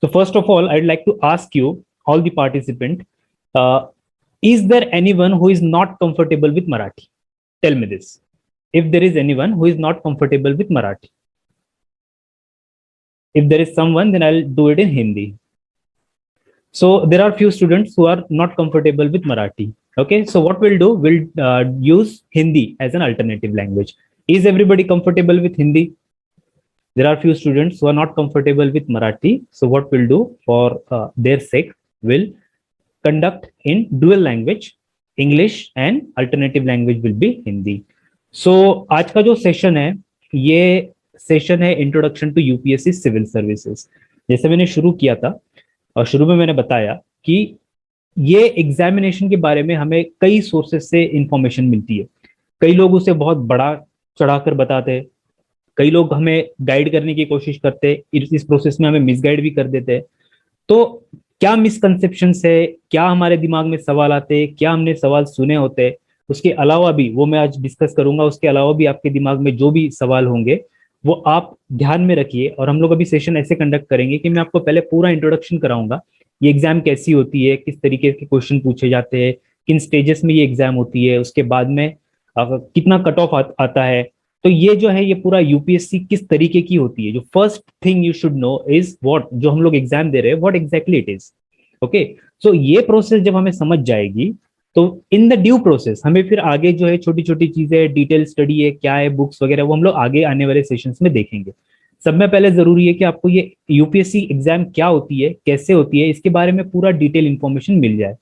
So first of all, I'd like to ask you, all the participant, is there anyone who is not comfortable with Marathi? Tell me this. If there is anyone who is not comfortable with Marathi, if there is someone, then I'll do it in Hindi. So there are few students who are not comfortable with Marathi. Okay, so what we'll do, we'll use Hindi as an alternative language. Is everybody comfortable with Hindi? There are few students who are not comfortable with Marathi. So what we'll do for their sake, we'll conduct in dual language, English and alternative language will be Hindi. So आज का जो session है, ये session है introduction to UPSC civil services. जैसे मैंने शुरू किया था और शुरू में मैंने बताया कि ये एग्जामिनेशन के बारे में हमें कई सोर्सेज से इंफॉर्मेशन मिलती है. कई लोग उसे बहुत बड़ा चढ़ाकर बताते हैं, कई लोग हमें गाइड करने की कोशिश करते हैं, इस प्रोसेस में हमें मिसगाइड भी कर देते हैं. तो क्या मिसकंसेप्शन है, क्या हमारे दिमाग में सवाल आते हैं, क्या हमने सवाल सुने होते हैं, उसके अलावा भी वो मैं आज डिस्कस करूंगा. उसके अलावा भी आपके दिमाग में जो भी सवाल होंगे वो आप ध्यान में रखिए. और हम लोग अभी सेशन ऐसे कंडक्ट करेंगे कि मैं आपको पहले पूरा इंट्रोडक्शन कराऊंगा, ये एग्जाम कैसी होती है, किस तरीके के क्वेश्चन पूछे जाते हैं, किन स्टेजेस में ये एग्जाम होती है, उसके बाद में कितना कट ऑफ आता है. तो ये जो है, ये पूरा यूपीएससी किस तरीके की होती है. जो first thing you should know is what, जो हम लोग एग्जाम दे रहे हैं, what exactly it is. Okay, so ये प्रोसेस जब हमें समझ जाएगी तो इन द ड्यू प्रोसेस हमें फिर आगे जो है छोटी छोटी चीजें, डिटेल स्टडी है, क्या है, बुक्स वगैरह, वो हम लोग आगे आने वाले सेशंस में देखेंगे. सब में पहले जरूरी है कि आपको ये यूपीएससी एग्जाम क्या होती है, कैसे होती है, इसके बारे में पूरा डिटेल इंफॉर्मेशन मिल जाए.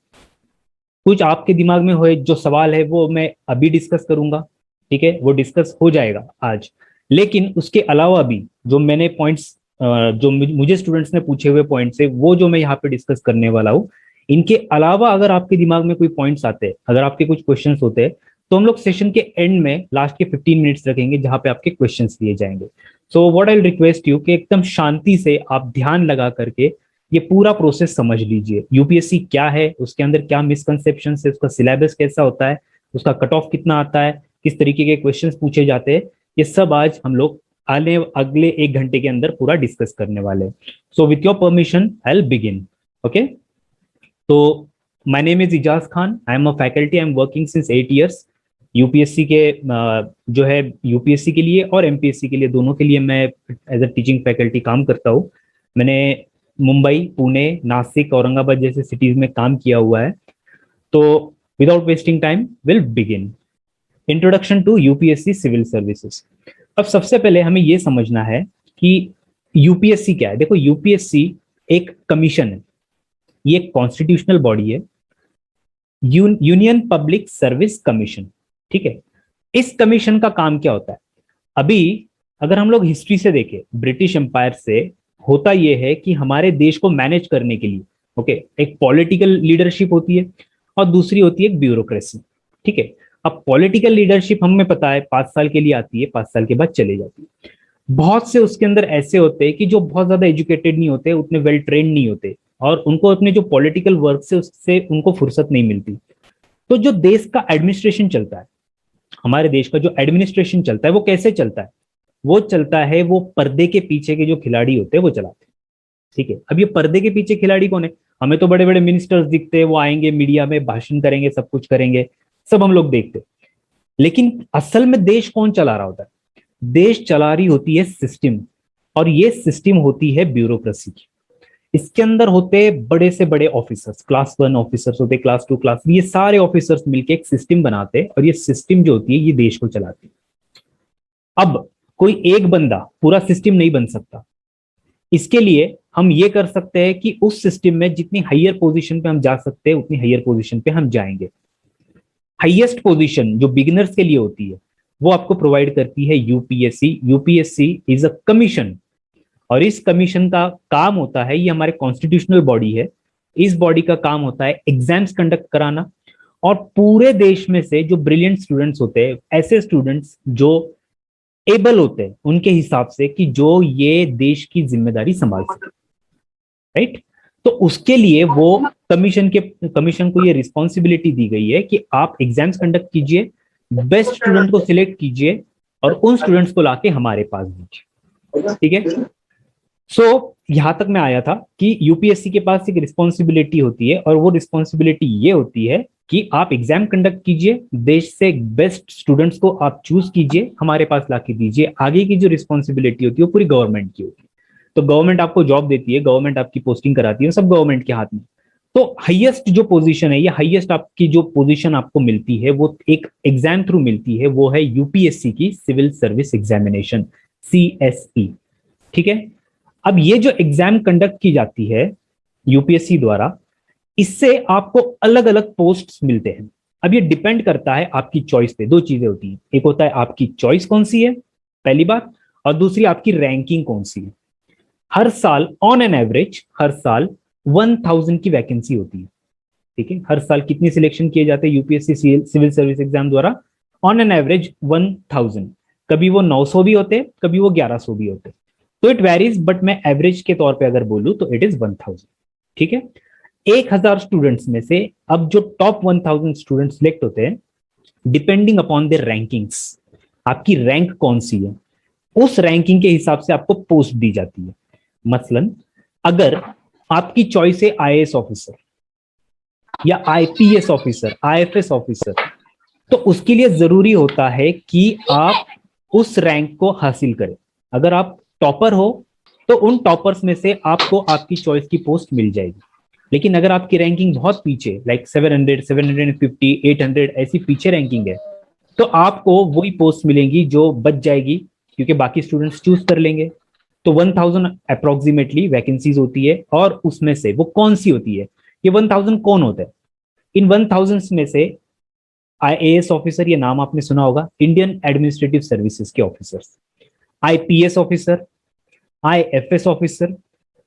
कुछ आपके दिमाग में हो जो सवाल है वो मैं अभी डिस्कस करूंगा, ठीक है, वो डिस्कस हो जाएगा आज. लेकिन उसके अलावा भी जो मैंने पॉइंट्स, जो मुझे स्टूडेंट्स ने पूछे हुए पॉइंट्स है, वो जो मैं यहाँ पे डिस्कस करने वाला हूँ. इनके अलावा अगर आपके दिमाग में कोई पॉइंट्स आते हैं, अगर आपके कुछ क्वेश्चंस होते हैं, तो हम लोग सेशन के एंड में लास्ट के 15 मिनट्स रखेंगे जहां पे आपके क्वेश्चंस लिए जाएंगे. So what I request you कि एकदम शांति से आप ध्यान लगा करके ये पूरा प्रोसेस समझ लीजिए. यूपीएससी क्या है, उसके अंदर क्या मिसकंसेप्शन है, उसका सिलेबस कैसा होता है, उसका कट ऑफ कितना आता है, किस तरीके के क्वेश्चंस पूछे जाते हैं, ये सब आज हम लोग अगले 1 घंटे के अंदर पूरा डिस्कस करने वाले हैं. So with your permission I will begin. Okay, तो my name is Ijaz Khan, I am a faculty, I am working since 8 years UPSC के, जो है यूपीएससी के लिए और एमपीएससी के लिए, दोनों के लिए मैं एज अ टीचिंग फैकल्टी काम करता हूँ. मैंने मुंबई, पुणे, नासिक, औरंगाबाद जैसे सिटीज में काम किया हुआ है. तो without wasting time will begin. Introduction to UPSC civil services. अब सबसे पहले हमें यह समझना है कि यूपीएससी क्या है. देखो, यूपीएससी एक कमीशन है, ये एक कॉन्स्टिट्यूशनल बॉडी है, यूनियन पब्लिक सर्विस कमीशन. ठीक है, इस कमीशन का काम क्या होता है? अभी अगर हम लोग हिस्ट्री से देखें, ब्रिटिश एम्पायर से होता यह है कि हमारे देश को मैनेज करने के लिए, ओके, एक पॉलिटिकल लीडरशिप होती है और दूसरी होती है एक ब्यूरोक्रेसी. ठीक है, अब पॉलिटिकल लीडरशिप हमें पता है 5 साल के लिए आती है, 5 साल के बाद चले जाती है. बहुत से उसके अंदर ऐसे होते हैं कि जो बहुत ज्यादा एजुकेटेड नहीं होते, उतने वेल ट्रेंड नहीं होते, और उनको अपने जो पॉलिटिकल वर्क से उससे उनको फुर्सत नहीं मिलती. तो जो देश का एडमिनिस्ट्रेशन चलता है, हमारे देश का जो एडमिनिस्ट्रेशन चलता है, वो कैसे चलता है? वो चलता है, वो पर्दे के पीछे के जो खिलाड़ी होते हैं वो चलाते हैं. ठीक है, अब ये पर्दे के पीछे खिलाड़ी कौन है? हमें तो बड़े बड़े मिनिस्टर्स दिखते हैं, वो आएंगे मीडिया में भाषण करेंगे, सब कुछ करेंगे, सब हम लोग देखते हैं. लेकिन असल में देश कौन चला रहा होता है? देश चला रही होती है सिस्टम, और ये सिस्टम होती है ब्यूरोक्रेसी की. इसके अंदर होते बड़े से बड़े ऑफिसर्स, क्लास 1 ऑफिसर्स होते, क्लास 2, क्लास 3, ये सारे ऑफिसर्स मिलके एक सिस्टम बनाते हैं, और ये सिस्टम जो होती है ये देश को चलाती है. अब कोई एक बंदा पूरा सिस्टम नहीं बन सकता. इसके लिए हम ये कर सकते हैं कि उस सिस्टम में जितनी हाईयर पोजीशन पे हम जा सकते हैं, उतनी हाईयर पोजीशन पे हम जाएंगे. हाईएस्ट पोजीशन जो बिगिनर्स के लिए होती है वो आपको प्रोवाइड करती है UPSC. UPSC is a commission, और इस कमीशन का काम होता है, ये हमारे कॉन्स्टिट्यूशनल बॉडी है, इस बॉडी का काम होता है एग्जाम्स कंडक्ट कराना, और पूरे देश में से जो ब्रिलियंट स्टूडेंट्स होते हैं, ऐसे स्टूडेंट्स जो एबल होते हैं उनके हिसाब से, कि जो ये देश की जिम्मेदारी संभाल सके. राइट, तो उसके लिए वो कमीशन को ये रिस्पॉन्सिबिलिटी दी गई है कि आप एग्जाम्स कंडक्ट कीजिए, बेस्ट स्टूडेंट को सिलेक्ट कीजिए, और उन स्टूडेंट्स को लाके हमारे पास दीजिए. ठीक है, यहां तक मैं आया था कि यूपीएससी के पास एक रिस्पॉन्सिबिलिटी होती है, और वो रिस्पॉन्सिबिलिटी ये होती है कि आप एग्जाम कंडक्ट कीजिए, देश से बेस्ट स्टूडेंट्स को आप चूज कीजिए, हमारे पास ला के दीजिए। आगे की जो रिस्पॉन्सिबिलिटी होती है वो पूरी गवर्नमेंट की होती है। तो गवर्नमेंट आपको जॉब देती है, गवर्नमेंट आपकी पोस्टिंग कराती है, सब गवर्नमेंट के हाथ में। तो हाईएस्ट जो पोजीशन है, या हाईएस्ट आपकी जो पोजीशन आपको मिलती है, वो एक एग्जाम थ्रू मिलती है, वो है यूपीएससी की सिविल सर्विस एग्जामिनेशन, सीएसई। ठीक है। अब ये जो एग्जाम कंडक्ट की जाती है यूपीएससी द्वारा, इससे आपको अलग अलग पोस्ट्स मिलते हैं। अब ये डिपेंड करता है आपकी चॉइस पे। दो चीजें होती हैं, एक होता है आपकी चॉइस कौन सी है, पहली बात, और दूसरी आपकी रैंकिंग कौन सी है। हर साल ऑन एन एवरेज हर साल 1000 की वैकेंसी होती है। ठीक है, हर साल कितनी सिलेक्शन किए जाते हैं यूपीएससी सिविल सर्विस एग्जाम द्वारा? On an average 1000। कभी वो 900 भी होते, कभी वो 1100 भी होते। तो इट वेरीज, बट मैं एवरेज के तौर पे अगर बोलूं तो इट इज 1000। ठीक है। 1000 स्टूडेंट्स में से अब जो टॉप 1000 स्टूडेंट सिलेक्ट होते हैं, डिपेंडिंग अपॉन देयर रैंकिंग्स, आपकी रैंक कौन सी है, उस रैंकिंग के हिसाब से आपको पोस्ट दी जाती है। मसलन अगर आपकी चॉइस है आईएएस ऑफिसर या आईपीएस ऑफिसर, आईएफएस ऑफिसर, तो उसके लिए जरूरी होता है कि आप उस रैंक को हासिल करें। अगर आप टॉपर हो तो उन टॉपर्स में से आपको आपकी चॉइस की पोस्ट मिल जाएगी। लेकिन अगर आपकी रैंकिंग बहुत पीछे, लाइक 700, 750, 800, ऐसी पीछे रैंकिंग है, तो आपको वही पोस्ट मिलेंगी जो बच जाएगी, क्योंकि बाकी स्टूडेंट्स चूज कर लेंगे। तो 1000 अप्रोक्सीमेटली वैकेंसीज होती है, और उसमें से वो कौन सी होती है, ये 1000 कौन होता है? इन 1000 में से आईएएस ऑफिसर, ये नाम आपने सुना होगा, इंडियन एडमिनिस्ट्रेटिव सर्विसेज के officers. IPS officer, IFS officer,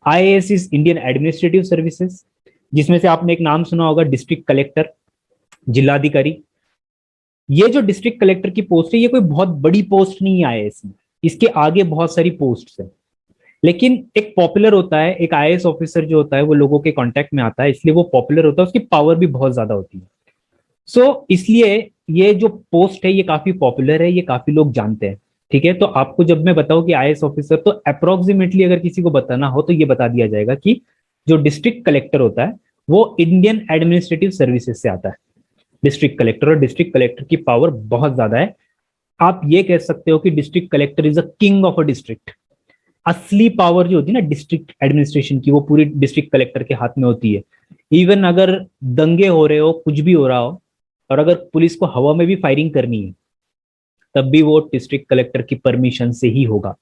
IAS is Indian administrative services, जिसमें से आपने एक नाम सुना होगा डिस्ट्रिक्ट कलेक्टर, जिलाधिकारी। ये जो डिस्ट्रिक्ट कलेक्टर की पोस्ट है, ये कोई बहुत बड़ी पोस्ट नहीं है आईएएस में, इसके आगे बहुत सारी पोस्ट है। लेकिन एक पॉपुलर होता है, एक आईएएस ऑफिसर जो होता है वो लोगों के कांटेक्ट में आता है, इसलिए वो पॉपुलर होता है, उसकी पावर भी बहुत ज्यादा होती है। इसलिए ये जो पोस्ट है ये काफी पॉपुलर है, ये काफी लोग जानते हैं। ठीक है। तो आपको जब मैं बताऊं कि आईएएस ऑफिसर, तो अप्रोक्सीमेटली अगर किसी को बताना हो तो ये बता दिया जाएगा कि जो डिस्ट्रिक्ट कलेक्टर होता है वो इंडियन एडमिनिस्ट्रेटिव सर्विसेज से आता है। डिस्ट्रिक्ट कलेक्टर, और डिस्ट्रिक्ट कलेक्टर की पावर बहुत ज्यादा है। आप ये कह सकते हो कि district collector is a king of a district. असली पावर जो होती है ना डिस्ट्रिक्ट एडमिनिस्ट्रेशन की, वो पूरी डिस्ट्रिक्ट कलेक्टर के हाथ में होती है। इवन अगर दंगे हो रहे हो, कुछ भी हो रहा हो, और अगर पुलिस को हवा में भी फायरिंग करनी है, तब भी वो डिस्ट्रिक्ट कलेक्टर की परमिशन से ही होगा।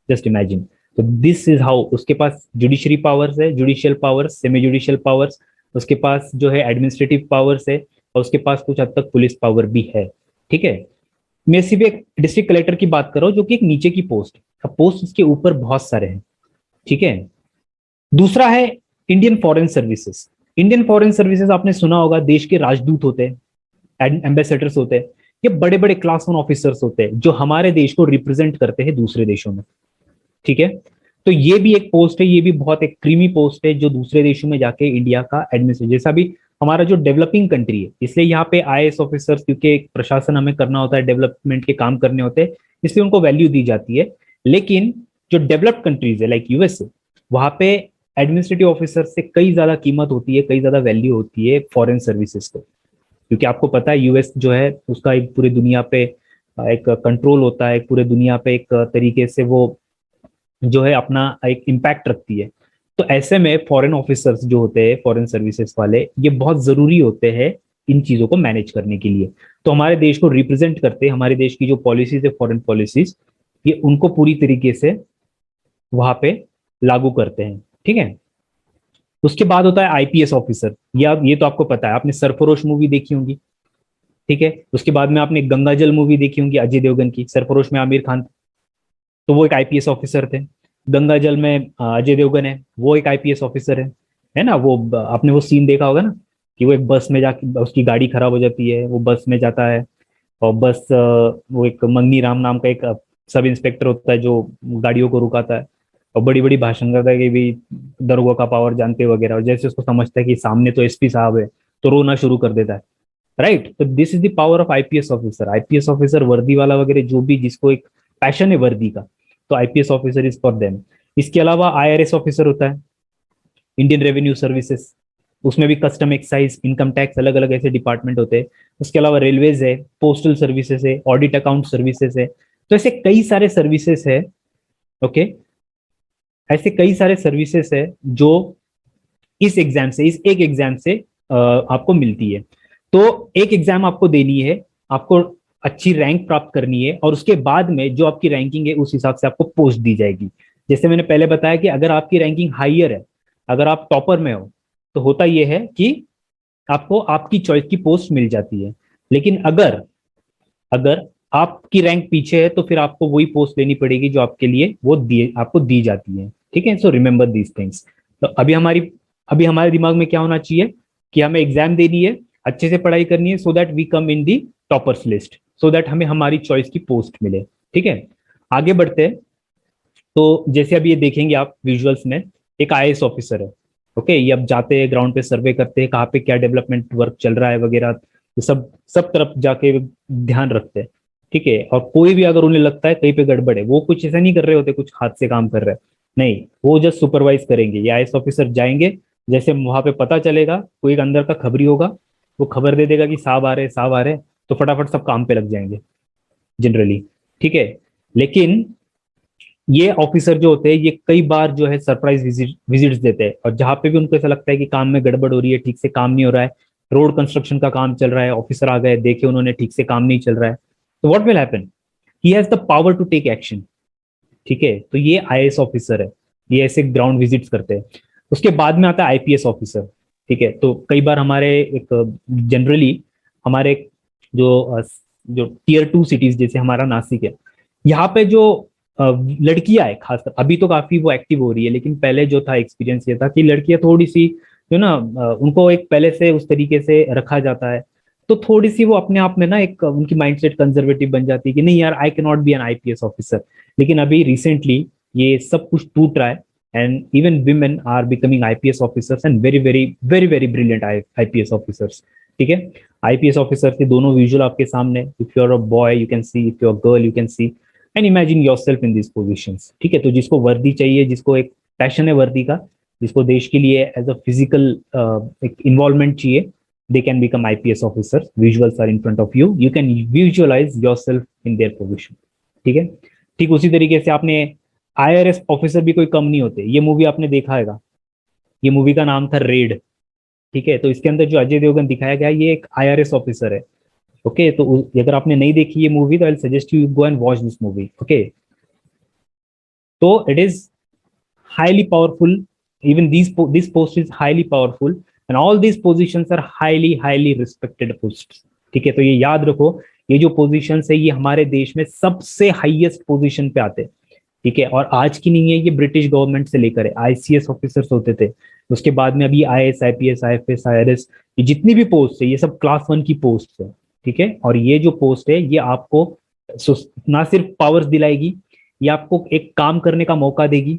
Just imagine. तो दिस इज हाउ उसके पास जुडिशरी पावर्स है, judicial powers, semi judicial powers, उसके पास जो है एडमिनिस्ट्रेटिव पावर्स है, और उसके पास कुछ हद तक पुलिस पावर भी है। ठीक है। मैं सिर्फ एक डिस्ट्रिक्ट कलेक्टर की बात कर रहा हूँ, जो कि एक नीचे की पोस्ट है। अब पोस्ट उसके ऊपर बहुत सारे हैं। ठीक है। दूसरा है Indian foreign services. Indian foreign services आपने सुना होगा, देश के राजदूत होते हैं, एम्बेसडर्स होते हैं, ये बड़े बड़े क्लास वन ऑफिसर्स होते हैं जो हमारे देश को रिप्रेजेंट करते हैं दूसरे देशों में। ठीक है। तो ये भी एक पोस्ट है, ये भी बहुत एक क्रीमी पोस्ट है, जो दूसरे देशों में जाके इंडिया का एडमिनिस्ट्रेशन, जैसा भी हमारा जो डेवलपिंग कंट्री है, इसलिए यहाँ पे आईएएस ऑफिसर्स, क्योंकि एक प्रशासन हमें करना होता है, डेवलपमेंट के काम करने होते हैं, इसलिए उनको वैल्यू दी जाती है। लेकिन जो डेवलप्ड कंट्रीज है लाइक यूएसए, वहां पे एडमिनिस्ट्रेटिव ऑफिसर से कई ज्यादा कीमत होती है, कई ज्यादा वैल्यू होती है फॉरेन सर्विसेज को। क्योंकि आपको पता है यूएस जो है उसका एक पूरी दुनिया पे एक कंट्रोल होता है, पूरे दुनिया पे एक तरीके से वो जो है अपना एक इम्पैक्ट रखती है। तो ऐसे में फॉरेन ऑफिसर्स जो होते हैं, फॉरेन सर्विसेज वाले, ये बहुत जरूरी होते हैं इन चीजों को मैनेज करने के लिए। तो हमारे देश को रिप्रेजेंट करते हैं, हमारे देश की जो पॉलिसीज है, फॉरेन पॉलिसीज, ये उनको पूरी तरीके से वहां पे लागू करते हैं। ठीक है। उसके बाद होता है आईपीएस ऑफिसर। ये तो आपको पता है, आपने सरफरोश मूवी देखी होगी। ठीक है। उसके बाद में आपने गंगाजल मूवी देखी होगी अजय देवगन की, सरफरोश में आमिर खान, तो वो एक आईपीएस ऑफिसर थे। गंगा जल में अजय देवगन है, वो एक आईपीएस ऑफिसर है ना। वो आपने वो सीन देखा होगा ना, कि वो एक बस में जाके उसकी गाड़ी खराब हो जाती है, वो बस में जाता है, और बस वो एक मंगनी राम नाम का एक सब इंस्पेक्टर होता है जो गाड़ियों को रुकाता है, और बड़ी बड़ी भाषण करता है कि भी दरोगा का पावर जानते वगैरह, और जैसे उसको समझता है कि सामने तो एसपी साहब है, तो रोना शुरू कर देता है। राइट। तो this is the power of IPS officer. IPS officer वर्दी वाला वगैरह, जो भी जिसको एक पैशन है वर्दी का, तो IPS officer is for them. इसके अलावा IRS ऑफिसर होता है, इंडियन रेवेन्यू सर्विसेज, उसमें भी कस्टम एक्साइज इनकम टैक्स अलग अलग ऐसे डिपार्टमेंट होते हैं। उसके अलावा रेलवेज है, पोस्टल सर्विसेज है, ऑडिट अकाउंट सर्विसेज है। तो ऐसे कई सारे सर्विसेज है। ओके, ऐसे कई सारे सर्विसेज है जो इस एग्जाम से, इस एक एग्जाम से आपको मिलती है। तो एक एग्जाम आपको देनी है, आपको अच्छी रैंक प्राप्त करनी है, और उसके बाद में जो आपकी रैंकिंग है उस हिसाब से आपको पोस्ट दी जाएगी। जैसे मैंने पहले बताया कि अगर आपकी रैंकिंग हाइयर है, अगर आप टॉपर में हो, तो होता यह है कि आपको आपकी चॉइस की पोस्ट मिल जाती है। लेकिन अगर अगर आपकी रैंक पीछे है तो फिर आपको वही पोस्ट लेनी पड़ेगी जो आपके लिए वो दिए आपको दी जाती है। ठीक है, सो रिमेंबर दीज थिंग्स। तो अभी हमारे दिमाग में क्या होना चाहिए कि हमें एग्जाम देनी है, अच्छे से पढ़ाई करनी है, so that we come in the toppers list, so that हमें हमारी चॉइस की पोस्ट मिले। ठीक है, आगे बढ़ते हैं। तो जैसे अभी ये देखेंगे आप विजुअल्स में, एक IAS ऑफिसर है। ओके, ये अब जाते हैं ग्राउंड पे, सर्वे करते हैं कहाँ पे क्या डेवलपमेंट वर्क चल रहा है वगैरह, ये सब सब तरफ जाके ध्यान रखते हैं। ठीक है, और कोई भी अगर उन्हें लगता है कहीं पे गड़बड़ है, वो कुछ ऐसा नहीं कर रहे होते कुछ हाथ से काम कर रहे हैं, नहीं, वो जस्ट सुपरवाइज करेंगे। ये IAS ऑफिसर जाएंगे, जैसे वहां पे पता चलेगा कोई एक अंदर का खबरी होगा, वो खबर दे देगा कि साहब आ रहे हैं, साहब आ रहे हैं, तो फटाफट सब काम पे लग जाएंगे जनरली। ठीक है, लेकिन ये ऑफिसर जो होते हैं ये कई बार जो है सरप्राइज विजिट्स देते हैं, और जहां पे भी उनको ऐसा लगता है कि काम में गड़बड़ हो रही है, ठीक से काम नहीं हो रहा है, रोड कंस्ट्रक्शन का काम चल रहा है, ऑफिसर आ गए, देखे उन्होंने ठीक से काम नहीं चल रहा है, तो what will happen, he has the power to take action. ठीक है, तो ये IAS ऑफिसर है, ये ऐसे ग्राउंड विजिट्स करते हैं। उसके बाद में आता है IPS ऑफिसर। ठीक है, तो कई बार हमारे एक जनरली हमारे जो जो Tier 2 सिटीज जैसे हमारा नासिक है, यहाँ पे जो लड़कियां है खासकर, अभी तो काफी वो एक्टिव हो रही है, लेकिन पहले जो था एक्सपीरियंस ये था कि लड़कियां थोड़ी सी जो ना उनको एक पहले से उस तरीके से रखा जाता है, तो थोड़ी सी वो अपने आप में ना एक उनकी माइंडसेट कंजर्वेटिव बन जाती है कि नहीं यार, I can not be an IPS officer. लेकिन अभी रिसेंटली ये सब कुछ टूट रहा है, and even women are becoming IPS officers, and very very very very brilliant IPS officers. ठीक है, IPS ऑफिसर के दोनों विजुअल आपके सामने, if you are a boy you can see, if you are girl you can see, and imagine yourself in this positions. ठीक है, तो जिसको वर्दी चाहिए, जिसको एक पैशन है वर्दी का, जिसको देश के लिए एज अ फिजिकल एक इन्वॉल्वमेंट चाहिए, they can become IPS officers. Visuals are in front of you. You can visualize yourself in their position. ठीक है, ठीक उसी तरीके से आपने IRS ऑफिसर भी कोई कम नहीं होते। ये मूवी आपने देखा है, ये मूवी का नाम था रेड। ठीक है, तो इसके अंदर जो अजय देवगन दिखाया गया ये एक IRS ऑफिसर है। ओके, तो अगर आपने नहीं देखी ये मूवी तो I suggest you go and watch this movie. Okay, तो it is highly powerful, even this post is highly powerful, and all these positions are highly respected posts। ठीक है, तो ये याद रखो, ये जो पोजीशन है ये हमारे देश में सबसे हाईएस्ट पोजीशन पे आते हैं। ठीक है, और आज की नहीं है, ये ब्रिटिश गवर्नमेंट से लेकर है, ICS ऑफिसर्स होते थे, उसके बाद में अभी IAS IPS IFS IRS, ये जितनी भी पोस्ट है ये सब क्लास 1 की पोस्ट है। ठीक है, और ये जो पोस्ट है ये आपको ना सिर्फ पावर्स दिलाएगी, ये आपको एक काम करने का मौका देगी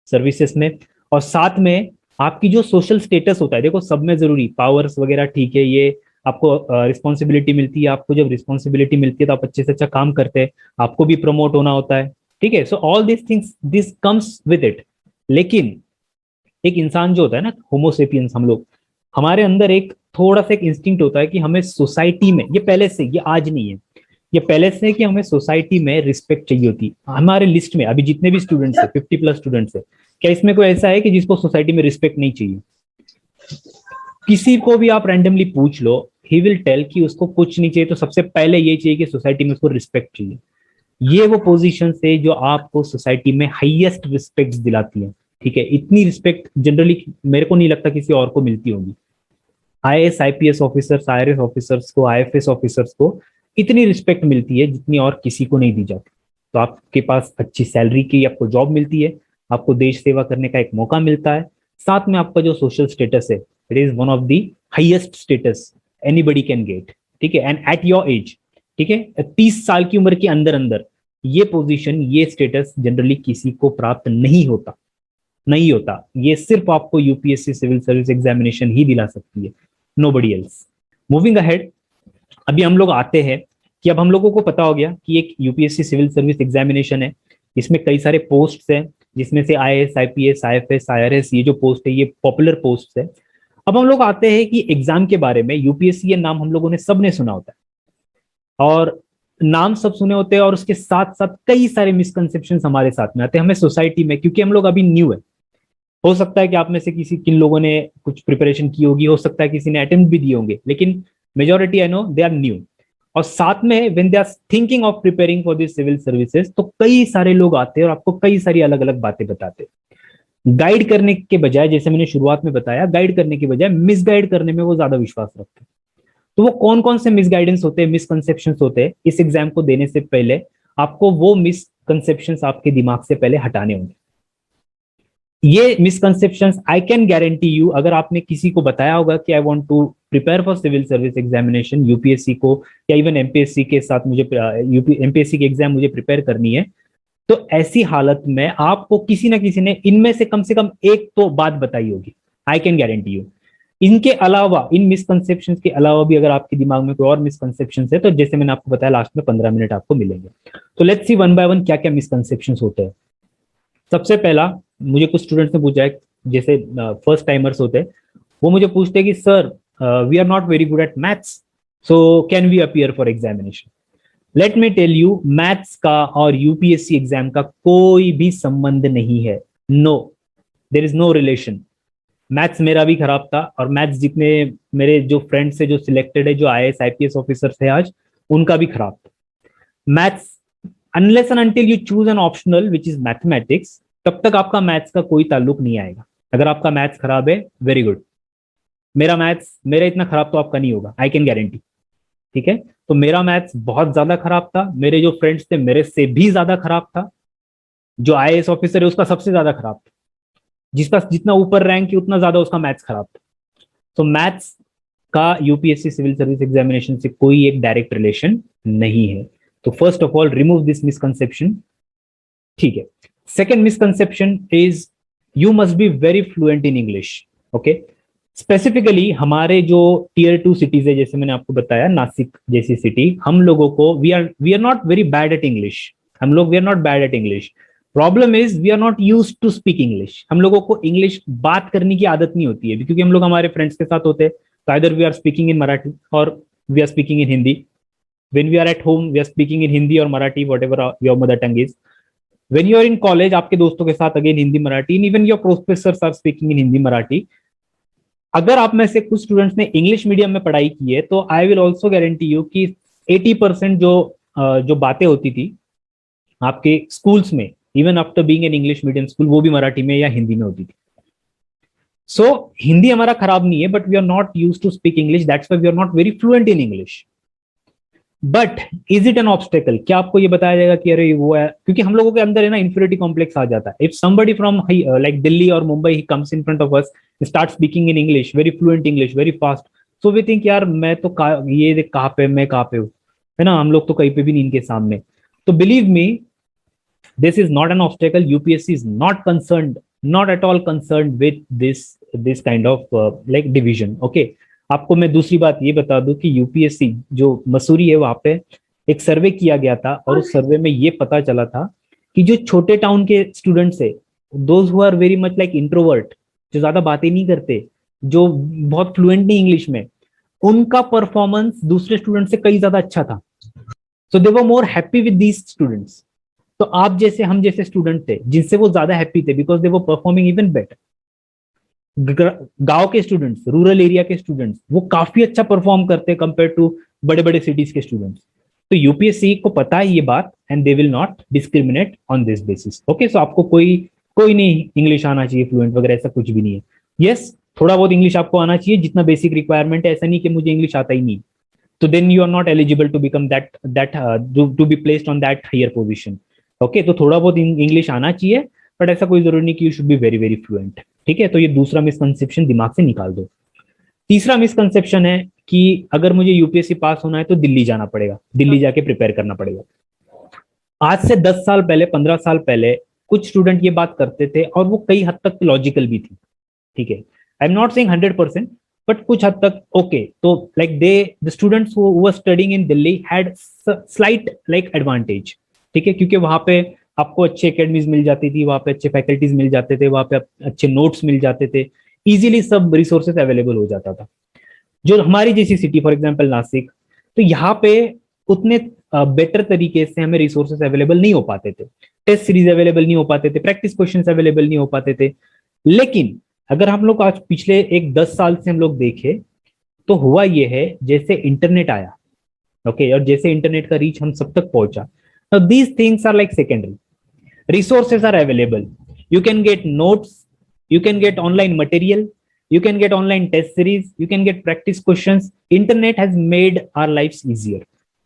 सर्विसेज में, और साथ में आपकी जो सोशल स्टेटस होता है, देखो सब में जरूरी पावर्स वगैरह ठीक है, ये आपको रिस्पॉन्सिबिलिटी मिलती है, आपको जब रिस्पॉन्सिबिलिटी मिलती है तो आप अच्छे से अच्छा काम करते हैं, आपको भी प्रमोट होना होता है। ठीक है, so all this things this comes with it. लेकिन एक इंसान जो होता है ना, होमोसेपियंस हम लोग, हमारे अंदर एक थोड़ा सा एक इंस्टिंक्ट होता है कि हमें सोसाइटी में, ये पहले से, ये आज नहीं है, ये पहले से कि हमें सोसाइटी में रिस्पेक्ट चाहिए होती है। हमारे लिस्ट में अभी जितने भी स्टूडेंट्स है, 50+ स्टूडेंट्स है, क्या इसमें कोई ऐसा है कि जिसको सोसाइटी में रिस्पेक्ट नहीं चाहिए? किसी को भी आप रैंडमली पूछ लो, ही विल टेल कि उसको कुछ नहीं चाहिए, तो सबसे पहले ये चाहिए कि सोसाइटी में उसको रिस्पेक्ट चाहिए। ये वो पोजीशन है जो आपको सोसाइटी में हाईएस्ट रिस्पेक्ट दिलाती है। ठीक है, इतनी रिस्पेक्ट जनरली मेरे को नहीं लगता किसी और को मिलती होगी। IAS IPS officers, IRS officers को, IFS ऑफिसर्स को इतनी रिस्पेक्ट मिलती है जितनी और किसी को नहीं दी जाती। तो आपके पास अच्छी सैलरी की आपको जॉब मिलती है, आपको देश सेवा करने का एक मौका मिलता है, साथ में आपका जो सोशल स्टेटस है, it is one of the highest status anybody can get. ठीक है, एंड एट योर एज, ठीक है, 30 साल की उम्र के अंदर अंदर ये पोजीशन, ये स्टेटस जनरली किसी को प्राप्त नहीं होता, नहीं होता। ये सिर्फ आपको UPSC सिविल सर्विस एग्जामिनेशन ही दिला सकती है, नोबडी एल्स। मूविंग अहेड, अभी हम लोग आते हैं कि अब हम लोगों को पता हो गया कि एक UPSC सिविल सर्विस एग्जामिनेशन है, इसमें कई सारे पोस्ट हैं जिसमें से IAS, IPS, IFS, IRS ये जो पोस्ट है ये पॉपुलर पोस्ट है। अब हम लोग आते हैं कि एग्जाम के बारे में। यूपीएससी ये नाम हम लोगों ने सबने सुना होता है, और नाम सब सुने होते हैं, और उसके साथ साथ कई सारे मिसकंसेप्शन हमारे साथ में आते हैं हमें सोसाइटी में, क्योंकि हम लोग अभी न्यू है। हो सकता है कि आप में से किन लोगों ने कुछ प्रिपरेशन की होगी, हो सकता है किसी ने अटेम्प्ट भी दिए होंगे, लेकिन majority I know they are new. और साथ में when they are thinking of preparing for this civil services, तो कई सारे लोग आते हैं और आपको कई सारी अलग अलग बातें बताते हैं। गाइड करने के बजाय, जैसे मैंने शुरुआत में बताया, गाइड करने के बजाय मिसगाइड करने में वो ज्यादा विश्वास रखते हैं। तो वो कौन कौन से मिसगाइडेंस होते हैं, मिसकंसेप्शन होते हैं, इस एग्जाम को देने से पहले आपको वो मिसकंसेप्शन आपके दिमाग से पहले हटाने होंगे। ये misconceptions I can guarantee you, अगर आपने किसी को बताया होगा कि I want to prepare for civil service examination, UPSC को या इवन एमपीएससी के साथ मुझे एमपीएससी की एग्जाम मुझे प्रिपेयर करनी है, तो ऐसी हालत में आपको किसी ना किसी ने इनमें से कम एक तो बात बताई होगी, आई कैन गारंटी यू। इनके अलावा, इन मिसकंसेप्शन के अलावा भी अगर आपके दिमाग में कोई और मिसकंसेप्शन है, तो जैसे मैंने आपको बताया लास्ट में 15 मिनट आपको मिलेंगे। तो let's see one by one क्या क्या मिसकंसेप्शन होते हैं। सबसे पहला, मुझे कुछ स्टूडेंट्स ने पूछा है, जैसे फर्स्ट टाइमर्स होते हैं, वो मुझे पूछते हैं कि sir we are not very good at maths, so can we appear for examination. Let me tell you, maths का और यूपीएससी एग्जाम का कोई भी संबंध नहीं है। No, there is no relation. Maths मेरा भी खराब था, और मैथ्स जितने मेरे जो फ्रेंड्स है जो सिलेक्टेड है, जो IAS IPS ऑफिसर्स है आज, उनका भी खराब था। Maths, unless and until you choose an optional which is mathematics, तब तक आपका मैथ्स का कोई ताल्लुक नहीं आएगा। अगर आपका मैथ्स खराब है, वेरी गुड। मेरा इतना खराब तो आपका नहीं होगा, आई कैन गारंटी। ठीक है, तो मेरा मैथ्स बहुत ज्यादा खराब था, मेरे जो फ्रेंड्स थे मेरे से भी ज्यादा खराब था, जो IAS ऑफिसर है उसका सबसे ज्यादा खराब था, जिसका जितना ऊपर रैंक है उतना ज्यादा उसका मैथ्स खराब था। तो मैथ्स का यूपीएससी सिविल सर्विस एग्जामिनेशन से कोई एक डायरेक्ट रिलेशन नहीं है। तो first of all remove this misconception. ठीक है, second misconception is you must be very fluent in English. Okay, specifically हमारे जो Tier 2 सिटीज है, जैसे मैंने आपको बताया नासिक जैसी सिटी, हम लोगों को we are not very bad at English. We are not bad at English. Problem is we are not use to speak English. हम लोगों को इंग्लिश बात करने की आदत नहीं होती है, क्योंकि हम लोग हमारे फ्रेंड्स के साथ होते हैं, तो either we are speaking in Marathi और we are speaking in Hindi. when we are at home we are speaking in Hindi or Marathi, whatever your mother tongue is. When you are in college, आपके दोस्तों के साथ again Hindi Marathi, even your professors are speaking in Hindi Marathi. अगर आप में से कुछ students ने इंग्लिश मीडियम में पढ़ाई की है, तो I will also guarantee you कि 80% जो बातें होती थी आपके स्कूल्स में, even after being an English medium school, वो भी मराठी में या हिंदी में होती थी। सो हिंदी हमारा खराब नहीं है, but we are not use to speak English, that's why we are not very fluent in English. But is it an obstacle? क्या आपको ये बताया जाएगा कि अरे वो है, क्योंकि हम लोगों के अंदर है ना इंफीरियरिटी कॉम्प्लेक्स आ जाता है। If somebody from like Delhi और मुंबई ही comes in front of us, start speaking in English, very fluent English, very fast, so we think यार मैं तो ये देख कहाँ पे, मैं कहाँ पे हूँ, है ना, हम लोग तो कहीं पे भी नहीं इनके सामने। तो believe me, this is not an obstacle. UPSC is not concerned, not at all concerned with this kind of like division. Okay, आपको मैं दूसरी बात ये बता दूं कि यूपीएससी जो मसूरी है वहां पे एक सर्वे किया गया था, और उस सर्वे में ये पता चला था कि जो छोटे टाउन के स्टूडेंट्स है, those who are very much like introvert, जो ज्यादा बातें नहीं करते, जो बहुत फ्लुएंट नहीं इंग्लिश में, उनका परफॉर्मेंस दूसरे स्टूडेंट से कई ज्यादा अच्छा था। So they were more happy with these students. तो आप जैसे, हम जैसे स्टूडेंट थे जिनसे वो ज्यादा हैप्पी थे, बिकॉज दे वो परफॉर्मिंग इवन बेटर। गांव के स्टूडेंट्स, रूरल एरिया के स्टूडेंट्स, वो काफी अच्छा परफॉर्म करते हैं कंपेयर टू बड़े बड़े सिटीज के स्टूडेंट्स। तो यूपीएससी को पता है ये बात, and they will not discriminate on this basis. Okay, so आपको कोई नहीं इंग्लिश आना चाहिए फ्लुएंट वगैरह, ऐसा कुछ भी नहीं है। यस, थोड़ा बहुत इंग्लिश आपको आना चाहिए, जितना बेसिक रिक्वायरमेंट है। ऐसा नहीं कि मुझे इंग्लिश आता ही नहीं, तो then you are not eligible to become that to be placed on that higher position. Okay, तो थोड़ा बहुत इंग्लिश आना चाहिए, बट ऐसा कोई जरूरी नहीं कि you should be very very fluent. ठीक है, तो ये दूसरा मिसकंसेप्शन दिमाग से निकाल दो। तीसरा मिसकंसेप्शन है कि अगर मुझे यूपीएससी पास होना है तो दिल्ली जाना पड़ेगा, दिल्ली जाके प्रिपेयर करना पड़ेगा। आज से 10 साल पहले, 15 साल पहले कुछ स्टूडेंट ये बात करते थे, और वो कई हद तक लॉजिकल भी थी। ठीक है, I am not saying 100%, but कुछ हद तक ओके। तो like the students who were studying in Delhi had slight like advantage. ठीक है, क्योंकि वहां पे आपको अच्छे एकेडमीज मिल जाती थी, वहाँ पे अच्छे फैकल्टीज मिल जाते थे, वहाँ पे अच्छे नोट्स मिल जाते थे, इजीली सब रिसोर्सेज अवेलेबल हो जाता था। जो हमारी जैसी सिटी फॉर एग्जांपल नासिक, तो यहाँ पे उतने बेटर तरीके से हमें रिसोर्सेज अवेलेबल नहीं हो पाते थे, टेस्ट सीरीज अवेलेबल नहीं हो पाते थे, प्रैक्टिस क्वेश्चंस अवेलेबल नहीं हो पाते थे। लेकिन अगर हम लोग आज पिछले एक 10 साल से हम लोग देखें, तो हुआ ये है जैसे इंटरनेट आया, ओके, और जैसे इंटरनेट का रीच हम सब तक पहुंचा, now these things are like secondary, resources are available, you can get notes, you can get online material, you can get online test series, you can get practice questions. Internet has made our lives easier,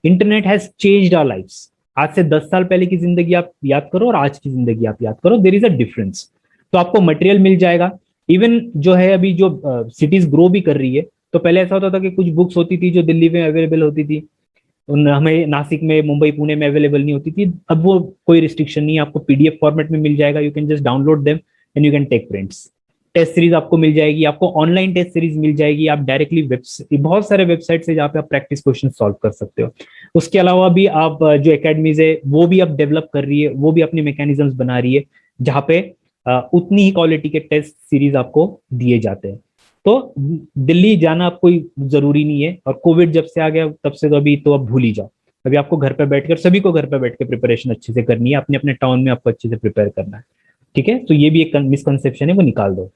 internet has changed our lives. आज से 10 साल पहले की जिंदगी आप याद करो और आज की जिंदगी आप याद करो, देर इज अ डिफरेंस। तो आपको मटेरियल मिल जाएगा। इवन जो है अभी जो सिटीज ग्रो भी कर रही है, तो पहले ऐसा होता था कि कुछ बुक्स होती थी जो दिल्ली में अवेलेबल होती थी, उन हमें नासिक में, मुंबई, पुणे में अवेलेबल नहीं होती थी। अब वो कोई रिस्ट्रिक्शन नहीं है, आपको पीडीएफ फॉर्मेट में मिल जाएगा, you can just download them and you can take prints. Test series आपको मिल जाएगी, आपको ऑनलाइन टेस्ट सीरीज मिल जाएगी, आप डायरेक्टली बहुत सारे वेबसाइट से जहाँ पे आप प्रैक्टिस क्वेश्चन सॉल्व कर सकते हो। उसके अलावा भी आप जो एकेडमीज है वो भी अब डेवलप कर रही है, वो भी अपने मैकेनिज्म्स बना रही है जहाँ पे उतनी ही क्वालिटी के टेस्ट सीरीज आपको दिए जाते हैं। तो दिल्ली जाना अब कोई जरूरी नहीं है, और कोविड जब से आ गया तब से तो अभी तो अब भूल ही जाओ। अभी आपको घर पे बैठकर, सभी को घर पे बैठ के प्रिपरेशन अच्छे से करनी है, अपने अपने टाउन में आपको अच्छे से प्रिपेयर करना है। ठीक है, तो ये भी एक मिसकंसेप्शन है, वो निकाल दो।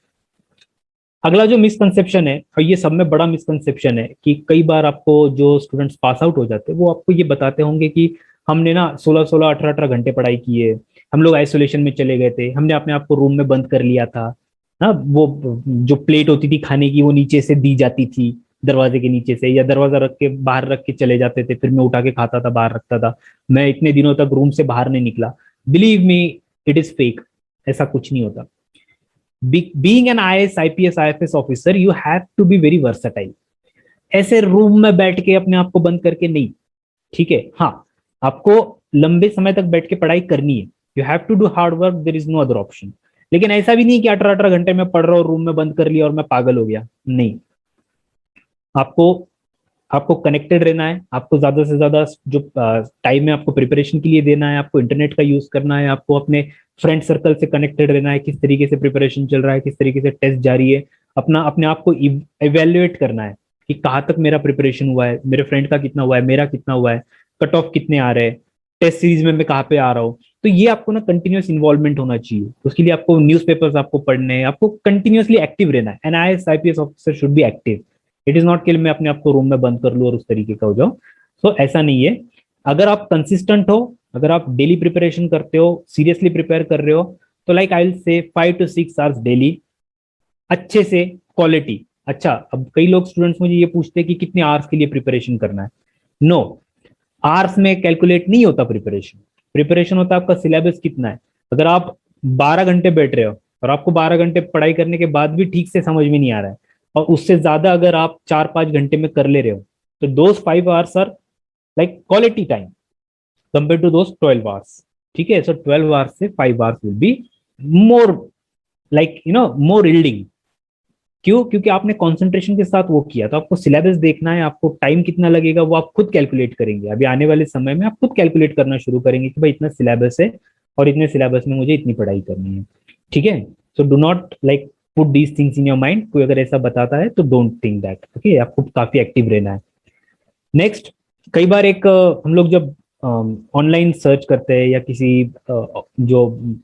अगला जो मिसकंसेप्शन है, और ये सब में बड़ा मिसकंसेप्शन है, कि कई बार आपको जो स्टूडेंट्स पास आउट हो जाते हैं वो आपको ये बताते होंगे कि हमने ना 16-16, 18-18 घंटे पढ़ाई की है, हम लोग आइसोलेशन में चले गए थे, हमने अपने आप को रूम में बंद कर लिया था ना, वो जो प्लेट होती थी खाने की वो नीचे से दी जाती थी, दरवाजे के नीचे से, या दरवाजा रख के बाहर रख के चले जाते थे, फिर मैं उठा के खाता था, बाहर रखता था, मैं इतने दिनों तक रूम से बाहर नहीं निकला। Believe me, it is fake, ऐसा कुछ नहीं होता। Being an IAS, IPS, IFS officer, you have to be very versatile. ऐसे रूम में बैठ के अपने आप को बंद करके नहीं, ठीक है। हाँ, आपको लंबे समय तक बैठ के पढ़ाई करनी है, you have to do hard work, there is no other option. लेकिन ऐसा भी नहीं कि 18-18 घंटे में पढ़ रहा हूँ, रूम में बंद कर लिया और मैं पागल हो गया, नहीं। आपको आपको कनेक्टेड रहना है, आपको ज्यादा से ज्यादा जो टाइम है आपको प्रिपरेशन के लिए देना है, आपको इंटरनेट का यूज करना है, आपको अपने फ्रेंड सर्कल से कनेक्टेड रहना है, किस तरीके से प्रिपरेशन चल रहा है, किस तरीके से टेस्ट जारी है, अपने आप को इवेल्युएट करना है कि कहाँ तक मेरा प्रिपरेशन हुआ है, मेरे फ्रेंड का कितना हुआ है, मेरा कितना हुआ है, कट ऑफ कितने आ रहे हैं, टेस्ट सीरीज में मैं कहाँ पे आ रहा हूँ। तो ये आपको ना कंटिन्यूस इन्वॉल्वमेंट होना चाहिए, उसके लिए आपको न्यूज़पेपर्स आपको पढ़ने हैं, आपको कंटिन्यूसली एक्टिव रहना है। An IAS IPS officer should be active. It is not कि मैं अपने आप को रूम में बंद कर लूँ और उस तरीके का हो जाऊं। तो ऐसा नहीं है। अगर आप कंसिस्टेंट हो, अगर आप डेली प्रिपरेशन करते हो, सीरियसली प्रिपेयर कर रहे हो, तो like I will say 5 to 6 hours daily, अच्छे से क्वालिटी। अच्छा, अब कई लोग स्टूडेंट्स मुझे ये पूछते हैं कि कितने आवर्स के लिए प्रिपरेशन करना है। नो, आवर्स में कैलकुलेट नहीं होता प्रिपरेशन। प्रिपरेशन होता है आपका सिलेबस कितना है। अगर आप 12 घंटे बैठ रहे हो और आपको 12 घंटे पढ़ाई करने के बाद भी ठीक से समझ में नहीं आ रहा है, और उससे ज्यादा अगर आप 4-5 घंटे में कर ले रहे हो, तो those 5 hours are like quality time compare to those 12 hours. ठीक है, सो 12 आवर्स से 5 hours will be more like more yielding. क्यों? क्योंकि आपने कंसंट्रेशन के साथ वो किया। तो आपको सिलेबस देखना है, आपको टाइम कितना लगेगा वो आप खुद कैलकुलेट करेंगे। अभी आने वाले समय में आप खुद कैलकुलेट करना शुरू करेंगे कि भाई इतना सिलेबस है और इतने सिलेबस में मुझे इतनी पढ़ाई करनी है। ठीक है, so do not like put these things in your mind. कोई अगर ऐसा बताता है तो डोंट थिंक दैट। ओके, आपको काफी एक्टिव रहना है। नेक्स्ट, कई बार एक हम लोग जब ऑनलाइन सर्च करते हैं या किसी जो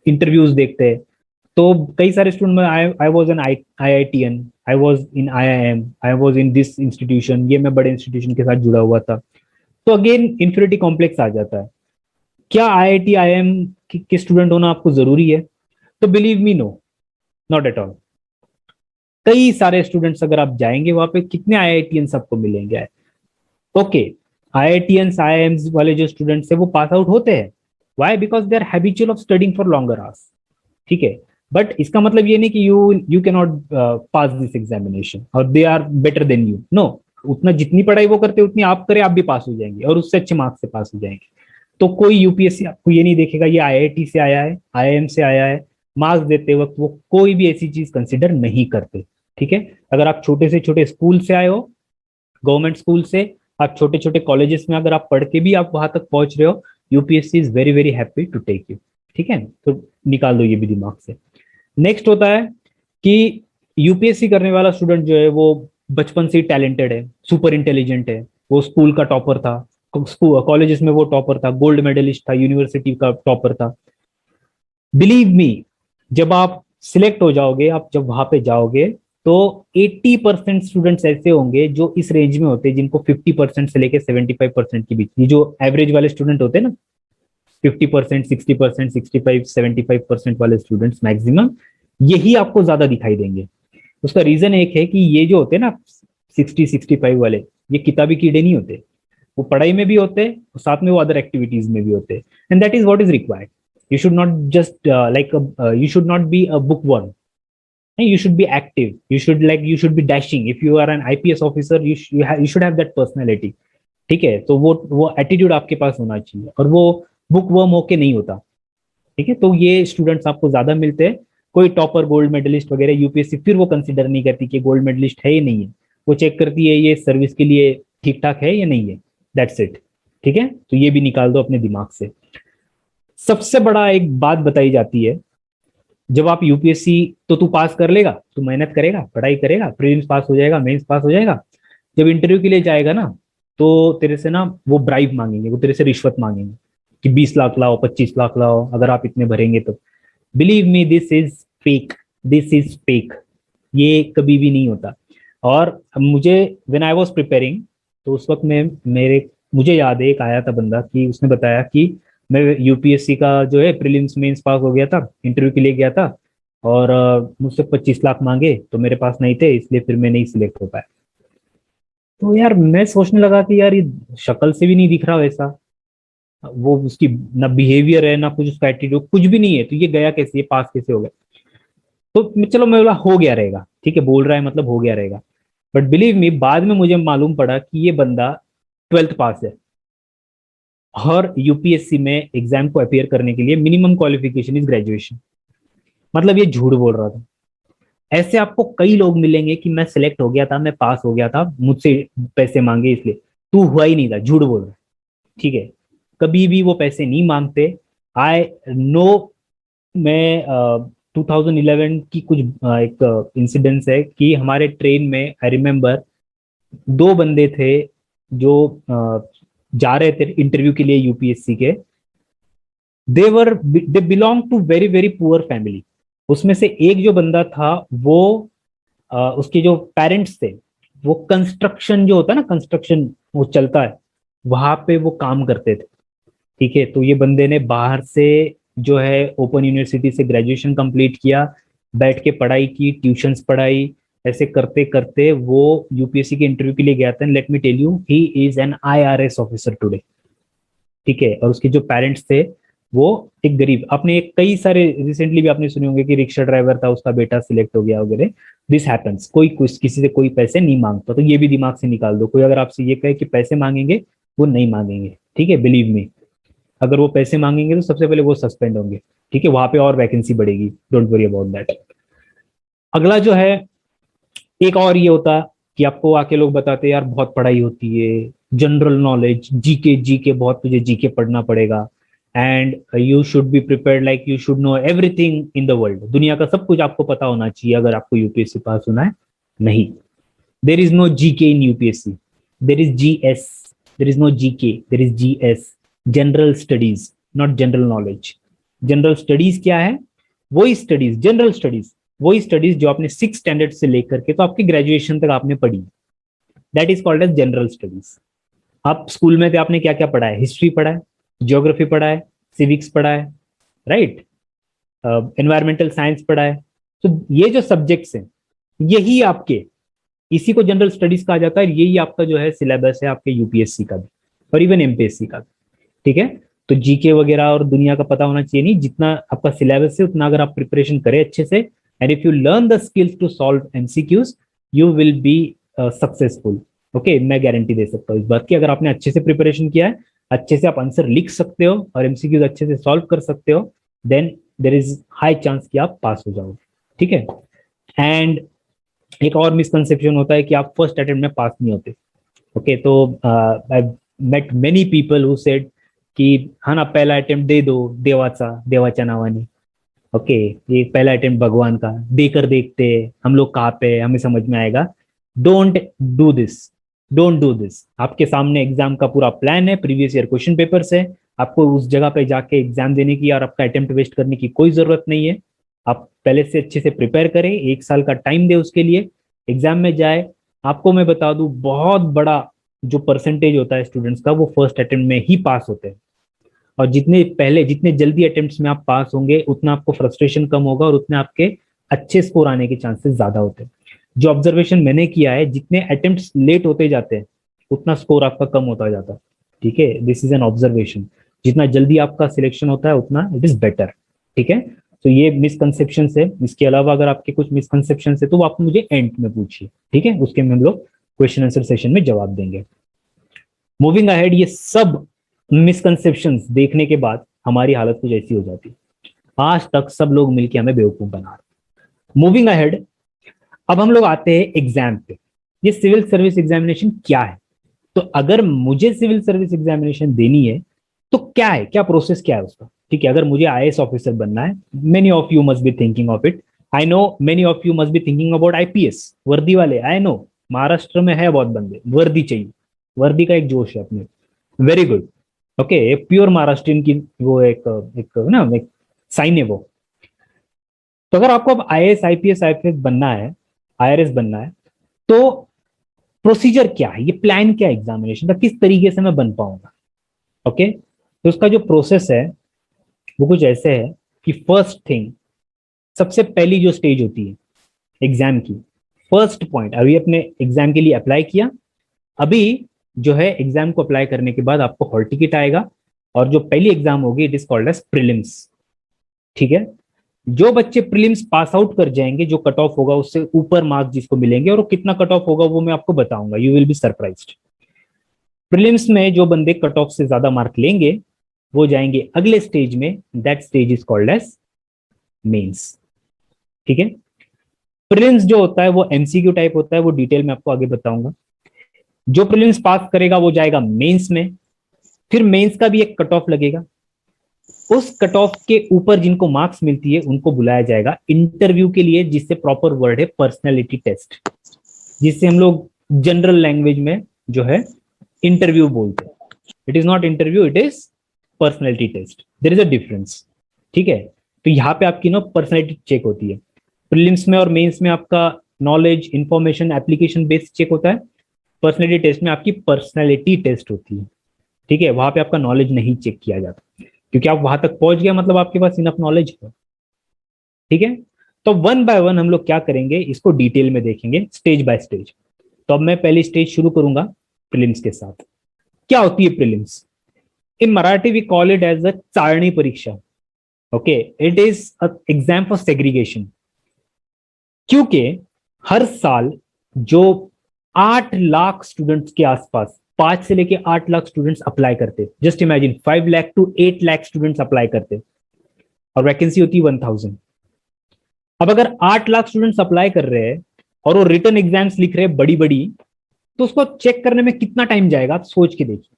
इंटरव्यूज देखते हैं, तो कई सारे स्टूडेंट में I was an IITian, I was in IIM, I was in this institution, ये मैं बड़े इंस्टीट्यूशन के साथ जुड़ा हुआ था। तो अगेन इंफिनिटी कॉम्प्लेक्स आ जाता है। क्या IIT IIM के स्टूडेंट होना आपको जरूरी है? तो believe me, no, not at all. कई सारे स्टूडेंट्स अगर आप जाएंगे वहां पे, कितने IITians आपको मिलेंगे। ओके, IITians IIMs वाले जो स्टूडेंट्स है वो पास आउट होते हैं। Why? Because they are habitual of studying for longer hours. ठीक है, बट इसका मतलब ये नहीं कि you can not pass this examination और they are better than you. No, उतना जितनी पढ़ाई वो करते उतनी आप करें, आप भी पास हो जाएंगे और उससे अच्छे मार्क्स से पास हो जाएंगे। तो कोई यूपीएससी आपको ये नहीं देखेगा ये IIT से आया है, IIM से आया है। मार्क्स देते वक्त वो कोई भी ऐसी चीज कंसिडर नहीं करते। ठीक है, अगर आप छोटे से छोटे स्कूल से आए हो, गवर्नमेंट स्कूल से, आप छोटे छोटे कॉलेजेस में अगर आप पढ़ के भी आप वहां तक पहुंच रहे हो, UPSC is very very happy to take you. ठीक है, तो निकाल दो ये भी दिमाग से। नेक्स्ट होता है कि यूपीएससी करने वाला स्टूडेंट जो है वो बचपन से ही टैलेंटेड है, सुपर इंटेलिजेंट है, वो स्कूल का टॉपर था, कॉलेजेस में वो टॉपर था, गोल्ड मेडलिस्ट था, यूनिवर्सिटी का टॉपर था। बिलीव मी, जब आप सिलेक्ट हो जाओगे, आप जब वहां पे जाओगे, तो 80% स्टूडेंट्स ऐसे होंगे जो इस रेंज में होते हैं, जिनको 50% से लेके 75% के बीच, ये जो एवरेज वाले स्टूडेंट होते हैं ना, 50%, 60%, 65, 75% वाले स्टूडेंट्स मैक्सिमम, यही आपको ज्यादा दिखाई देंगे। उसका रीजन एक है कि ये जो होते हैं ना 60-65 वाले, ये किताबी कीड़े नहीं होते, वो पढ़ाई में भी होते हैं और साथ में वो अदर एक्टिविटीज में भी होते हैं। And that is what is required. You should not just like you should not be a book worm, you should be active, you should be dashing. If you are an IPS officer, you should have that personality. ठीक है, तो वो attitude आपके पास होना चाहिए, और वो book worm होके नहीं होता। ठीक है, तो ये स्टूडेंट्स आपको ज्यादा मिलते हैं। कोई टॉपर गोल्ड मेडलिस्ट वगैरह यूपीएससी फिर वो कंसिडर नहीं करती कि गोल्ड मेडलिस्ट है या नहीं है, वो चेक करती है ये सर्विस के लिए ठीक ठाक है या नहीं है, दैट्स इट। ठीक है, तो ये भी निकाल दो अपने दिमाग से। सबसे बड़ा एक बात बताई जाती है, जब आप यूपीएससी, तो तू पास कर लेगा, तू मेहनत करेगा, पढ़ाई करेगा, प्रीलिम्स पास हो जाएगा, मेंस पास हो जाएगा, जब इंटरव्यू के लिए जाएगा ना, तो तेरे से ना वो ब्राइब मांगेंगे, वो तेरे से रिश्वत मांगेंगे कि 20 लाख लाओ, 25 लाख लाओ, अगर आप इतने भरेंगे तो। Believe me, this is fake, this is fake, ये कभी भी नहीं होता। और मुझे व्हेन आई वाज प्रिपेयरिंग, तो उस वक्त में मुझे याद है, एक आया था बंदा कि उसने बताया कि मैं यूपीएससी का जो है प्रीलिम्स मेंस पास हो गया था, इंटरव्यू के लिए गया था, और मुझसे 25 लाख मांगे, तो मेरे पास नहीं थे, इसलिए फिर मैं नहीं सिलेक्ट हो पाया। तो यार मैं सोचने लगा कि यार ये शक्ल से भी नहीं दिख रहा वैसा, वो उसकी ना बिहेवियर है, ना कुछ उसका एटीट्यूड, कुछ भी नहीं है, तो ये गया कैसे, ये पास कैसे हो गया? तो चलो मैं बोला हो गया रहेगा, ठीक है, बोल रहा है मतलब हो गया रहेगा। बट बिलीव मी, बाद में मुझे मालूम पड़ा कि ये बंदा 12th पास है, और यूपीएससी में एग्जाम को अपियर करने के लिए मिनिमम क्वालिफिकेशन इज ग्रेजुएशन। मतलब ये झूठ बोल रहा था। ऐसे आपको कई लोग मिलेंगे कि मैं सिलेक्ट हो गया था, मैं पास हो गया था, मुझसे पैसे मांगे इसलिए। तू हुआ ही नहीं था, झूठ बोल रहा है। ठीक है, कभी भी वो पैसे नहीं मांगते। I know. मैं 2011 की कुछ एक इंसिडेंस है कि हमारे ट्रेन में, आई रिमेम्बर, दो बंदे थे जो जा रहे थे इंटरव्यू के लिए यूपीएससी के। They belong to very very poor family. उसमें से एक जो बंदा था, वो उसके जो पेरेंट्स थे, वो कंस्ट्रक्शन जो होता है ना, कंस्ट्रक्शन वो चलता है, वहां पे वो काम करते थे। ठीक है, तो ये बंदे ने बाहर से जो है ओपन यूनिवर्सिटी से ग्रेजुएशन कंप्लीट किया, बैठ के पढ़ाई की, ट्यूशंस पढ़ाई, ऐसे करते करते वो यूपीएससी के इंटरव्यू के लिए गया था। Let me tell you, he is an IRS officer today. ठीक है, और उसके जो पेरेंट्स थे, वो एक गरीब, आपने एक कई सारे रिसेंटली भी आपने सुने होंगे कि रिक्शा ड्राइवर था, उसका बेटा सिलेक्ट हो गया वगैरह। दिस हैपेंस, कोई कुछ किसी से कोई पैसे नहीं मांगता, तो ये भी दिमाग से निकाल दो। कोई अगर आपसे ये कहे कि पैसे मांगेंगे, वो नहीं मांगेंगे। ठीक है, बिलीव मी, अगर वो पैसे मांगेंगे तो सबसे पहले वो सस्पेंड होंगे। ठीक है, वहां पे और वैकेंसी बढ़ेगी, डोंट वरी अबाउट दैट। अगला जो है, एक और ये होता कि आपको आके लोग बताते यार बहुत पढ़ाई होती है, जनरल नॉलेज, जीके, जीके बहुत, तुझे जीके पढ़ना पड़ेगा, and you should be prepared, like you should know everything in the world, दुनिया का सब कुछ आपको पता होना चाहिए अगर आपको यूपीएससी पास होना है। नहीं, there is no GK in UPSC, there is GS, there is no GK, there is GS, general studies, not general knowledge. General studies क्या है? वही स्टडीज, जनरल स्टडीज, वही स्टडीज जो आपने 6 स्टैंडर्ड से लेकर के तो आपकी ग्रेजुएशन तक आपने पढ़ी, that is called as general studies. आप स्कूल में थे, आपने क्या क्या पढ़ा है? हिस्ट्री पढ़ा है, ज्योग्राफी पढ़ा है, सिविक्स पढ़ा है, राइट, एनवायरमेंटल साइंस पढ़ा है। तो ये जो सब्जेक्ट्स हैं, यही आपके, इसी को जनरल स्टडीज कहा जाता है, यही आपका जो है सिलेबस है आपके यूपीएससी का भी, और इवन एमपीएससी का भी। ठीक है, तो जीके वगैरह और दुनिया का पता होना चाहिए नहीं, जितना आपका सिलेबस है उतना अगर आप प्रिपरेशन करें अच्छे से, and if you learn the skills to solve MCQs, you will be successful. Okay, मैं गारंटी दे सकता हूँ इस बात की, अगर आपने अच्छे से प्रिपरेशन किया है, अच्छे से आप आंसर लिख सकते हो और एमसीक्यूज अच्छे से सॉल्व कर सकते हो, then there is high chance कि आप पास हो जाओगे। ठीक है, एंड एक और मिसकंसेप्शन होता है कि आप फर्स्ट अटेम्प्ट में पास नहीं होते। ओके, तो I met many people who said की हा ना पहिला अटेम्प्ट दे दो देवाच्या नावाने. ओके, ये पहला अटेम्प्ट भगवान का, देकर देखते हम लोग कहाँ पे, हमें समझ में आएगा. Don't do this, don't do this. आपके सामने एग्जाम का पूरा प्लान है, प्रीवियस ईयर क्वेश्चन पेपर्स है. आपको उस जगह पे जाके एग्जाम देने की और आपका अटेम्प्ट वेस्ट करने की कोई जरूरत नहीं है. आप पहले से अच्छे से प्रिपेयर करें, 1 साल का टाइम दे उसके लिए, एग्जाम में जाए. आपको मैं बता दूं, बहुत बड़ा जो परसेंटेज होता है स्टूडेंट्स का, वो फर्स्ट अटेम्प्ट में ही पास होते हैं. और जितने जल्दी अटेम्प्ट्स में आप पास होंगे, उतना आपको फ्रस्ट्रेशन कम होगा और उतने आपके अच्छे स्कोर आने के चांसेस ज्यादा होते हैं. जो ऑब्जर्वेशन मैंने किया है, जितने अटेम्प्ट्स लेट होते जाते हैं, उतना स्कोर आपका कम होता जाता है. ठीक है, दिस इज एन ऑब्जर्वेशन. जितना जल्दी आपका सिलेक्शन होता है, उतना इट इज बेटर. ठीक है, तो ये मिसकंसेप्शन है. इसके अलावा अगर आपके कुछ मिसकंसेप्शन है, तो वो आप मुझे एंड में पूछिए. ठीक है, उसके में हम लोग क्वेश्चन आंसर सेशन में जवाब देंगे. मूविंग अहेड, ये सब मिसकंसेप्शंस देखने के बाद हमारी हालत कुछ ऐसी हो जाती है. आज तक सब लोग मिलकर हमें बेवकूफ बना रहे. मूविंग अहेड, अब हम लोग आते हैं एग्जाम पे. ये सिविल सर्विस एग्जामिनेशन क्या है? तो अगर मुझे सिविल सर्विस एग्जामिनेशन देनी है, तो क्या है, क्या प्रोसेस क्या है उसका? ठीक है, अगर मुझे आईएएस ऑफिसर बनना है, many of you must be thinking of it. I know many of you must be thinking about IPS. वर्दी वाले, आई नो महाराष्ट्र में है बहुत बंदे, वर्दी चाहिए, वर्दी का एक जोश है अपने. Very good. Okay, pure Maharashtrian की वो एक साइन है वो. तो अगर आपको अब आईएएस आईपीएस आईपीएस बनना है, आईआरएस बनना है, तो प्रोसीजर क्या है, ये प्लान क्या है एग्जामिनेशन का, किस तरीके से मैं बन पाऊंगा? ओके, तो उसका जो प्रोसेस है वो कुछ ऐसे है कि फर्स्ट थिंग, सबसे पहली जो स्टेज होती है एग्जाम की, फर्स्ट पॉइंट, अभी अपने एग्जाम के लिए अप्लाई किया, अभी जो है एग्जाम को अप्लाई करने के बाद आपको हॉल टिकट आएगा, और जो पहली एग्जाम होगी it is called as prelims. ठीक है, जो बच्चे प्रीलिम्स पास आउट कर जाएंगे, जो कट ऑफ होगा उससे ऊपर मार्क्स जिसको मिलेंगे, और कितना कट ऑफ होगा वो मैं आपको बताऊंगा, you will be surprised. Prelims में जो बंदे कट ऑफ से ज्यादा मार्क लेंगे, वो जाएंगे अगले स्टेज में, that stage is called as mains. ठीक है, प्रीलिम्स जो होता है वो एमसीक्यू टाइप होता है, वो डिटेल में आपको आगे बताऊंगा. जो प्रीलिम्स पास करेगा वो जाएगा मेंस में. फिर मेंस का भी एक कट ऑफ लगेगा, उस कट ऑफ के ऊपर जिनको मार्क्स मिलती है उनको बुलाया जाएगा इंटरव्यू के लिए, जिससे प्रॉपर वर्ड है पर्सनैलिटी टेस्ट, जिससे हम लोग जनरल लैंग्वेज में जो है इंटरव्यू बोलते हैं. It is not interview, it is personality test, there is a difference. ठीक है, तो यहाँ पे आपकी ना पर्सनैलिटी चेक होती है. प्रीलिम्स में और मेंस में आपका knowledge, information, application based check होता है. पर्सनैलिटी टेस्ट में आपकी पर्सनैलिटी टेस्ट होती है. ठीक है, वहां पे आपका नॉलेज नहीं चेक किया जाता, क्योंकि आप वहां तक पहुंच गए मतलब आपके पास इनफ नॉलेज है. ठीक है, तो वन बाय वन हम लोग क्या करेंगे, इसको डिटेल में देखेंगे, स्टेज बाय स्टेज. तो अब मैं पहली स्टेज शुरू करूंगा प्रीलिम्स के साथ. क्या होती है prelims? In Marathi we call it as a चाळणी परीक्षा. Okay, it is a exam for segregation. क्योंकि हर साल जो 8 लाख स्टूडेंट्स के आसपास, 5 से लेके 8 लाख स्टूडेंट्स अप्लाई करते, just imagine 5 lakh to 8 lakh students apply करते, और वैकेंसी होती है 1000. अब अगर 8 लाख स्टूडेंट्स अप्लाई कर रहे हैं और वो रिटर्न एग्जाम्स लिख रहे हैं बड़ी बड़ी, तो उसको चेक करने में कितना टाइम जाएगा, आप सोच के देखिए.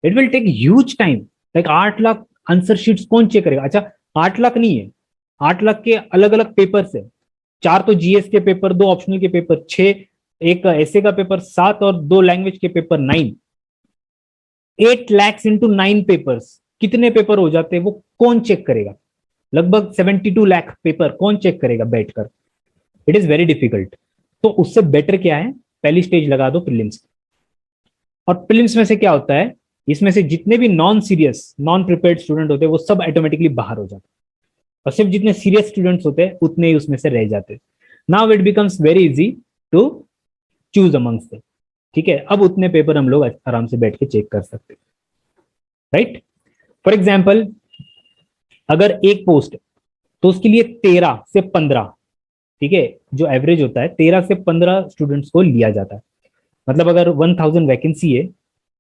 It will take huge time. Like 8 lakh answer sheets कौन चेक करेगा? अच्छा, 8 लाख नहीं है, 8 लाख के अलग अलग पेपर्स है. 4 तो जीएस के पेपर, 2 ऑप्शनल के पेपर, 6 एक ऐसे का पेपर, 7 और 2 लैंग्वेज के पेपर, 9. 8 लैक्स इंटू 9 पेपर्स, कितने पेपर हो जाते हैं वो कौन चेक करेगा? लगभग 72 लाख पेपर कौन चेक करेगा बैठकर? It is very difficult. तो उससे बेटर क्या है, पहली स्टेज लगा दो प्रीलिम्स. और प्रीलिम्स में से क्या होता है, इसमें से जितने भी non serious, non prepared student होते हैं वो सब ऑटोमेटिकली बाहर हो जाते हैं, और सिर्फ जितने सीरियस स्टूडेंट्स होते हैं उतने ही उसमें से रह जाते हैं. Now it becomes very easy to choose amongst them. ठीक है, अब उतने पेपर हम लोग आराम से बैठ के चेक कर सकते हैं. राइट, फॉर एग्जाम्पल अगर एक पोस्ट है तो उसके लिए 13 से 15, ठीक है, जो एवरेज होता है 13 से 15 स्टूडेंट्स को लिया जाता है. मतलब अगर 1000 वैकेंसी है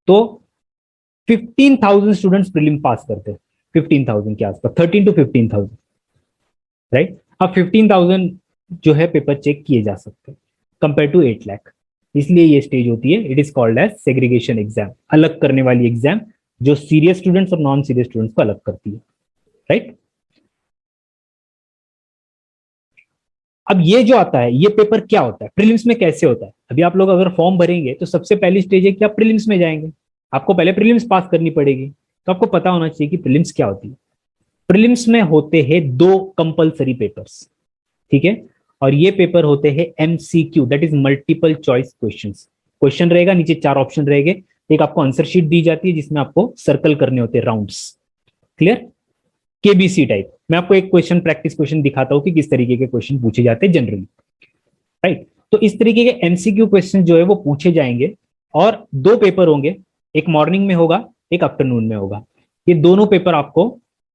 तो 15,000 स्टूडेंट्स प्रीलिम पास करते हैं, 15,000 के आसपास, 13 to 15,000. राइट, अब 15,000 जो है पेपर चेक किए जा सकते हैं कंपेयर टू 8 लाख. इसलिए ये स्टेज होती है, it is called as segregation exam, अलग करने वाली एग्जाम. जो सीरियस स्टूडेंट्स और नॉन सीरियस स्टूडेंट्स को अलग करती है, राइट। अब ये जो आता है, ये पेपर क्या होता है, प्रीलिम्स में कैसे होता है। अभी आप लोग अगर फॉर्म भरेंगे तो सबसे पहली स्टेज है कि आप प्रीलिम्स में जाएंगे, आपको पहले प्रीलिम्स पास करनी पड़ेगी। तो आपको पता होना चाहिए कि प्रीलिम्स क्या होती है। प्रीलिम्स में होते हैं दो कंपलसरी पेपर्स, ठीक है, और ये पेपर होते हैं MCQ, that is multiple choice questions. Question रहेगा, नीचे 4 ऑप्शन रहेंगे, एक आपको आंसर शीट दी जाती है जिसमें आपको सर्कल करने होते हैं राउंड्स, क्लियर, केबीसी टाइप। मैं आपको एक क्वेश्चन, प्रैक्टिस क्वेश्चन दिखाता हूं कि किस तरीके के क्वेश्चन पूछे जाते हैं जनरली, राइट। तो इस तरीके के एमसीक्यू क्वेश्चन जो है वो पूछे जाएंगे, और 2 पेपर होंगे, एक मॉर्निंग में होगा, एक आफ्टरनून में होगा। ये दोनों पेपर आपको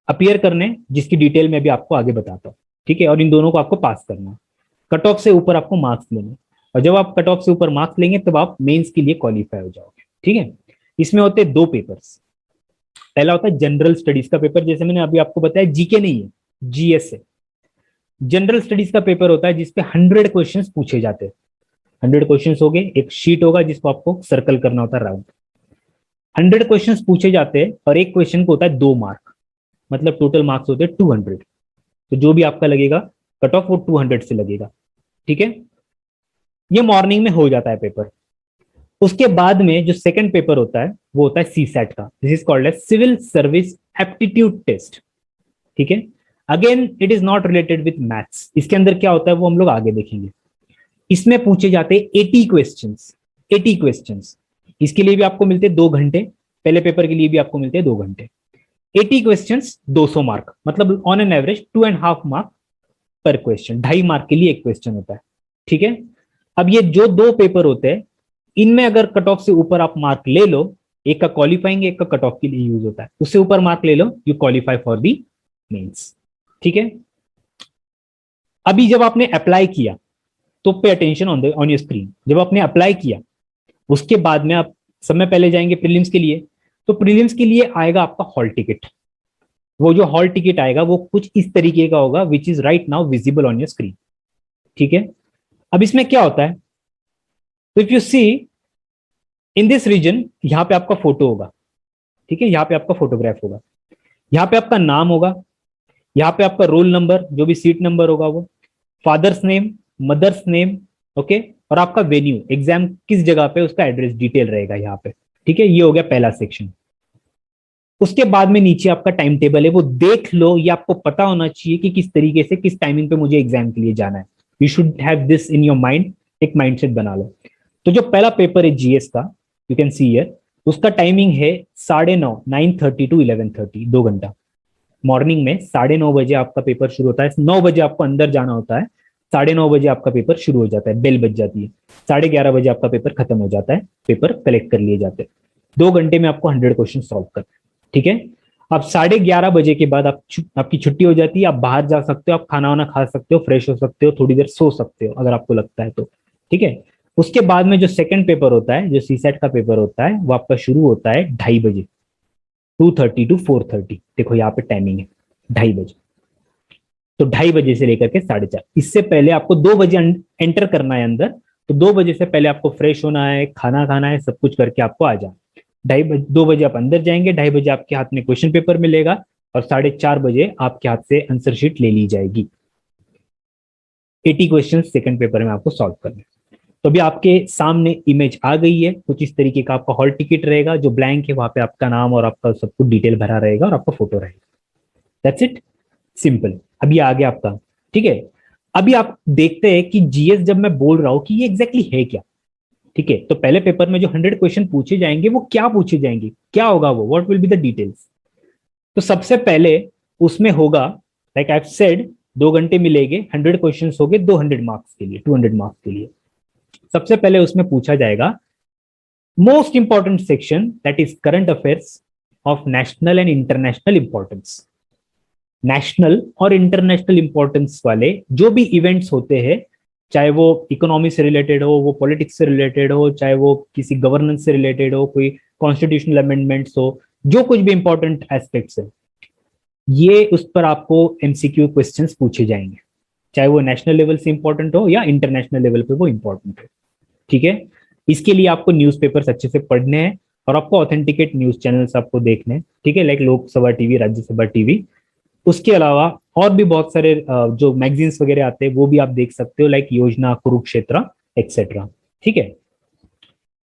अपीयर करने, जिसकी डिटेल में भी आपको आगे बताता हूँ, ठीक है, और इन दोनों को आपको पास करना है। कट ऑफ से ऊपर आपको मार्क्स लेने, और जब आप कट ऑफ से ऊपर मार्क्स लेंगे तब आप मेंस के लिए क्वालिफाई हो जाओगे, ठीक है। इसमें होते हैं 2 पेपर्स। पहला होता है जनरल स्टडीज का पेपर, जैसे मैंने अभी आपको बताया जीके नहीं है, जीएस है। जनरल स्टडीज का पेपर होता है जिसपे 100 क्वेश्चंस पूछे जाते हैं। 100 क्वेश्चंस हो गए, एक शीट होगा जिसको आपको सर्कल करना होता है राउंड। 100 क्वेश्चंस पूछे जाते हैं और एक क्वेश्चन को होता है 2 मार्क, मतलब टोटल मार्क्स होते हैं 200। तो जो भी आपका लगेगा कट ऑफ वो 200 से लगेगा, ठीक है। ये मॉर्निंग में हो जाता है पेपर। उसके बाद में जो सेकंड पेपर होता है वो होता है सीसैट का, this is called as civil service aptitude test, ठीक है। Again it is not related with maths, इसके अंदर क्या होता है वो हम लोग आगे देखेंगे। इसमें पूछे जाते हैं 80 क्वेश्चंस, 80 क्वेश्चंस। इसके लिए भी आपको मिलते हैं 2 घंटे, पहले पेपर के लिए भी आपको मिलते हैं 2 घंटे। 80 क्वेश्चंस 200 मार्क, मतलब ऑन एन एवरेज 2.5 मार्क पर क्वेश्चन, 2.5 मार्क के लिए एक क्वेश्चन होता है, ठीक है। अब ये जो 2 पेपर होते हैं, इनमें अगर कट ऑफ से ऊपर आप मार्क ले लो, एक का क्वालिफाइंग, एक का कट ऑफ के लिए यूज होता है, उससे ऊपर मार्क ले लो, you qualify for the mains, ठीक है। अभी जब आपने अप्लाई किया तो pay attention on your screen, जब आपने अप्लाई किया उसके बाद में आप समय पहले जाएंगे प्रीलिम्स के लिए। तो प्रीलिम्स के लिए आएगा आपका हॉल टिकट। वो जो हॉल टिकट आएगा वो कुछ इस तरीके का होगा, which is right now visible on your screen, ठीक है। अब इसमें क्या होता है, तो if you see in this region, यहां पे आपका फोटो होगा, ठीक है, यहां पे आपका फोटोग्राफ होगा, यहाँ पे आपका नाम होगा, यहाँ पे आपका रोल नंबर, जो भी सीट नंबर होगा वो, father's name, mother's name, okay, और आपका वेन्यू, एग्जाम किस जगह पे, उसका एड्रेस डिटेल रहेगा यहाँ पे, ठीक है। ये हो गया पहला सेक्शन। उसके बाद में नीचे आपका टाइम टेबल है, वो देख लो, ये आपको पता होना चाहिए कि किस तरीके से, किस टाइमिंग पे मुझे एग्जाम के लिए जाना है। You should have this in your mind, एक माइंडसेट बना लो। तो जो पहला पेपर है जीएस का, यू कैन सी हियर, उसका टाइमिंग है 9:30, 9:30 टू 11:30, 2 घंटा। मॉर्निंग में 9:30 बजे आपका पेपर शुरू होता है, 9 बजे आपको अंदर जाना होता है, 9:30 बजे आपका पेपर शुरू हो जाता है, बेल बज जाती है, 11:30 बजे आपका पेपर खत्म हो जाता है, पेपर कलेक्ट कर लिए जाते हैं। 2 घंटे में आपको 100 क्वेश्चन सॉल्व करना है, ठीक है। अब 11:30 बजे के बाद आपकी छुट्टी हो जाती है, आप बाहर जा सकते हो, आप खाना वाना खा सकते हो, फ्रेश हो सकते हो, थोड़ी देर सो सकते हो अगर आपको लगता है तो, ठीक है। उसके बाद में जो सेकंड पेपर होता है, जो सीसेट का पेपर होता है, वो आपका शुरू होता है 2:30 बजे, 2:30 टू 4:30, देखो यहाँ पे टाइमिंग है 2:30 बजे। तो 2:30 बजे से लेकर के 4:30, इससे पहले आपको 2 बजे एंटर करना है अंदर। तो 2 बजे से पहले आपको फ्रेश होना है, खाना खाना है, सब कुछ करके आपको आ जाना। 2 बजे आप अंदर जाएंगे, 2:30 बजे आपके हाथ में क्वेश्चन पेपर मिलेगा, और 4:30 बजे आपके हाथ से आंसर शीट ले ली जाएगी। 80 क्वेश्चन सेकंड पेपर में आपको सॉल्व करना है। तो अभी आपके सामने इमेज आ गई है, कुछ इस तरीके का आपका हॉल टिकट रहेगा, जो ब्लैंक है वहां पे आपका नाम और आपका सब कुछ डिटेल भरा रहेगा, और आपका फोटो रहेगा, दैट्स इट, सिंपल। अभी आ गया आपका, ठीक है। अभी आप देखते हैं कि जीएस जब मैं बोल रहा हूं कि ये एग्जैक्टली है क्या, ठीक है। तो पहले पेपर में जो 100 क्वेश्चन पूछे जाएंगे वो क्या पूछे जाएंगे, क्या होगा वो, what will be the details. तो सबसे पहले उसमें होगा, लाइक आई हैव सेड, 2 घंटे मिलेंगे, 100 क्वेश्चन हो गए 200 मार्क्स के लिए, 200 मार्क्स के लिए। सबसे पहले उसमें पूछा जाएगा most important section, that is current affairs of national and international importance. National और इंटरनेशनल इंपॉर्टेंस वाले जो भी इवेंट्स होते हैं, चाहे वो इकोनॉमी से रिलेटेड हो, वो पॉलिटिक्स से रिलेटेड हो, चाहे वो किसी गवर्नेंस से रिलेटेड हो, कोई कॉन्स्टिट्यूशनल अमेंडमेंट्स हो, जो कुछ भी इंपॉर्टेंट एस्पेक्ट्स है, ये उस पर आपको एमसीक्यू क्वेश्चंस पूछे जाएंगे, चाहे वो नेशनल लेवल से इंपॉर्टेंट हो या इंटरनेशनल लेवल पे वो इंपॉर्टेंट हो, ठीक है। इसके लिए आपको न्यूज़पेपर्स अच्छे से पढ़ने हैं, और आपको ऑथेंटिकेट न्यूज चैनल्स आपको देखने हैं, ठीक है, like Lok Sabha TV, Rajya Sabha TV. उसके अलावा और भी बहुत सारे जो मैगजीन्स वगैरह आते हैं वो भी आप देख सकते हो, लाइक योजना, कुरुक्षेत्र, एक्सेट्रा। ठीक है।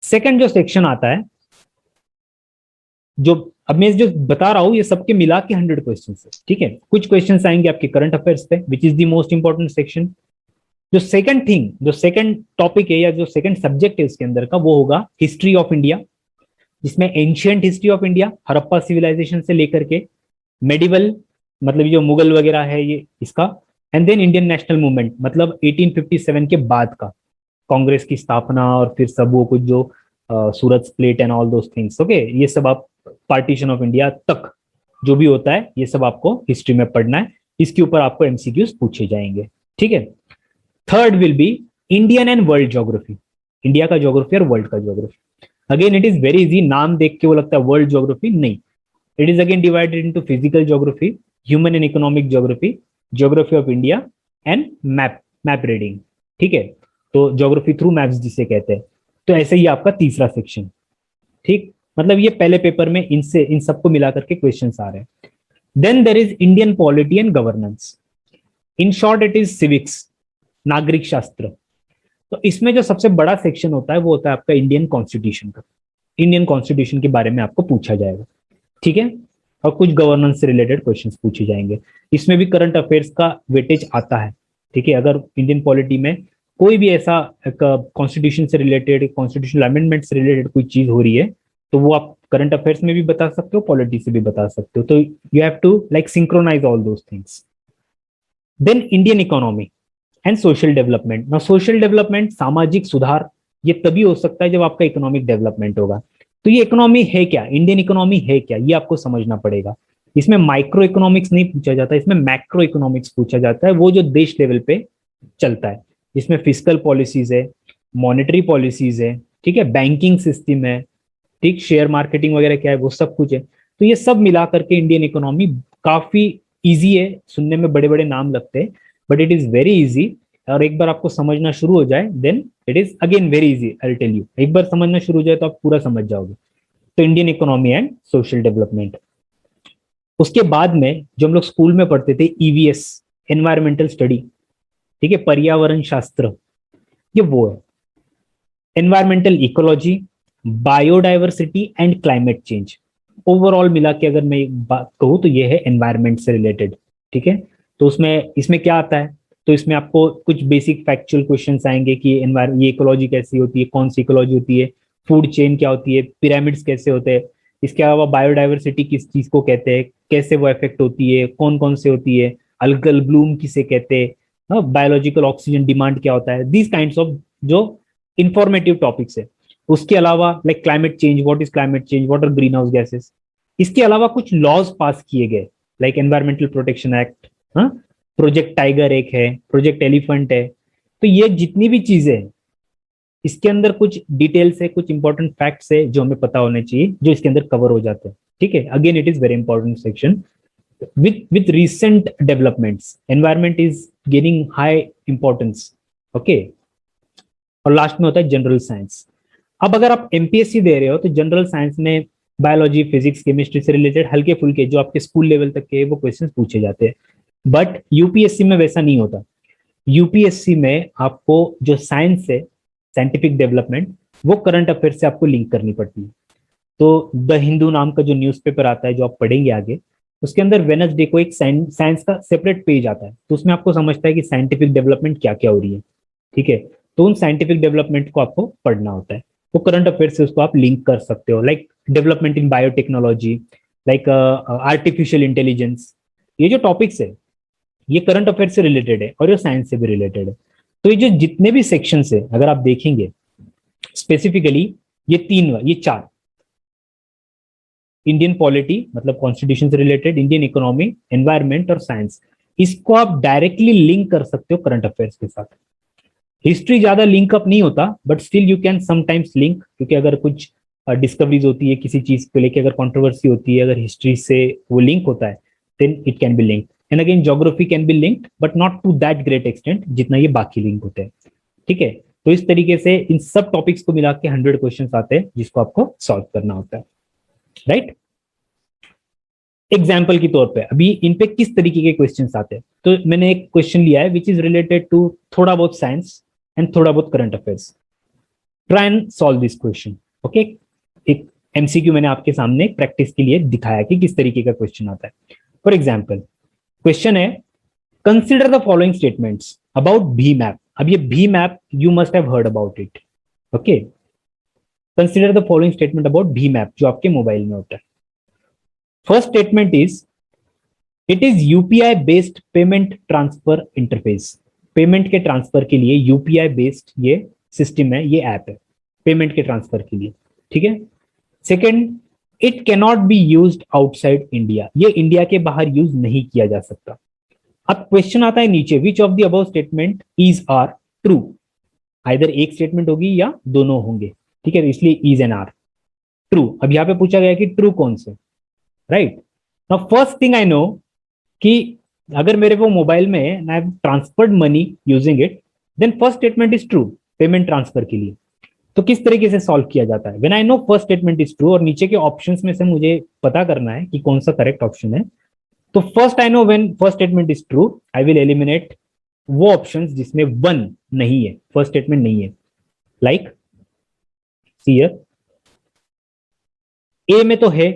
सेकंड जो सेक्शन आता है, जो अब मैं जो बता रहा हूं ये सबके मिला के 100 क्वेश्चन है, ठीक है। कुछ क्वेश्चन आएंगे आपके करंट अफेयर्स पे, which is the most important section. जो सेकंड थिंग, जो सेकंड टॉपिक है या जो सेकंड सब्जेक्ट है इसके अंदर का, वो होगा हिस्ट्री ऑफ इंडिया, जिसमें ancient history of India, Harappa civilisation से लेकर के मेडिवल, मतलब जो मुगल वगैरह है ये इसका, and then Indian national movement, मतलब 1857 के बाद का, कांग्रेस की स्थापना और फिर सब वो कुछ जो Surat split and all those things, okay, ये सब आप पार्टीशन ऑफ इंडिया तक जो भी होता है ये सब आपको हिस्ट्री में पढ़ना है। इसके ऊपर आपको एमसीक्यूज पूछे जाएंगे, ठीक है। Third will be Indian and world geography, India का ज्योग्राफी और वर्ल्ड का geography. Again it is very easy, नाम देख के वो लगता है वर्ल्ड ज्योग्राफी, नहीं, it is again divided into physical geography, human and economic geography, geography of India and map reading, ठीक है। तो ज्योग्राफी थ्रू मैप्स जिसे कहते हैं। तो ऐसे ही आपका तीसरा सेक्शन, ठीक, मतलब ये पहले पेपर में इनसे इन सबको मिला करके क्वेश्चन आ रहे हैं। Then there is Indian polity and governance, in short it is civics, नागरिक शास्त्र। तो इसमें जो सबसे बड़ा सेक्शन होता है वो होता है आपका इंडियन कॉन्स्टिट्यूशन का। इंडियन कॉन्स्टिट्यूशन के बारे में आपको पूछा जाएगा, ठीक है, और कुछ गवर्नेंस से रिलेटेड क्वेश्चंस पूछे जाएंगे। इसमें भी करंट अफेयर्स का वेटेज आता है, ठीक है। अगर इंडियन पॉलिटी में कोई भी ऐसा कॉन्स्टिट्यूशन से रिलेटेड, कॉन्स्टिट्यूशनल अमेंडमेंट से रिलेटेड कोई चीज हो रही है तो वो आप करंट अफेयर्स में भी बता सकते हो, पॉलिटी से भी बता सकते हो। तो you have to like synchronise all those things. Then Indian economy and social development. ना सोशल डेवलपमेंट, सामाजिक सुधार, ये तभी हो सकता है जब आपका इकोनॉमिक डेवलपमेंट होगा। तो ये इकोनॉमी है क्या, इंडियन इकोनॉमी है क्या, ये आपको समझना पड़ेगा। इसमें माइक्रो इकोनॉमिक्स नहीं पूछा जाता, इसमें मैक्रो इकोनॉमिक्स पूछा जाता है, वो जो देश लेवल पे चलता है। इसमें फिस्कल पॉलिसीज है, मॉनेटरी पॉलिसीज है, ठीक है, बैंकिंग सिस्टम है, ठीक, शेयर मार्केटिंग वगैरह क्या है वो सब कुछ है। तो ये सब मिला करके इंडियन इकोनॉमी काफी इजी है, सुनने में बड़े बड़े नाम लगते हैं but it is very easy. और एक बार आपको समझना शुरू हो जाए then it is again very easy, I will tell you. एक बार समझना शुरू हो जाए तो आप पूरा समझ जाओगे। तो Indian economy and social development. उसके बाद में जो हम लोग स्कूल में पढ़ते थे ईवीएस, एनवायरमेंटल स्टडी, ठीक है, पर्यावरण शास्त्र, ये वो है। Environmental ecology, biodiversity and climate change. Overall मिला के अगर मैं एक बात कहूँ तो ये है एनवायरमेंट से रिलेटेड, ठीक है। तो उसमें इसमें क्या आता है, तो इसमें आपको कुछ बेसिक फैक्चुअल क्वेश्चंस आएंगे कि ये इकोलॉजी कैसी होती है, कौन सी इकोलॉजी होती है, फूड चेन क्या होती है, पिरामिड्स कैसे होते हैं, इसके अलावा बायोडाइवर्सिटी किस चीज को कहते हैं, कैसे वो इफेक्ट होती है, कौन कौन से होती है, अल्गल ब्लूम किसे कहते हैं, बायोलॉजिकल ऑक्सीजन डिमांड क्या होता है, दीज काइंड्स ऑफ जो इंफॉर्मेटिव टॉपिक्स है। उसके अलावा like climate change, what is climate change, what are green house gases. इसके अलावा कुछ लॉज पास किए गए like environmental protection act, project tiger एक है, प्रोजेक्ट एलिफेंट है। तो ये जितनी भी चीजें हैं इसके अंदर कुछ डिटेल्स है, कुछ इंपॉर्टेंट फैक्ट्स है जो हमें पता होने चाहिए, जो इसके अंदर कवर हो जाते हैं, ठीक है। Again it is very important section. with recent developments environment is gaining high importance, okay। और लास्ट में होता है जनरल साइंस। अब अगर आप एमपीएससी दे रहे हो तो जनरल साइंस में बायोलॉजी, फिजिक्स, केमिस्ट्री से रिलेटेड हल्के फुल्के जो आपके स्कूल लेवल तक के वो क्वेश्चंस पूछे जाते हैं। बट यूपीएससी में वैसा नहीं होता। यूपीएससी में आपको जो साइंस है, साइंटिफिक डेवलपमेंट, वो करंट अफेयर से आपको लिंक करनी पड़ती है। तो द हिंदू नाम का जो न्यूज़पेपर आता है जो आप पढ़ेंगे आगे, उसके अंदर वेडनेसडे को एक साइंस का सेपरेट पेज आता है, तो उसमें आपको समझता है कि साइंटिफिक डेवलपमेंट क्या क्या हो रही है, ठीक है। तो उन साइंटिफिक डेवलपमेंट को आपको पढ़ना होता है। तो करंट अफेयर से उसको आप लिंक कर सकते हो, like development in biotechnology, like artificial intelligence. ये जो टॉपिक्स है ये करंट अफेयर से रिलेटेड है और ये साइंस से भी रिलेटेड है। तो ये जो जितने भी सेक्शन है अगर आप देखेंगे स्पेसिफिकली, ये चार, इंडियन पॉलिटी मतलब कॉन्स्टिट्यूशन से रिलेटेड, इंडियन इकोनॉमी, एनवायरमेंट और साइंस, इसको आप डायरेक्टली लिंक कर सकते हो करंट अफेयर्स के साथ। हिस्ट्री ज्यादा लिंक अप नहीं होता but still you can sometimes link, क्योंकि अगर कुछ डिस्कवरीज होती है किसी चीज को लेके, अगर कंट्रोवर्सी होती है, अगर हिस्ट्री से वो लिंक होता है then it can be linked. And again geography can be linked but not to that great extent जितना ये बाकी लिंक होते हैं, ठीक है। तो इस तरीके से इन सब टॉपिक्स को मिला के 100 क्वेश्चंस आते हैं जिसको आपको सॉल्व करना होता है, राइट। एग्जाम्पल के तौर पे अभी इन पे किस तरीके के क्वेश्चंस आते हैं, तो मैंने एक क्वेश्चन लिया है विच इज रिलेटेड टू थोड़ा बहुत साइंस एंड थोड़ा बहुत current affairs. Try and solve this question, okay. एक एमसीक्यू मैंने आपके सामने प्रैक्टिस के लिए दिखाया कि किस तरीके का क्वेश्चन आता है। फॉर एग्जाम्पल क्वेश्चन है, consider the following statements about भी मैप। अब ये भी map you must have heard about it, okay. Consider the following statement about भी मैप जो आपके मोबाइल में होता है। First statement is, it is UPI based payment transfer interface. Payment के ट्रांसफर के लिए यूपीआई बेस्ड ये सिस्टम है, ये ऐप है पेमेंट के ट्रांसफर के लिए, ठीक है। Second, it cannot be used outside India. ये इंडिया के बाहर यूज नहीं किया जा सकता। अब क्वेश्चन आता है नीचे, which of the above statement is are true. Either एक स्टेटमेंट होगी या दोनों होंगे, ठीक है, इसलिए इज एंड आर ट्रू। अब यहां पे पूछा गया कि ट्रू कौन से, right. Now first thing I know कि अगर मेरे को मोबाइल में I have transferred money using it, then first statement is true payment transfer के लिए। तो किस तरीके से सॉल्व किया जाता है, when I know first statement is true और नीचे के ऑप्शंस में से मुझे पता करना है कि कौन सा करेक्ट ऑप्शन है, तो first I know when first statement is true I will eliminate वो ऑप्शंस जिसमें वन नहीं है, फर्स्ट स्टेटमेंट नहीं है। लाइक हियर ए में तो है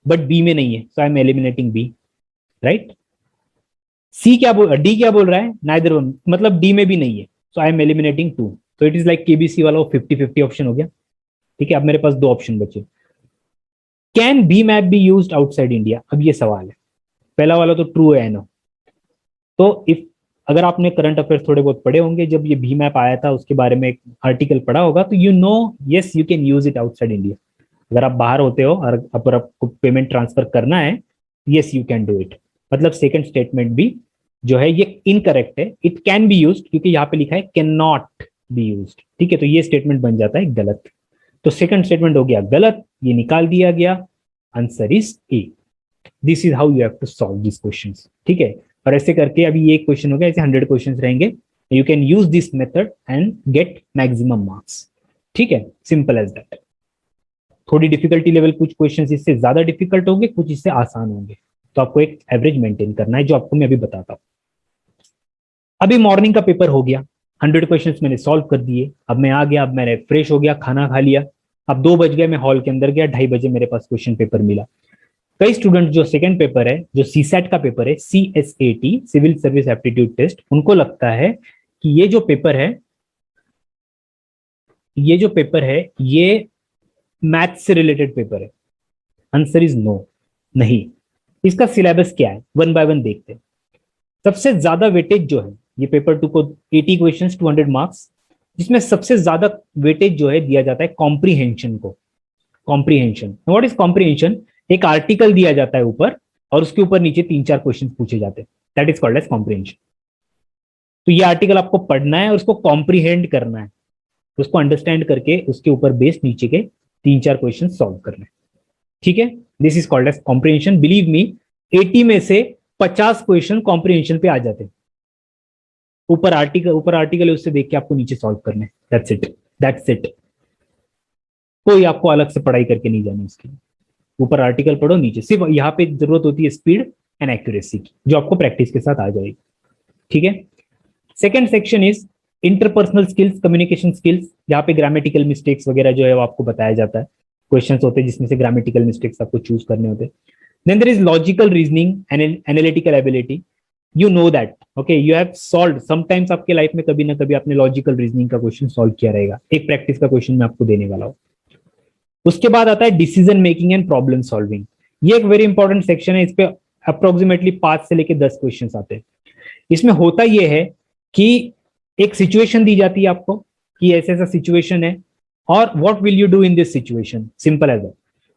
बट बी में नहीं है, so I am eliminating B, right. C क्या बोल, डी क्या बोल रहा है, नाइदर वन, मतलब डी में भी नहीं है, so I am eliminating to. तो इट इज लाइक केबीसी वाला 50-50 ऑप्शन हो गया, ठीक है। अब मेरे पास दो ऑप्शन बचे। Can be map be used outside India, अब ये सवाल है। पहला वाला तो ट्रू है ना, तो इफ अगर आपने करंट अफेयर्स थोड़े बहुत पढ़े होंगे, जब ये भी मैप आया था उसके बारे में एक आर्टिकल पढ़ा होगा, तो you know yes you can use it outside India. अगर आप बाहर होते हो और अगर आपको पेमेंट ट्रांसफर करना है, yes you can do it. मतलब सेकंड स्टेटमेंट भी जो है ये इनकरेक्ट है, इट कैन बी यूज्ड, क्योंकि यहाँ पे लिखा है कैन नॉट बी यूज्ड, ठीक है। तो ये स्टेटमेंट बन जाता है गलत। तो सेकंड स्टेटमेंट हो गया गलत, ये निकाल दिया गया, answer is A. This is how you have to solve this questions, ठीक है। और ऐसे करके अभी ये क्वेश्चन हो गया, ऐसे 100 क्वेश्चंस रहेंगे। You can use this method and get maximum marks, ठीक है, सिंपल एज दैट। थोड़ी डिफिकल्टी लेवल, कुछ क्वेश्चंस इससे ज्यादा डिफिकल्ट होंगे, कुछ इससे आसान होंगे, तो आपको एक एवरेज मेंटेन करना है, जो आपको मैं अभी बताता हूँ। अभी मॉर्निंग का पेपर हो गया, 100 क्वेश्चंस मैंने सॉल्व कर दिए। अब मैं आ गया, अब मैंने फ्रेश हो गया, खाना खा लिया। अब 2 बज गए, मैं हॉल के अंदर गया, 2:30 बजे मेरे पास क्वेश्चन पेपर मिला। कई स्टूडेंट जो सेकंड पेपर है, जो सीसैट का पेपर है, CSAT civil service aptitude test, उनको लगता है कि ये जो पेपर है, ये मैथ्स से रिलेटेड पेपर है। आंसर इज नो, नहीं। इसका सिलेबस क्या है, वन बाय वन देखते हैं। सबसे ज्यादा वेटेज जो है, ये पेपर 2 को 80 क्वेश्चंस 200 मार्क्स, जिसमें सबसे ज्यादा वेटेज जो है दिया जाता है कॉम्प्रीहेंशन को। Comprehension, what is comprehension? एक आर्टिकल दिया जाता है ऊपर और उसके ऊपर नीचे 3-4 क्वेश्चन पूछे जाते हैं, that is called as comprehension. तो ये आर्टिकल आपको पढ़ना है और उसको कॉम्प्रीहेंड करना है, उसको अंडरस्टैंड करके उसके ऊपर बेस्ड नीचे के 3-4 क्वेश्चन सॉल्व करने, ठीक है। This is called as comprehension. Believe me, 80 में से 50 क्वेश्चन कॉम्प्रीहेंशन पे आ जाते हैं। ऊपर आर्टिकल है, उससे देख के आपको नीचे सॉल्व करने, दैट्स इट। कोई आपको अलग से पढ़ाई करके नहीं जाना उसके लिए। ऊपर आर्टिकल पढ़ो, नीचे सिर्फ यहाँ पे जरूरत होती है स्पीड एंड एक्यूरेसी की, जो आपको प्रैक्टिस के साथ आ जाएगी, ठीक है। Second section is interpersonal skills, communication skills, जहाँ पे ग्रामेटिकल मिस्टेक्स वगैरह जो है वो आपको बताया जाता है। क्वेश्चंस होते हैं जिसमें से ग्रामेटिकल मिस्टेक्स आपको चूज करने होते हैं। Then there is logical reasoning and analytical ability. You know that, okay, you have solved sometimes आपके लाइफ में कभी ना कभी आपने लॉजिकल रीजनिंग का क्वेश्चन सॉल्व किया रहेगा। एक प्रैक्टिस का क्वेश्चन मैं आपको देने वाला हूँ। उसके बाद आता है decision making and problem solving. ये एक वेरी इंपॉर्टेंट सेक्शन है, इस पे अप्रोक्सीमेटली 5 से लेकर 10 क्वेश्चंस आते हैं। इसमें होता यह है कि एक सिचुएशन दी जाती है आपको कि ऐसा ऐसा सिचुएशन है और what will you do in this situation, simple as that.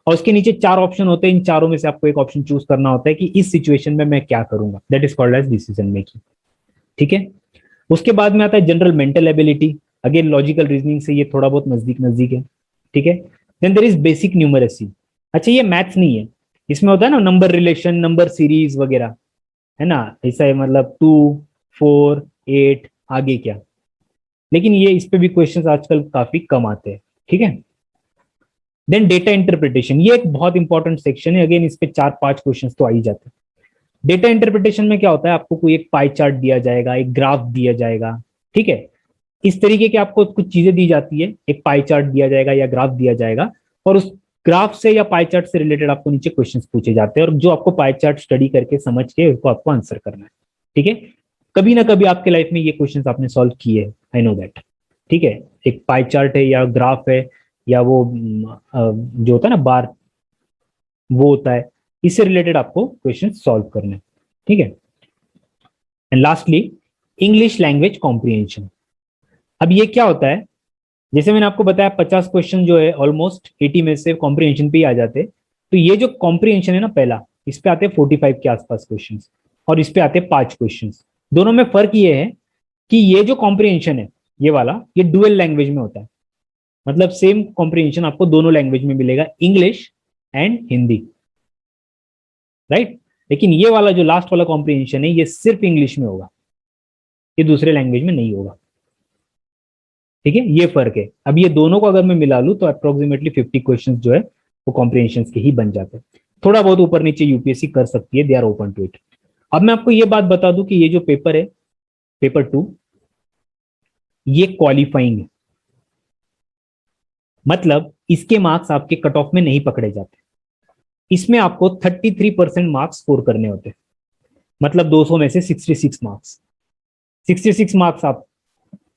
और उसके नीचे 4 ऑप्शन होते हैं, इन चारों में से आपको एक ऑप्शन चूज करना होता है कि इस सिचुएशन में मैं क्या करूंगा, that is called as decision making, ठीक है। उसके बाद में आता है general mental ability, again logical reasoning से ये थोड़ा बहुत नजदीक है, ठीक है। Then there is basic numeracy. अच्छा, ये मैथ्स नहीं है, इसमें होता है ना नंबर रिलेशन, नंबर सीरीज वगैरह, है ना, ऐसा है, मतलब 2, 4, 8 आगे क्या, लेकिन ये इस पे भी क्वेश्चंस आजकल काफी कम आते हैं, ठीक है। देन डेटा इंटरप्रिटेशन, ये एक बहुत इंपॉर्टेंट सेक्शन है, अगेन इस पे 4-5 क्वेश्चंस तो आ ही जाते हैं। डेटा इंटरप्रिटेशन में क्या होता है, आपको कोई एक पाई चार्ट दिया जाएगा, एक ग्राफ दिया जाएगा, ठीक है। इस तरीके की आपको कुछ चीजें दी जाती है, एक पाई चार्ट दिया जाएगा या ग्राफ दिया जाएगा, और उस ग्राफ से या पाई चार्ट से रिलेटेड आपको नीचे क्वेश्चंस पूछे जाते हैं, और जो आपको पाई चार्ट स्टडी करके समझ के उसको आपको आंसर करना है, ठीक है। कभी ना कभी आपके लाइफ में ये क्वेश्चंस आपने सॉल्व किए, आई नो दैट, ठीक है। एक पाई चार्ट है या ग्राफ है या वो जो होता है ना बार, वो होता है, इससे रिलेटेड आपको क्वेश्चन सॉल्व करना है, ठीक है। And lastly English language comprehension. अब ये क्या होता है, जैसे मैंने आपको बताया 50 क्वेश्चन जो है ऑलमोस्ट 80 में से कॉम्प्रिहेंशन पे ही आ जाते हैं। तो ये जो कॉम्प्रिहेंशन है ना पहला, इस पे आते हैं 45 के आसपास क्वेश्चन, और इस पे आते हैं 5 क्वेश्चन। दोनों में फर्क ये है कि ये जो कॉम्प्रिहेंशन है ये वाला, ये डुअल लैंग्वेज में होता है, मतलब सेम कॉम्प्रिहेंशन आपको दोनों लैंग्वेज में मिलेगा, इंग्लिश एंड हिंदी, राइट। लेकिन ये वाला जो लास्ट वाला कॉम्प्रिहेंशन है ये सिर्फ इंग्लिश में होगा, ये दूसरे लैंग्वेज में नहीं होगा, ठीक है। ये फर्क है। अब ये दोनों को अगर मैं मिला लूं तो अप्रोक्सीमेटली 50 क्वेश्चन जो है वो कॉम्प्रिहेंशन के ही बन जाते हैं। थोड़ा बहुत ऊपर नीचे यूपीएससी कर सकती है, they are open to it. अब मैं आपको ये बात बता दूं कि ये जो पेपर है, पेपर 2, ये क्वालिफाइंग है, मतलब इसके मार्क्स आपके कट ऑफ में नहीं पकड़े जाते। इसमें आपको 33% मार्क्स स्कोर करने होते हैं, मतलब 200 में से 66 मार्क्स। 66 मार्क्स आप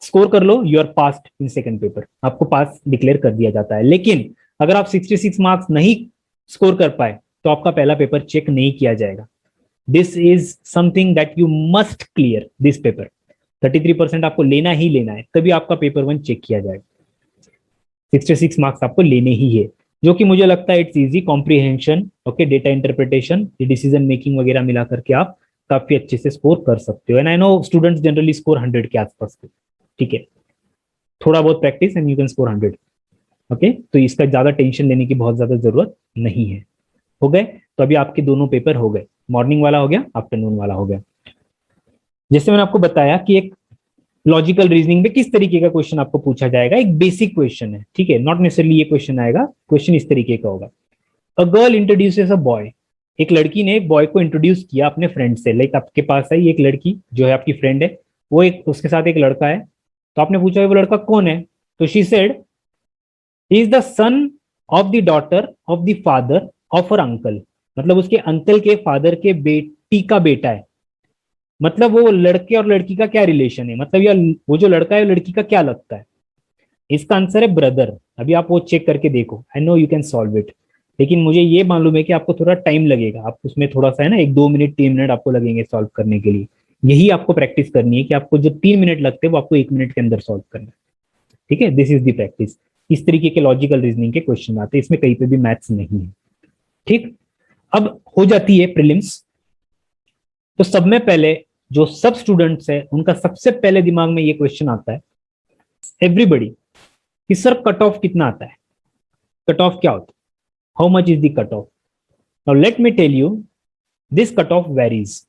स्कोर कर लो, you are passed in second paper, आपको पास डिक्लेयर कर दिया जाता है। लेकिन अगर आप 66 मार्क्स नहीं स्कोर कर पाए तो आपका पहला पेपर चेक नहीं किया जाएगा। This is something that you must clear this paper. 33% आपको लेना ही लेना है, तभी आपका पेपर 1 चेक किया जाएगा। 66 मार्क्स आपको लेने ही है, जो कि मुझे लगता है it's easy. Comprehension, okay, data interpretation, decision making वगैरह मिला करके आप काफी अच्छे से स्कोर कर सकते हो। And I know students generally score 100 के आसपास, ठीक है। थोड़ा बहुत practice and you can score 100, okay. तो इसका ज्यादा टेंशन लेने की बहुत ज्यादा जरूरत नहीं है। हो गए, तो अभी आपके दोनों पेपर हो गए, मॉर्निंग वाला हो गया, आफ्टरनून वाला हो गया। जैसे मैंने आपको बताया कि एक लॉजिकल रीजनिंग में किस तरीके का क्वेश्चन आपको पूछा जाएगा, एक बेसिक क्वेश्चन है, ठीक है। नॉट नेसेसरली ये क्वेश्चन आएगा, क्वेश्चन इस तरीके का होगा। A girl introduces a boy, एक लड़की ने एक बॉय को इंट्रोड्यूस किया अपने फ्रेंड से। लाइक आपके पास आई एक लड़की जो है आपकी फ्रेंड है, वो एक उसके साथ एक लड़का है, तो आपने पूछा वो लड़का कौन है, तो she said he is the son of the daughter of the father of her uncle, मतलब उसके अंकल के फादर के बेटी का बेटा है। मतलब वो लड़के और लड़की का क्या रिलेशन है, मतलब या वो जो लड़का है लड़की का क्या लगता है। इसका आंसर है ब्रदर। अभी आप वो चेक करके देखो, I know you can solve it, लेकिन मुझे ये मालूम है कि आपको थोड़ा टाइम लगेगा, आप उसमें थोड़ा सा है ना 1-2 मिनट 3 मिनट आपको लगेंगे सॉल्व करने के लिए। यही आपको प्रैक्टिस करनी है कि आपको जो 3 मिनट लगते हैं वो आपको 1 मिनट के अंदर सॉल्व करना है, ठीक है। This is the practice. इस तरीके के लॉजिकल रीजनिंग के क्वेश्चन आते हैं, इसमें कहीं पे भी मैथ्स नहीं है, ठीक। अब हो जाती है प्रीलिम्स, तो सब में पहले जो सब स्टूडेंट्स है उनका सबसे पहले दिमाग में ये क्वेश्चन आता है, एवरीबडी, कि सर कट ऑफ कितना आता है, कट ऑफ क्या होता है, how much is the cut off. Now let me tell you, this cut off varies,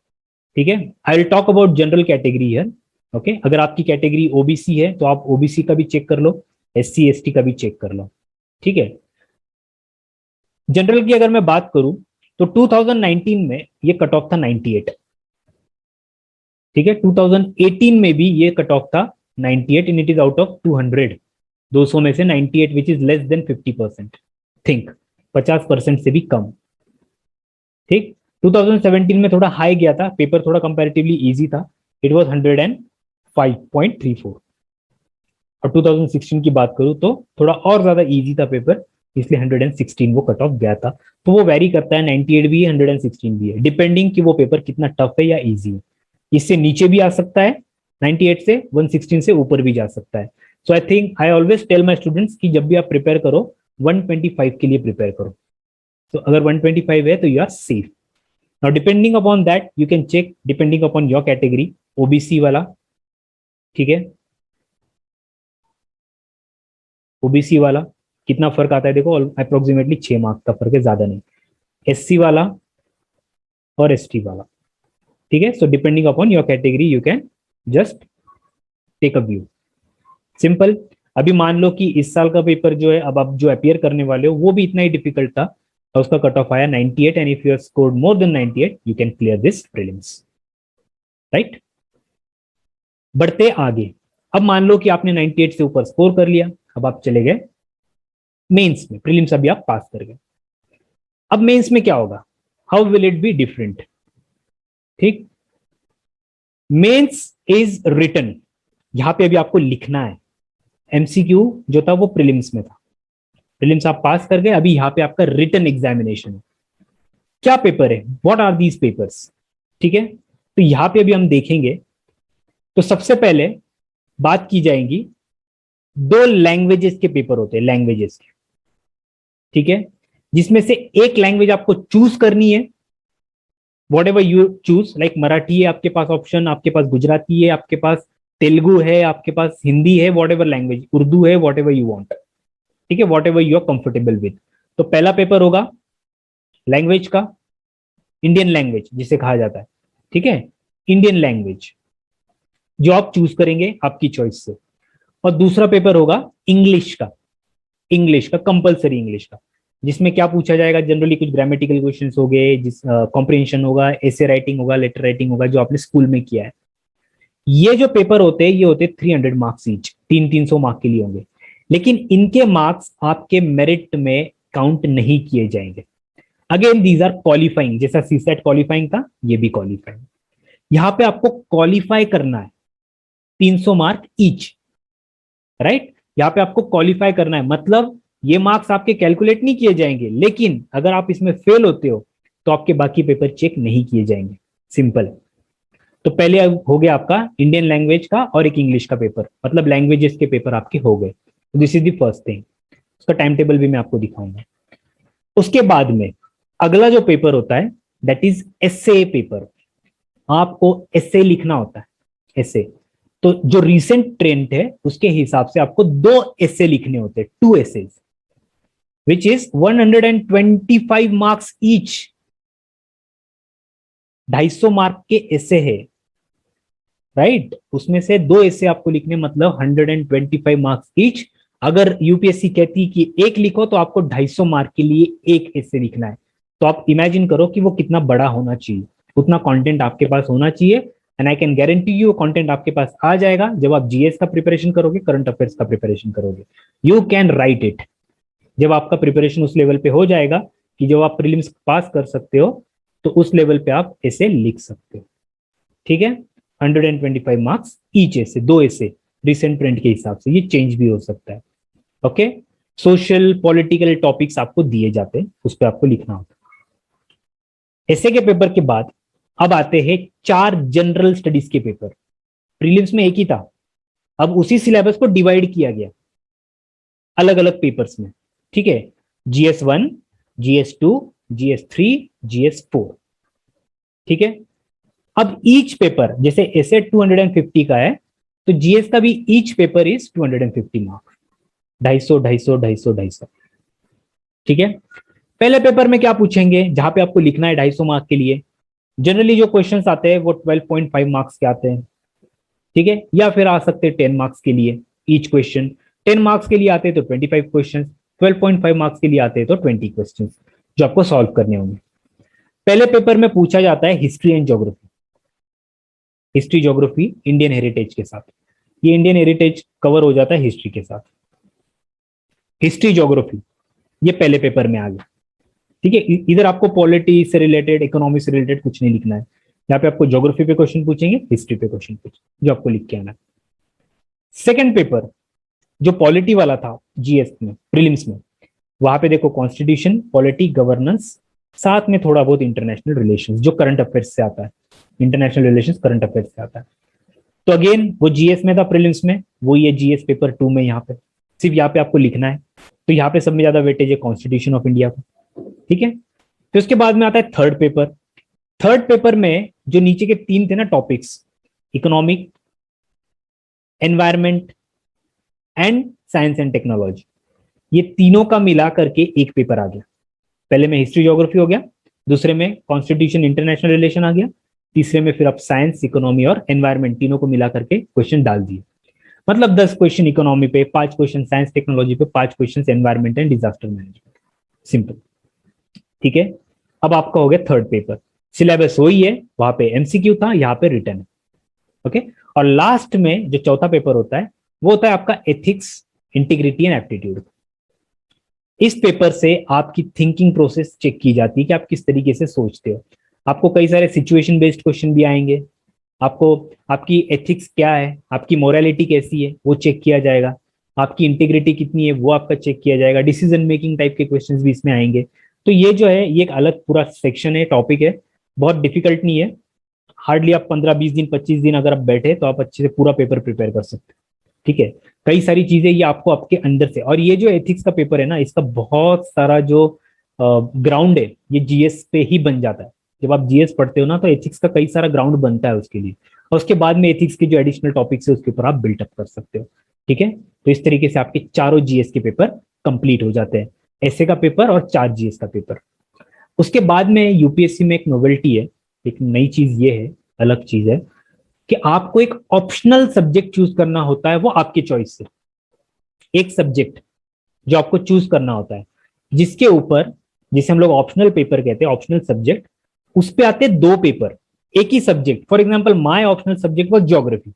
ठीक है। I will talk about general category here, okay. अगर आपकी कैटेगरी ओबीसी है तो आप ओबीसी का भी चेक कर लो, एससी एसटी का भी चेक कर लो, ठीक है। जनरल की अगर मैं बात करूं तो 2019 में ये कट ऑफ था 98, ठीक है। 2018 में भी ये कट ऑफ था 98 and it is out of 200, 200 में से 98 which is less than 50%, think 50% से भी कम, ठीक। 2017 में थोड़ा हाई गया था, पेपर थोड़ा कंपैरेटिवली इजी था, इट वाज 105.34। और 2016 की बात करूं तो थोड़ा और ज्यादा इजी था पेपर, इसलिए 116 वो कट ऑफ गया था। तो वो वेरी करता है, 98 भी है 116 भी है, डिपेंडिंग कि वो पेपर कितना टफ है या इजी है। इससे नीचे भी आ सकता है 98 से, 116 से ऊपर भी जा सकता है। So I think I always tell my students कि जब भी आप प्रिपेयर करो 125 के लिए प्रिपेयर करो। तो अगर 125 है तो you are safe. Now depending upon that you can check, depending upon your category, OBC वाला, ठीक है, ओबीसी वाला कितना फर्क आता है देखो, अप्रोक्सीमेटली 6 मार्क्स का फर्क है, ज्यादा नहीं। एससी वाला और एसटी वाला, ठीक है। So depending upon your category you can just take a view. Simple. अभी मान लो कि इस साल का पेपर जो है, अब आप जो अपियर करने वाले हो वो भी इतना ही डिफिकल्ट था और उसका कट ऑफ आया 98, and if you have scored more than 98 you can clear this prelims, right. बढ़ते आगे, अब मान लो कि आपने 98 से ऊपर स्कोर कर लिया, अब आप चले गए मेंस में। प्रीलिम्स अभी आप पास कर गए, अब मेंस में क्या होगा, how will it be different. ठीक, मेंस इज रिटन, यहां पे अभी आपको लिखना है। एमसीक्यू जो था वो प्रीलिम्स में था, प्रीलिम्स आप पास कर गए, अभी यहाँ पे आपका रिटन एग्जामिनेशन है। क्या पेपर है, व्हाट आर दीज पेपर्स, ठीक है। तो यहाँ पे अभी हम देखेंगे, तो सबसे पहले बात की जाएगी, दो लैंग्वेजेस के पेपर होते हैं, लैंग्वेजेस के, ठीक है, जिसमें से एक लैंग्वेज आपको चूज करनी है, whatever you choose, like Marathi है आपके पास ऑप्शन, आपके पास गुजराती है, आपके पास तेलुगु है, आपके पास हिंदी है, वॉट एवर लैंग्वेज, उर्दू है, वॉट एवर यू वॉन्ट, ठीक है, whatever you are comfortable with. तो पहला पेपर होगा लैंग्वेज का, इंडियन लैंग्वेज जिसे कहा जाता है, ठीक है, इंडियन लैंग्वेज जो आप चूज करेंगे आपकी चॉइस से। और दूसरा पेपर होगा इंग्लिश का, इंग्लिश का कंपलसरी इंग्लिश का, जिसमें क्या पूछा जाएगा, जनरली कुछ ग्रामेटिकल क्वेश्चंस हो गए, जिस कॉम्प्रिहेंशन होगा, एसे राइटिंग होगा, लेटर राइटिंग होगा, जो आपने स्कूल में किया है। ये जो पेपर होते हैं ये होते हैं 300 मार्क्स ईच, 300 मार्क के लिए होंगे, लेकिन इनके मार्क्स आपके मेरिट में काउंट नहीं किए जाएंगे। अगेन दीज आर क्वालिफाइंग, जैसा सीसेट क्वालिफाइंग था, ये भी क्वालिफाइंग। यहां पे आपको क्वालिफाई करना है, 300 मार्क ईच, राइट। यहां पे आपको क्वालिफाई करना है, मतलब ये मार्क्स आपके कैलकुलेट नहीं किए जाएंगे, लेकिन अगर आप इसमें फेल होते हो तो आपके बाकी पेपर चेक नहीं किए जाएंगे, सिंपल। तो पहले हो गया आपका इंडियन लैंग्वेज का और एक इंग्लिश का पेपर, मतलब लैंग्वेजेस के पेपर आपके हो गए। तो this is the first thing, उसका टाइम टेबल भी मैं आपको दिखाऊंगा। उसके बाद में अगला जो पेपर होता है दैट इज एसे पेपर, आपको एसे लिखना होता है, एसे। तो जो रिसेंट ट्रेंड है उसके हिसाब से आपको 2 एसे लिखने होते हैं, 2 essays, which is 125 marks each, 250 mark के एसे है, राइट। उसमें से 2 एसे आपको लिखने, मतलब 125 मार्क्स ईच। अगर यूपीएससी कहती कि एक लिखो तो आपको 250 मार्क के लिए एक एसे लिखना है, तो आप इमेजिन करो कि वो कितना बड़ा होना चाहिए, उतना कंटेंट आपके पास होना चाहिए। And I can guarantee you content आपके पास आ जाएगा जब आप जीएस का प्रिपरेशन करोगे, करंट अफेयर्स का प्रिपरेशन करोगे, यू कैन राइट इट। जब आपका प्रिपरेशन उस लेवल पे हो जाएगा कि जब आप प्रीलिम्स पास कर सकते हो, तो उस लेवल पे आप ऐसे लिख सकते हो, ठीक है। 125 मार्क्स ईच एसे, 2 एसे, रिसेंट ट्रेंड के हिसाब से ये चेंज भी हो सकता है, ओके। सोशल पॉलिटिकल टॉपिक्स आपको दिए जाते हैं, उस पर आपको लिखना होता है। ऐसे के पेपर के बाद अब आते हैं 4 जनरल स्टडीज के पेपर। प्रीलिम्स में एक ही था, अब उसी सिलेबस को डिवाइड किया गया अलग अलग पेपर्स में, ठीक है। GS1, GS2, GS3, GS4, ठीक है। अब ईच पेपर, जैसे ऐसे 250 का है, तो जीएस का भी ईच पेपर इज 250 मार्क्स, 250 250 250 250, ठीक है। पहले पेपर में क्या पूछेंगे, जहां पे आपको लिखना है 250 मार्क के लिए, जनरली जो क्वेश्चंस आते हैं वो 12.5 मार्क्स के आते हैं, ठीक है, या फिर आ सकते हैं 10 मार्क्स के लिए ईच क्वेश्चन। 10 मार्क्स के लिए आते हैं तो 25 क्वेश्चन, 12.5 मार्क्स के लिए आते हैं तो 20 क्वेश्चन जो आपको सॉल्व करने होंगे। पहले पेपर में पूछा जाता है history and geography, history geography Indian heritage के साथ, ये इंडियन हेरिटेज कवर हो जाता है हिस्ट्री के साथ। हिस्ट्री ज्योग्राफी ये पहले पेपर में आ गया, ठीक है। इधर आपको पॉलिटी से रिलेटेड, इकोनॉमी से रिलेटेड कुछ नहीं लिखना है, यहाँ पे आपको ज्योग्राफी पे क्वेश्चन पूछेंगे, हिस्ट्री पे क्वेश्चन पूछेंगे, जो आपको लिख के आना है। सेकेंड पेपर जो पॉलिटी वाला था जीएस में, प्रीलिम्स में, वहां पे देखो कॉन्स्टिट्यूशन, पॉलिटी, गवर्नेंस, साथ में थोड़ा बहुत इंटरनेशनल रिलेशंस जो करंट अफेयर्स से आता है, इंटरनेशनल रिलेशंस करंट अफेयर्स से आता है। तो अगेन वो जीएस में था प्रीलिम्स में, वो ये जीएस पेपर 2 में, यहाँ पे सिर्फ यहाँ पे आपको लिखना है। तो यहाँ पे सब में ज्यादा वेटेज है कॉन्स्टिट्यूशन ऑफ इंडिया को, ठीक है। फिर उसके बाद में आता है थर्ड पेपर। थर्ड पेपर में जो नीचे के 3 थे ना topics, economic, environment and science and technology, ये तीनों का मिला करके एक पेपर आ गया। पहले में हिस्ट्री ज्योग्राफी हो गया, दूसरे में कॉन्स्टिट्यूशन इंटरनेशनल रिलेशन आ गया, तीसरे में फिर आप साइंस, इकोनॉमी और एनवायरमेंट तीनों को मिला करके क्वेश्चन डाल दिए। मतलब 10 क्वेश्चन इकोनॉमी पे, 5 क्वेश्चन साइंस टेक्नोलॉजी पे, 5 question environment and disaster management, simple. ठीक है, अब आपका हो गया थर्ड पेपर, सिलेबस वही है, वहां पे एमसीक्यू था, यहाँ पे रिटर्न है। ओके, और लास्ट में जो चौथा पेपर होता है वो होता है आपका एथिक्स, इंटीग्रिटी एंड एप्टीट्यूड। इस पेपर से आपकी थिंकिंग प्रोसेस चेक की जाती है कि आप किस तरीके से सोचते हो। आपको कई सारे सिचुएशन बेस्ड क्वेश्चन भी आएंगे, आपको आपकी एथिक्स क्या है, आपकी मोरालिटी कैसी है वो चेक किया जाएगा, आपकी इंटीग्रिटी कितनी है वो आपका चेक किया जाएगा, डिसीजन मेकिंग टाइप के क्वेश्चंस भी इसमें आएंगे। तो ये जो है ये एक अलग पूरा सेक्शन है, टॉपिक है, बहुत डिफिकल्ट नहीं है। हार्डली आप 15-20 दिन 25 दिन अगर आप बैठे तो आप अच्छे से पूरा पेपर प्रिपेयर कर सकते हैं। ठीक है, कई सारी चीजें ये आपको आपके अंदर से, और ये जो एथिक्स का पेपर है ना, इसका बहुत सारा जो ग्राउंड है ये जीएस पे ही बन जाता है। जब आप जीएस पढ़ते हो ना तो एथिक्स का कई सारा ग्राउंड बनता है उसके लिए, और उसके बाद में एथिक्स के जो एडिशनल टॉपिक्स है उसके ऊपर आप बिल्टअप कर सकते हो। ठीक है, तो इस तरीके से आपके चारों जीएस के पेपर कंप्लीट हो जाते हैं, एसए का पेपर और 4 जीएस का पेपर। उसके बाद में यूपीएससी में एक नोवेल्टी है, एक नई चीज ये है, अलग चीज है कि आपको एक ऑप्शनल सब्जेक्ट चूज करना होता है, वो आपके चॉइस से एक सब्जेक्ट जो आपको चूज करना होता है, जिसके ऊपर, जिसे हम लोग ऑप्शनल पेपर कहते हैं, ऑप्शनल सब्जेक्ट, उस पे आते हैं 2 पेपर एक ही subject. For example my optional subject was geography,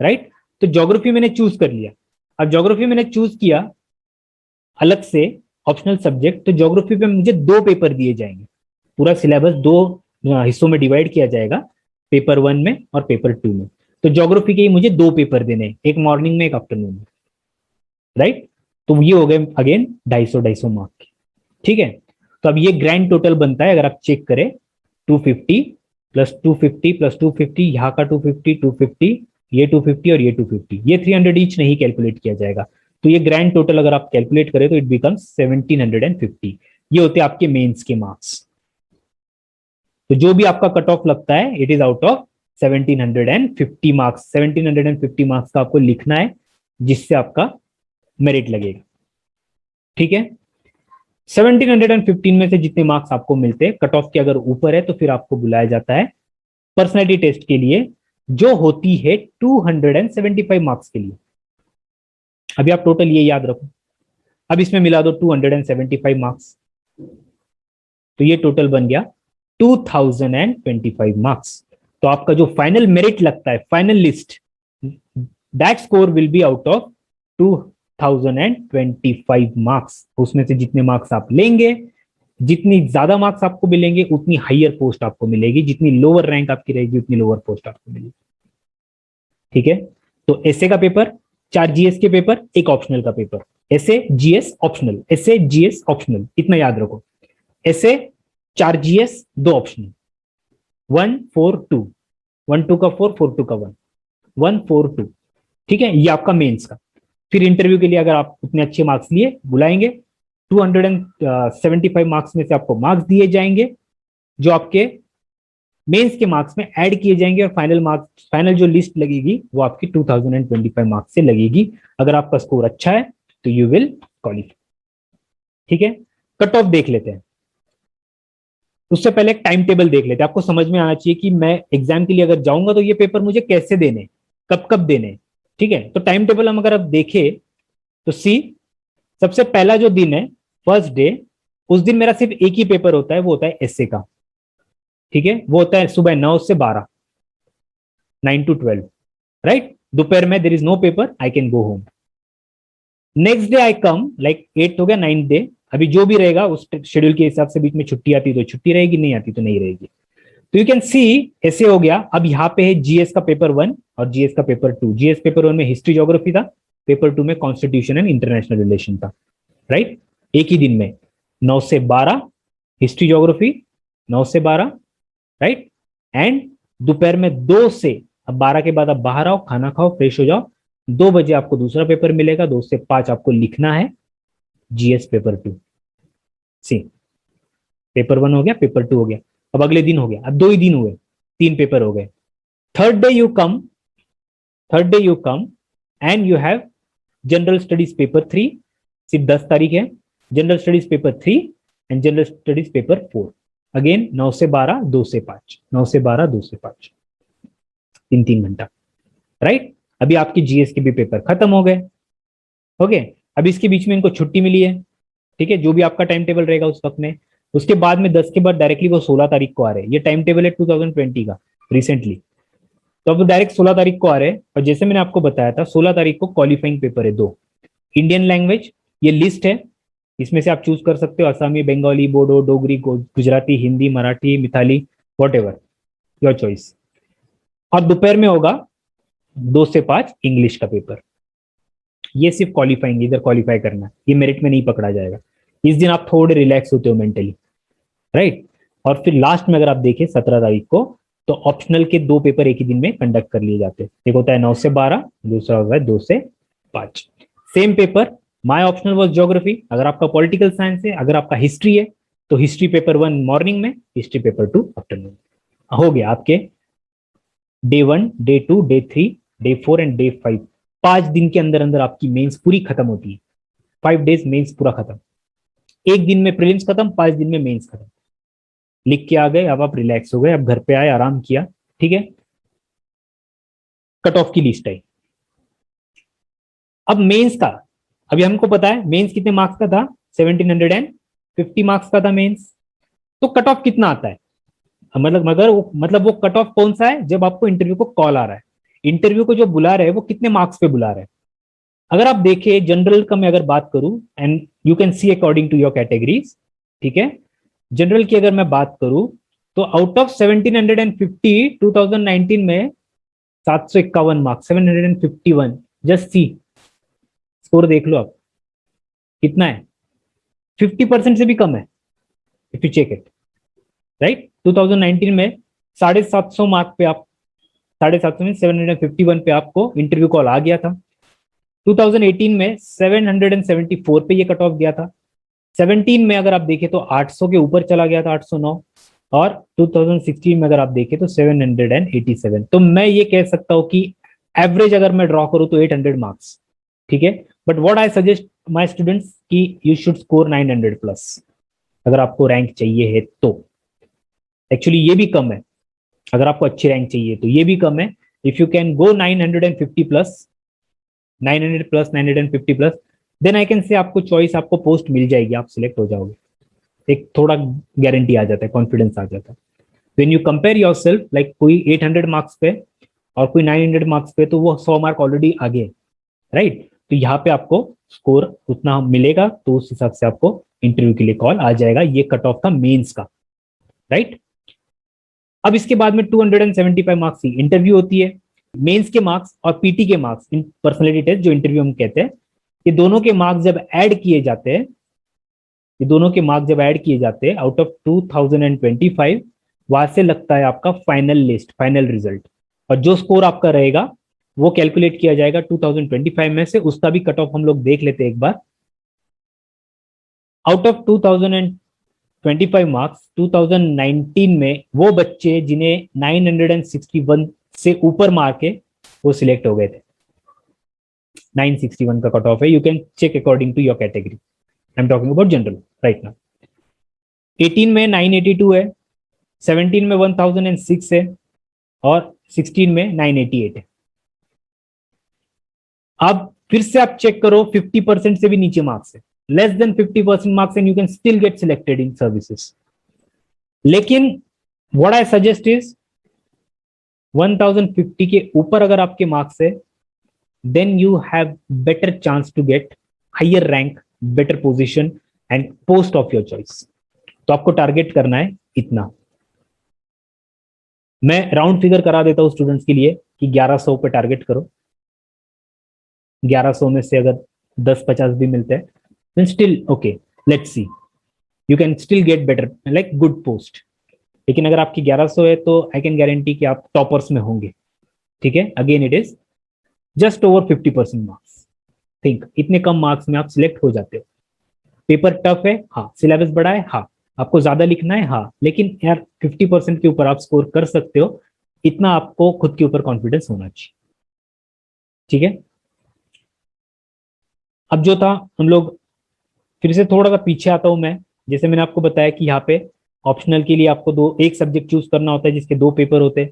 right? तो ज्योग्राफी मैंने चूज कर लिया। अब ज्योग्राफी मैंने चूज किया अलग से ऑप्शनल सब्जेक्ट, तो ज्योग्राफी पे मुझे 2 पेपर दिए जाएंगे, पूरा सिलेबस 2 हिस्सों में डिवाइड किया जाएगा, पेपर 1 में और पेपर 2 में। तो ज्योग्राफी के ही मुझे 2 पेपर देने हैं, एक मॉर्निंग में एक आफ्टरनून में, राइट? तो ये हो गए अगेन 250 मार्क के। ठीक है, तो अब ये ग्रैंड टोटल बनता है, अगर आप चेक करें, 250 प्लस 250 प्लस 250, यहाँ का 250, 250, ये 250 और ये 250, ये 300 ईच नहीं कैलकुलेट किया जाएगा। तो ये ग्रैंड टोटल अगर आप कैलकुलेट करें तो इट बिकम्स 1750। ये होते हैं आपके मेंस के मार्क्स। तो जो भी आपका कट ऑफ लगता है it is out of 1750 marks. 1750 marks का आपको लिखना है जिससे आपका मेरिट लगेगा। ठीक है, 1715 में से जितने मार्क्स आपको मिलते हैं, कट ऑफ के अगर ऊपर है तो फिर आपको बुलाया जाता है पर्सनैलिटी टेस्ट के लिए, जो होती है 275 मार्क्स के लिए। अभी आप टोटल ये याद रखो, अब इसमें मिला दो 275 मार्क्स, तो ये टोटल बन गया 2025 मार्क्स। तो आपका जो फाइनल मेरिट लगता है, final list, that score will be out of 2025 marks. उसमें से जितने मार्क्स आप लेंगे, जितनी ज्यादा मार्क्स आपको मिलेंगे उतनी हाइयर पोस्ट आपको मिलेगी, जितनी लोअर रैंक आपकी रहेगी उतनी लोअर पोस्ट आपको मिलेगी। ठीक है, तो एसए का पेपर, 4 जीएस के पेपर, एक ऑप्शनल का paper, essay GS optional, essay GS optional, इतना याद रखो। एसए 4 जीएस 2 ऑप्शनल, 1 4 2, 1 2 का 4, 4 2 का 1, 1 4 2। ठीक है, ये आपका मेंस का। फिर इंटरव्यू के लिए अगर आप उतने अच्छे मार्क्स लिए बुलाएंगे, 275 मार्क्स में से आपको मार्क्स दिए जाएंगे जो आपके मेंस के मार्क्स में ऐड किए जाएंगे, और फाइनल मार्क्स, फाइनल जो लिस्ट लगेगी वो आपकी 2025 मार्क्स से लगेगी। अगर आपका स्कोर अच्छा है तो यू विल क्वालिफाई। ठीक है, कट ऑफ देख लेते हैं। उससे पहले एक टाइम टेबल देख लेते हैं, आपको समझ में आना चाहिए कि मैं एग्जाम के लिए अगर जाऊंगा तो ये पेपर मुझे कैसे देने, कब कब देने। ठीक है, तो टाइम टेबल हम अगर आप देखें तो सी, सबसे पहला जो दिन है फर्स्ट डे, उस दिन मेरा सिर्फ एक ही पेपर होता है, वो होता है एसए का। ठीक है, वो होता है सुबह 9 से 12, 9 to 12, राइट? दोपहर में there is no paper, I can go home. Next day I come, like 8 हो गया, 9th डे, अभी जो भी रहेगा उस शेड्यूल के हिसाब से, बीच में छुट्टी आती तो छुट्टी रहेगी, नहीं आती तो नहीं रहेगी। तो यू कैन सी ऐसे हो गया। अब यहाँ पे है जीएस का पेपर 1 और जीएस का पेपर 2। जीएस पेपर 1 में हिस्ट्री ज्योग्राफी था, पेपर 2 में कॉन्स्टिट्यूशन एंड इंटरनेशनल रिलेशन था, राइट? एक ही दिन में 9 से 12 हिस्ट्री ज्योग्राफी, 9 से 12, राइट? एंड दोपहर में 2 से, अब 12 के बाद आप बाहर आओ, खाना खाओ, फ्रेश हो जाओ, 2 बजे आपको दूसरा पेपर मिलेगा, 2 से 5 आपको लिखना है जीएस पेपर 2। सी, पेपर 1 हो गया, पेपर 2 हो गया, अब अगले दिन हो गया, अब 2 ही दिन हुए, 3 पेपर हो गए। Third day you come, third day you come and you have general studies paper 3, सिर्फ 10 तारीख है, general studies paper 3 and general studies paper 4, again 9 से 12, 2 से 5, 9 से 12, 2 से 5, 3 घंटा, राइट? अभी आपके जीएस के भी पेपर खत्म हो गए। ओके, अभी इसके बीच में इनको छुट्टी मिली है, ठीक है, जो भी आपका टाइम टेबल रहेगा उस वक्त में। उसके बाद में 10 के बाद डायरेक्टली वो 16 तारीख को आ रहे हैं, ये टाइम टेबल है 2020 का रिसेंटली। तो अब डायरेक्ट 16 तारीख को आ रहे हैं, और जैसे मैंने आपको बताया था 16 तारीख को क्वालिफाइंग पेपर है दो। इंडियन लैंग्वेज, ये लिस्ट है, इसमें से आप चूज कर सकते हो Assamese, Bengali, Bodo, Dogri, Gujarati, Hindi, Marathi, Maithili, whatever your choice. और दोपहर में होगा 2 से 5 इंग्लिश का पेपर। ये सिर्फ क्वालिफाइंग, इधर क्वालिफाई करना है, ये मेरिट में नहीं पकड़ा जाएगा। इस दिन आप थोड़े रिलैक्स होते हो मेंटली, राइट। और फिर लास्ट में अगर आप देखें 17 तारीख को, तो ऑप्शनल के 2 पेपर एक ही दिन में कंडक्ट कर लिए जाते हैं। एक होता है 9 से 12, दूसरा होता है 2 से 5। Same paper, my optional was geography, अगर आपका पॉलिटिकल साइंस है, अगर आपका हिस्ट्री है तो हिस्ट्री पेपर 1 मॉर्निंग में, हिस्ट्री पेपर 2 आफ्टरनून। हो गया आपके day 1, day 2, day 3, day 4 and day 5। 5 दिन के अंदर अंदर आपकी मेंस पूरी खत्म होती है। 5 days मेंस पूरा खत्म, एक दिन में प्रीलिम्स खत्म, 5 दिन में मेंस खत्म। लिख के आ गए, अब आप रिलैक्स हो गए, अब घर पे आए, आराम किया, ठीक है। कट ऑफ की लिस्ट आई। अब मेंस का, अभी हमको पता है मेंस कितने मार्क्स का था, 1750 मार्क्स का था मेंस। तो कट ऑफ कितना आता है, मतलब वो कट ऑफ कौन सा है, जब आपको इंटरव्यू को कॉल आ रहा है। इंटरव्यू को जो बुला रहे हैं वो कितने मार्क्स पे बुला रहे हैं। अगर आप देखें जनरल का मैं अगर बात करूं, and you can see according to your categories, ठीक है। जनरल की अगर मैं बात करूं, तो आउट ऑफ 1750 2019 में 751 मार्क्स, 751, जस्ट सी, स्कोर देख लो आप कितना है, 50% से भी कम है if you check it, right. 2019 में 750 मार्क पे आप, 750 में 751 पे आपको इंटरव्यू कॉल आ गया था। 2018 में 774 पे ये कट ऑफ गया था। 17 में अगर आप देखें तो 800 के ऊपर चला गया था, 809। और 2016 में अगर आप देखें तो 787। तो मैं ये कह सकता हूं कि एवरेज अगर मैं ड्रॉ करूं तो 800 मार्क्स, ठीक है। But what I suggest my students कि यू शुड स्कोर 900 प्लस अगर आपको रैंक चाहिए है तो। एक्चुअली ये भी कम है, अगर आपको अच्छी रैंक चाहिए तो ये भी कम है। If you can go 950 plus, 900 plus, 950 plus, then I can say आपको चॉइस, आपको पोस्ट मिल जाएगी, आप सिलेक्ट हो जाओगे। एक थोड़ा गारंटी आ जाता है, कॉन्फिडेंस आ जाता है। When you compare yourself, like कोई 800 मार्क्स पे और कोई 900 मार्क्स पे, तो वो 100 मार्क ऑलरेडी आगे, राइट। तो यहाँ पे आपको स्कोर उतना मिलेगा, तो उस हिसाब से आपको इंटरव्यू के लिए कॉल आ जाएगा। ये कट ऑफ था मेंस का, राइट। अब इसके बाद में 275 मार्क्स की इंटरव्यू होती है। मेंस के मार्क्स और पीटी के मार्क्स, इन पर्सनैलिटी टेस्ट जो इंटरव्यू हम कहते हैं, ये दोनों के मार्क्स जब ऐड किए जाते हैं, ये दोनों के मार्क्स जब ऐड किए जाते हैं आउट ऑफ 2025, वहां से लगता है आपका फाइनल लिस्ट, फाइनल रिजल्ट। और जो स्कोर आपका रहेगा वो कैलकुलेट किया जाएगा 2025 में से। उसका भी कट ऑफ हम लोग देख लेते हैं एक बार। आउट ऑफ 2025 मार्क्स, 2019 में वो बच्चे जिन्हें 961 से ऊपर मार्क है वो सिलेक्ट हो गए थे। 961 का कट ऑफ है, you can check according to your category. I am talking about general right now. 18 में 982 है, 17 में 1006 है, और 16 में 988 है। अब फिर से आप चेक करो, 50% से भी नीचे मार्क्स है, less than 50% marks, and you can still get selected in services. लेकिन व्हाट आई सजेस्ट इज 1050 के ऊपर अगर आपके मार्क्स है, then you have better chance to get higher rank, better position and post of your choice. तो आपको target करना है इतना। मैं राउंड फिगर करा देता हूं स्टूडेंट्स के लिए कि 1100 पे टारगेट करो। 1100 में से अगर 10-50 भी मिलते हैं, then still okay, let's see, you can still get better, like good post। लेकिन अगर आपकी 1100 है तो आई कैन गारंटी कि आप टॉपर्स में होंगे, ठीक है। Again it is just over 50% marks. Think इतने कम मार्क्स में आप सिलेक्ट हो जाते हो। पेपर टफ है, हाँ। सिलेबस बड़ा है, हाँ। आपको ज्यादा लिखना है, हाँ। लेकिन यार 50% के ऊपर आप स्कोर कर सकते हो, इतना आपको खुद के ऊपर कॉन्फिडेंस होना चाहिए, ठीक है। अब जो था हम लोग, फिर से थोड़ा सा पीछे आता हूं मैं। जैसे मैंने आपको बताया कि यहाँ पे ऑप्शनल के लिए आपको एक सब्जेक्ट चूज करना होता है जिसके 2 पेपर होते हैं।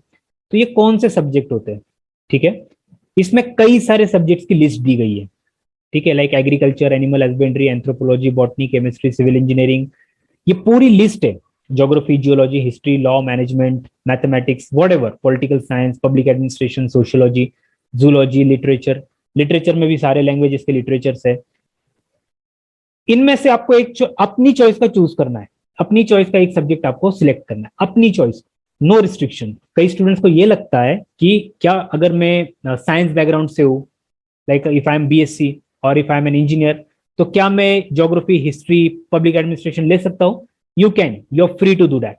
तो ये कौन से सब्जेक्ट होते हैं, ठीक है। इसमें कई सारे सब्जेक्ट्स की लिस्ट दी गई है, ठीक है, like agriculture, animal husbandry, anthropology, botany, chemistry, civil engineering, ये पूरी लिस्ट है। Geography, geology, history, law, management, mathematics, whatever, political science, public administration, sociology, zoology, literature, literature में भी सारे लैंग्वेजेस के लिटरेचर्स है। इनमें से आपको एक अपनी चॉइस का चूज करना है, अपनी चॉइस का एक सब्जेक्ट आपको सिलेक्ट करना है, अपनी चॉइस, नो रिस्ट्रिक्शन। कई स्टूडेंट्स को ये लगता है कि क्या अगर मैं साइंस बैकग्राउंड से हूँ, like if I am BSc और if I am an engineer, तो क्या मैं ज्योग्राफी, हिस्ट्री, पब्लिक एडमिनिस्ट्रेशन ले सकता हूँ? You can, you are free to do that.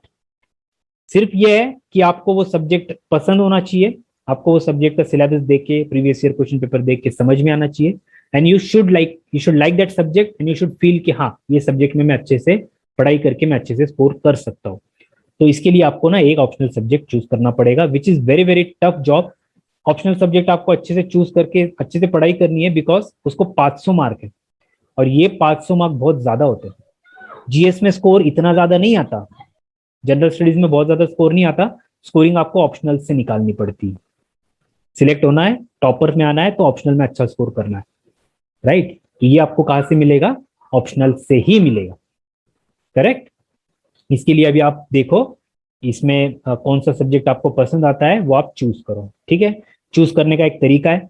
सिर्फ ये है कि आपको वो सब्जेक्ट पसंद होना चाहिए, आपको वो सब्जेक्ट का सिलेबस देख के, प्रीवियस ईयर क्वेश्चन पेपर देख के समझ में आना चाहिए, and you should like that subject, and you should feel कि हाँ, ये सब्जेक्ट में मैं अच्छे से पढ़ाई करके मैं अच्छे से स्कोर कर सकता हूँ। तो इसके लिए आपको ना एक ऑप्शनल सब्जेक्ट चूज करना पड़ेगा, which is very very tough job. Optional subject आपको अच्छे से चूज करके अच्छे से पढ़ाई करनी है, बिकॉज उसको 500 मार्क है, और ये 500 मार्क बहुत ज्यादा होते हैं। जीएस में स्कोर इतना ज्यादा नहीं आता, जनरल स्टडीज में बहुत ज्यादा स्कोर नहीं आता, स्कोरिंग आपको ऑप्शनल से निकालनी पड़ती है। सिलेक्ट होना है, टॉपर में आना है, तो ऑप्शनल में अच्छा स्कोर करना है, राइट। तो ये आपको कहां से मिलेगा? ऑप्शनल से ही मिलेगा, करेक्ट। इसके लिए अभी आप देखो, इसमें कौन सा सब्जेक्ट आपको पसंद आता है वो आप चूज करो, ठीक है। चूज करने का एक तरीका है,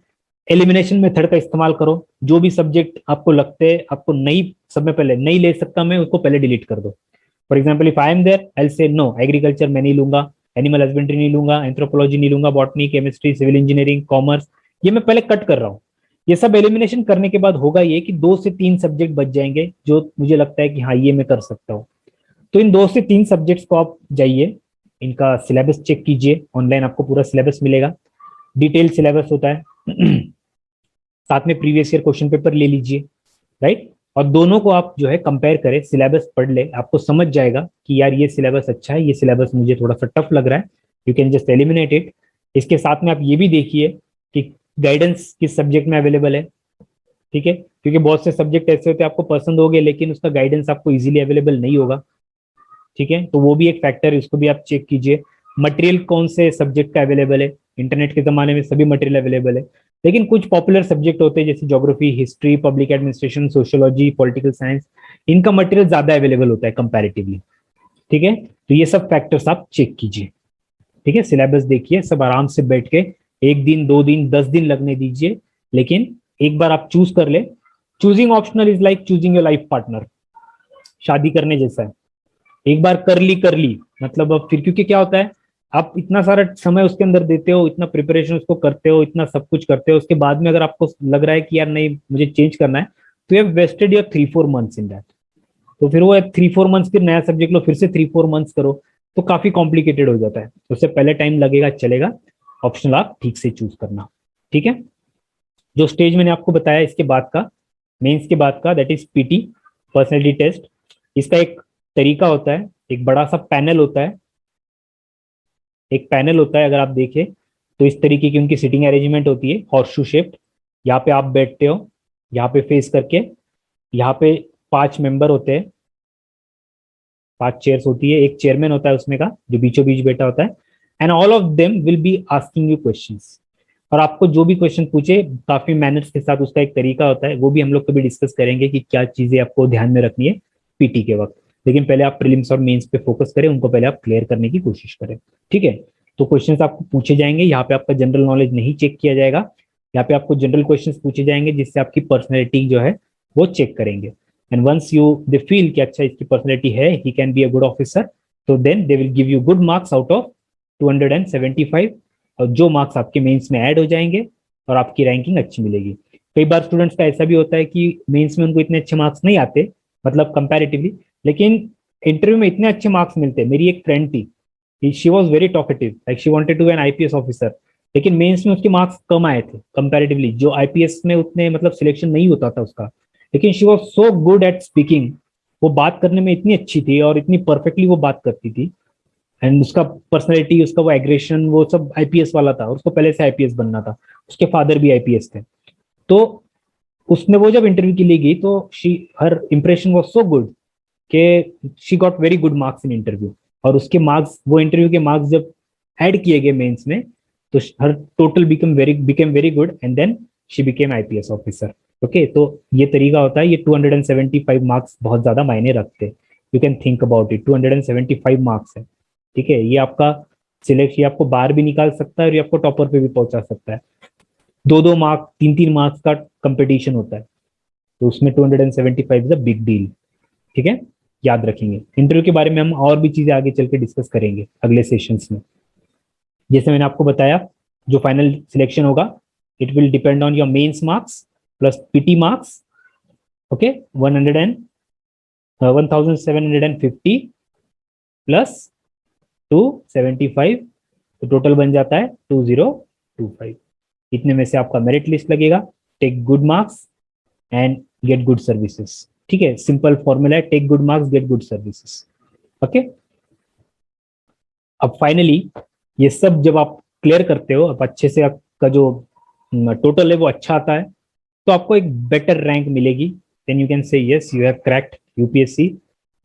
एलिमिनेशन मेथड का इस्तेमाल करो। जो भी सब्जेक्ट आपको लगते हैं आपको नहीं, सब में पहले नहीं ले सकता मैं, उसको पहले डिलीट कर दो। For example, if I am there, I say no, agriculture मैं नहीं लूंगा, एनिमल हस्बेंड्री नहीं लूंगा, एंथ्रोपोलॉजी नहीं लूंगा, botany, chemistry, civil engineering, commerce, ये मैं पहले कट कर रहा हूँ। ये सब एलिमिनेशन करने के बाद होगा ये कि 2 से 3 सब्जेक्ट बच जाएंगे जो मुझे लगता है कि हाँ ये मैं कर सकता हूँ। तो इन 2 से 3 सब्जेक्ट्स को आप जाइए, इनका सिलेबस चेक कीजिए, ऑनलाइन आपको पूरा सिलेबस मिलेगा, डिटेल सिलेबस होता है। साथ में प्रीवियस ईयर क्वेश्चन पेपर ले लीजिए, राइट। और दोनों को आप जो है कंपेयर करें, सिलेबस पढ़ ले, आपको समझ जाएगा कि यार ये सिलेबस अच्छा है, ये सिलेबस मुझे थोड़ा सा टफ लग रहा है, you can just eliminate it. इसके साथ में आप ये भी देखिए कि गाइडेंस किस सब्जेक्ट में अवेलेबल है, ठीक है, क्योंकि बहुत से सब्जेक्ट ऐसे होते हैं आपको पसंद होंगे लेकिन उसका गाइडेंस आपको इजीली अवेलेबल नहीं होगा, ठीक है। तो वो भी एक फैक्टर है, उसको भी आप चेक कीजिए। मटेरियल कौन से सब्जेक्ट का अवेलेबल है, इंटरनेट के जमाने में सभी मटेरियल अवेलेबल है, लेकिन कुछ पॉपुलर सब्जेक्ट होते हैं जैसे geography, history, public administration, sociology, political science, इनका मटेरियल ज्यादा अवेलेबल होता है कंपैरेटिवली, ठीक है। तो ये सब फैक्टर्स आप चेक कीजिए, ठीक है। सिलेबस देखिए, सब आराम से बैठ के 1 दिन 2 दिन 10 दिन लगने दीजिए, लेकिन एक बार आप चूज कर ले। Choosing optional is like choosing your life partner, शादी करने जैसा है। एक बार कर ली मतलब अब फिर, क्योंकि क्या होता है, आप इतना सारा समय उसके अंदर देते हो, इतना प्रिपरेशन उसको करते हो, इतना सब कुछ करते हो, उसके बाद में अगर आपको लग रहा है कि यार नहीं मुझे चेंज करना है, तो you have wasted your 3-4 months in that. तो फिर वो 3-4 मंथ्स फिर नया सब्जेक्ट लो, फिर से 3-4 मंथ्स करो, तो काफी कॉम्प्लिकेटेड हो जाता है। उससे पहले टाइम लगेगा, चलेगा, ऑप्शनल आप ठीक से चूज करना, ठीक है। जो स्टेज मैंने आपको बताया इसके बाद का, मेंस के बाद का, that is PT, personality test. इसका एक तरीका होता है, एक बड़ा सा पैनल होता है, एक पैनल होता है, अगर आप देखें तो इस तरीके की उनकी सिटिंग अरेंजमेंट होती है, हॉर्सशू शेप्ड। यहाँ पे आप बैठते हो, यहाँ पे फेस करके, यहाँ पे 5 मेंबर होते हैं, 5 चेयर्स होती है, एक चेयरमैन होता है उसमें का जो बीचों बीच बैठा होता है, and all of them will be asking you questions. और आपको जो भी क्वेश्चन पूछे, काफी मैनर्स के साथ, उसका एक तरीका होता है, वो भी हम लोग कभी डिस्कस करेंगे कि क्या चीजें आपको ध्यान में रखनी है पीटी के वक्त। लेकिन पहले आप प्रीलिम्स और मेंस पे फोकस करें, उनको पहले आप क्लियर करने की कोशिश करें, ठीक है। तो क्वेश्चंस आपको पूछे जाएंगे, यहाँ पे आपका जनरल नॉलेज नहीं चेक किया जाएगा, यहाँ पे आपको जनरल क्वेश्चंस पूछे जाएंगे जिससे आपकी पर्सनैलिटी जो है वो चेक करेंगे। And once you they feel कि अच्छा इसकी पर्सनैलिटी है, he can be a good officer, तो then they will give you good marks out of 275, और जो मार्क्स आपके मेंस में ऐड हो जाएंगे और आपकी रैंकिंग अच्छी मिलेगी। कई बार स्टूडेंट्स का ऐसा भी होता है कि मेंस में उनको इतने अच्छे मार्क्स नहीं आते, मतलब कंपैरेटिवली, लेकिन इंटरव्यू में इतने अच्छे मार्क्स मिलते हैं। मेरी एक फ्रेंड थी, she was very talkative, like she wanted to be an IPS officer, लेकिन मेंस में उसके मार्क्स कम आए थे कंपैरेटिवली, जो आईपीएस में उतने मतलब सिलेक्शन नहीं होता था उसका, लेकिन she was so good at speaking. वो बात करने में इतनी अच्छी थी और इतनी परफेक्टली वो बात करती थी, एंड उसका पर्सनैलिटी, उसका वो एग्रेशन, वो सब आईपीएस वाला था, और उसको पहले से आईपीएस बनना था, उसके फादर भी आईपीएस थे। तो उसने वो जब इंटरव्यू के लिए गई तो she, her impression was so good कि she got very good marks in interview. और उसके मार्क्स, वो इंटरव्यू के मार्क्स जब ऐड किए गए मेंस में, तो her total became very good and then she became IPS officer. Okay, तो ये तरीका होता है। ये 275 मार्क्स बहुत ज्यादा मायने रखते हैं। You can think about it, 275 marks है। ठीक है, ये आपका सिलेक्शन, ये आपको बाहर भी निकाल सकता है और ये आपको टॉपर पे भी पहुंचा सकता है। 2-2 मार्क्स, 3-3 मार्क्स का कंपटीशन होता है, तो उसमें 275 इज अ बिग डील। ठीक है, याद रखेंगे। इंटरव्यू के बारे में हम और भी चीजें आगे चल के डिस्कस करेंगे अगले सेशंस में। जैसे मैंने आपको बताया, जो फाइनल सिलेक्शन होगा, it will depend on your mains marks plus PT marks. Okay, 1750 plus 275, तो टोटल बन जाता है 2025। इतने में से आपका मेरिट लिस्ट लगेगा। Take good marks and get good services. ठीक है, सिंपल फॉर्मूला है, take good marks get good services. Okay, अब फाइनली ये सब जब आप क्लियर करते हो, अब अच्छे से आपका जो टोटल है वो अच्छा आता है, तो आपको एक बेटर रैंक मिलेगी। Then you can say yes you have cracked UPSC,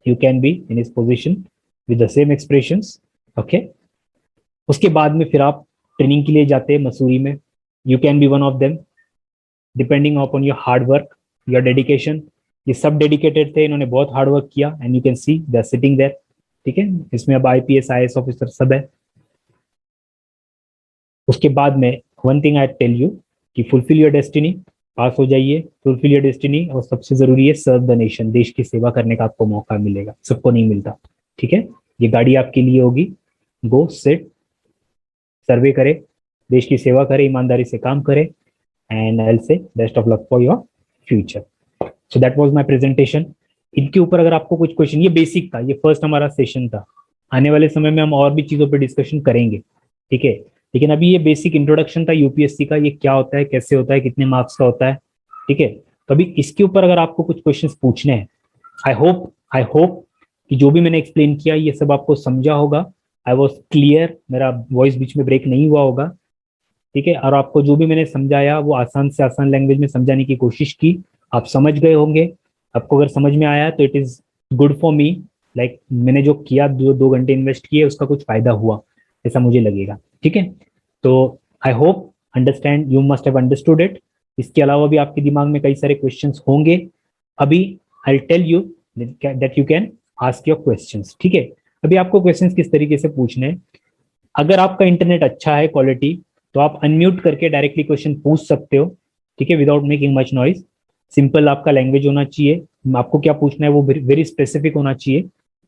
you can be in इस position with the same expressions. Okay, उसके बाद में फिर आप ट्रेनिंग के लिए जाते हैं मसूरी में। You can be one of them depending upon your hard work, your dedication. ये सब डेडिकेटेड थे, इन्होंने बहुत हार्ड वर्क किया and you can see they are sitting there. ठीक है, इसमें अब आईपीएस आईएएस ऑफिसर सब है। उसके बाद में one thing I tell you कि फुलफिल योर डेस्टिनी, पास हो जाइए, फुलफिल योर डेस्टिनी। और सबसे जरूरी है सर्व द नेशन, देश की सेवा करने का आपको मौका मिलेगा, सबको नहीं मिलता। ठीक है, ये गाड़ी आपके लिए होगी। गो सिट, सर्वे करे, देश की सेवा करे, ईमानदारी से काम करे, and I will say best of luck for your future. So that was my presentation. इनके ऊपर अगर आपको कुछ क्वेश्चन, ये बेसिक था, ये फर्स्ट हमारा सेशन था। आने वाले समय में हम और भी चीजों पर डिस्कशन करेंगे। ठीक है, लेकिन अभी ये बेसिक इंट्रोडक्शन था यूपीएससी का, ये क्या होता है, कैसे होता है, कितने मार्क्स का होता है। ठीक है, तो अभी इसके ऊपर अगर आपको कुछ क्वेश्चंस पूछने हैं, आई होप कि जो भी मैंने एक्सप्लेन किया ये सब आपको समझा होगा। आई वॉज क्लियर, मेरा वॉइस बीच में ब्रेक नहीं हुआ होगा। ठीक है, और आपको जो भी मैंने समझाया वो आसान से आसान लैंग्वेज में समझाने की कोशिश की, आप समझ गए होंगे। आपको अगर समझ में आया तो it is good for me, like मैंने जो किया, 2 घंटे इन्वेस्ट किए, उसका कुछ फायदा हुआ ऐसा मुझे लगेगा। ठीक है, तो I hope understand, you must have understood it. इसके अलावा भी आपके दिमाग में कई सारे क्वेश्चंस होंगे। अभी I tell you that you can ask your questions. ठीक है, अभी आपको क्वेश्चंस किस तरीके से पूछने हैं, अगर आपका इंटरनेट अच्छा है क्वालिटी, तो आप अनम्यूट करके डायरेक्टली क्वेश्चन पूछ सकते हो। ठीक है, without making much noise. Simple आपका लैंग्वेज होना चाहिए, आपको क्या पूछना है वो वेरी स्पेसिफिक होना चाहिए।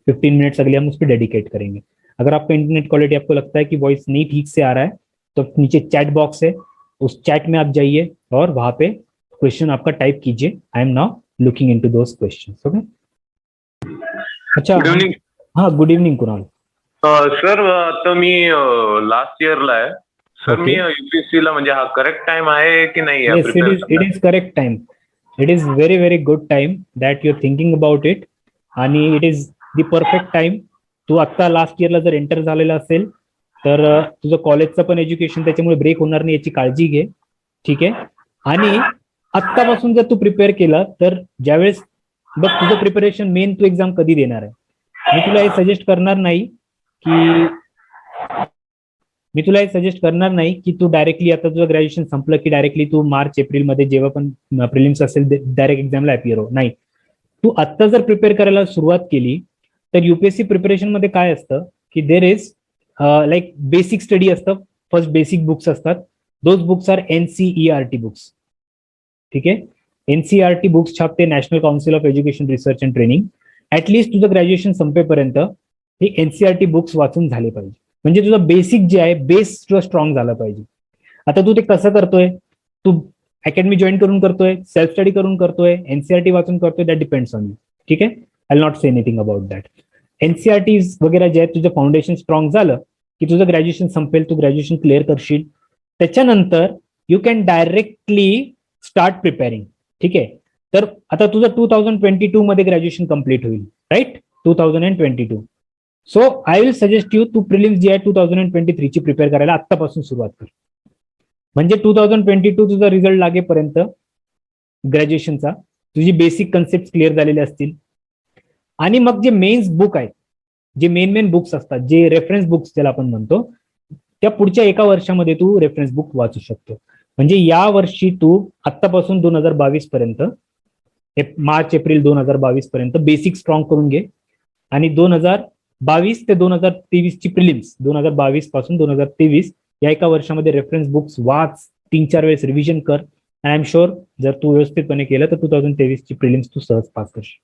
15 मिनट्स अगले हम उस पर डेडिकेट करेंगे। अगर आपका इंटरनेट क्वालिटी, आपको लगता है कि वॉइस नहीं ठीक से आ रहा है, तो नीचे चैट बॉक्स है, उस चैट में आप जाइए और वहां पे क्वेश्चन आपका टाइप कीजिए। I am now looking into those questions. Okay, अच्छा, गुड इव्हनिंग हाँ, गुड इव्हनिंग कुणाल। सर. आता मी लास्ट इयरला आहे सर. मी यूपीएससी ला, म्हणजे हा करेक्ट टाइम आहे की नाही Yes, प्रिपेअर it करण्याचा? is correct time. It is very good time that you're thinking about it. आणि it is the perfect time. तू आता लास्ट इयरला जर एंटर झालेला असेल तर तुझं कॉलेजचं पण एज्युकेशन त्याच्यामुळे ब्रेक होणार नाही याची काळजी घे. ठीक आहे, आणि आत्तापासून जर तू प्रिपेअर केलं तर ज्यावेळेस बघ तुझं प्रिपरेशन मेन, तू एक्झाम कधी देणार आहे, मी तुला हे सजेस्ट करणार नाही की की तू डायरेक्टली, आता तुझं ग्रॅज्युएशन संपलं की डायरेक्टली तू मार्च एप्रिल मध्ये जेव्हा पण प्रिलिम्स असेल डायरेक्ट एक्झामला अपियर हो. नाही, तू आत्ता जर प्रिपेअर करायला सुरुवात केली तर युपीएससी प्रिपरेशन मध्ये काय असतं की there is like basic study असतं. फर्स्ट बेसिक बुक्स असतात, those books are NCERT books. ठीक आहे, एनसीईआरटी बुक्स छापते national council of education research and training. At least तुझं ग्रॅज्युएशन संपेपर्यंत हे एनसीईआरटी बुक्स वाचून झाले पाहिजे, म्हणजे तुझं बेसिक जे आहे, बेस तुझं स्ट्रॉंग झालं पाहिजे. आता तू ते कसं करतोय, तू अकॅडमी जॉईन करून करतोय, सेल्फ स्टडी करून करतोय, एनसीईआरटी वाचून करतोय, दॅट डिपेंड्स ऑन यू. ठीक आहे, I not say anything about that. NCERT वगैरे जे आहे, तुझं फाउंडेशन स्ट्रॉंग झालं की तुझं ग्रॅज्युएशन संपेल, तू ग्रॅज्युएशन क्लिअर करशील, त्याच्यानंतर you can directly start preparing. ठीक आहे, तर आता तुझं 2022 मध्ये ग्रॅज्युएशन कम्प्लीट होईल, right, 2022. So I will suggest you, तू प्रिलिम्स जी आहे 2023 ची प्रिपेअर करायला आत्तापासून सुरुवात कर, म्हणजे 2022 तुझा रिझल्ट लागेपर्यंत ग्रॅज्युएशनचा तुझी बेसिक कन्सेप्ट क्लिअर झालेले असतील. आणि मग जे मेन्स बुक आहेत, जे मेन बुक्स असतात, जे रेफरन्स बुक्स ज्याला आपण म्हणतो, त्या पुढच्या एका वर्षामध्ये तू रेफरन्स बुक वाचू शकतो. म्हणजे या वर्षी तू आत्तापासून 2022 पर्यंत, मार्च एप्रिल 2022 पर्यंत बेसिक स्ट्रॉंग करून घे, आणि 2022 ते 2023 ची प्रिलिम्स, 2022 पासून 2023 या एका वर्षामध्ये रेफरन्स बुक्स वाच, 3-4 वेळेस रिव्हिजन कर. आय एम शुअर जर तू व्यवस्थितपणे केलं तर 2023 ची प्रिलिम्स तू सहज पास करशील.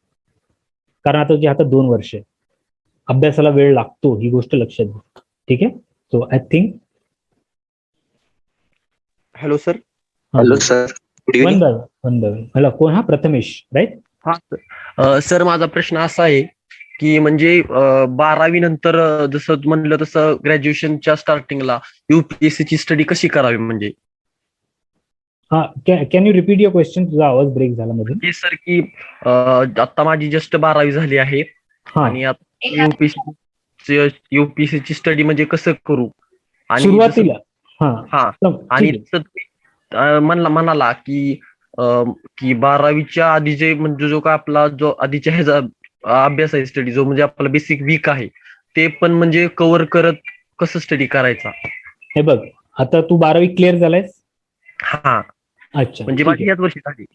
कारण आता तुझ्या हातात 2 वर्ष आहे, अभ्यासाला वेळ लागतो, ही गोष्ट लक्षात घे. ठीक आहे. So I think. Hello sir. Hello sir, good evening. मला कोण? हा, प्रथमेश, राईट? हा सर, माझा प्रश्न असा आहे की म्हणजे 12वी नंतर जसं म्हणलं तसं ग्रॅज्युएशनच्या स्टार्टिंगला युपीएससी ची स्टडी कशी करावी म्हणजे? हा, can you repeat your question? तुझा आवाज ब्रेक झाला मध्ये. हे सर की आता माझी जस्ट 12वी झाली आहे आणि युपीएससी ची स्टडी म्हणजे कसं करू? आणि सुरुवातीला आणि म्हणाला की 12वीच्या आधी जे म्हणजे जो का आपला जो आधीच्या ह्याचा अभ्यास आहे, स्टडी जो म्हणजे आपला बेसिक वीक आहे, ते पण म्हणजे कव्हर करत कसं स्टडी करायचा? हे बघ, आता तू 12वी क्लिअर झालायस? हा, अच्छा, म्हणजे माझी ह्याच वर्षी झाली.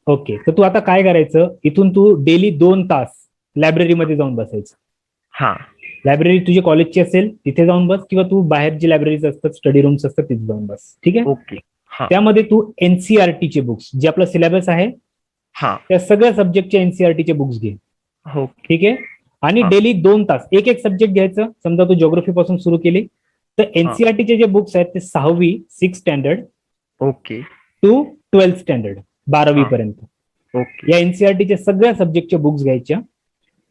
ओके. तर तू आता काय करायचं, इथून तू डेली 2 तास लायब्ररीमध्ये जाऊन बसायचं. हा, लायब्ररी तुझी कॉलेजची असेल तिथे जाऊन बस, किंवा तू बाहेर जी लायब्ररीज असतात, स्टडी रूम्स असतात, तिथे जाऊन बस. ठीक आहे. ओके. त्यामध्ये तू एनसीआरटीचे बुक्स, जे आपला सिलेबस आहे त्या सगळ्या सब्जेक्टचे एनसीआरटीचे बुक्स घे. ठीक आहे. आणि डेली 2 तास एक सब्जेक्ट घ्यायचं. समजा तू जिओग्राफी पासून सुरू केली तर एनसीआरटीचे जे बुक्स आहेत ते 6वी 6 standard okay to 12th standard, 12वी पर्यंत, ओके. या एनसीआरटीच्या सगळ्या सब्जेक्टच्या बुक्स घ्यायच्या.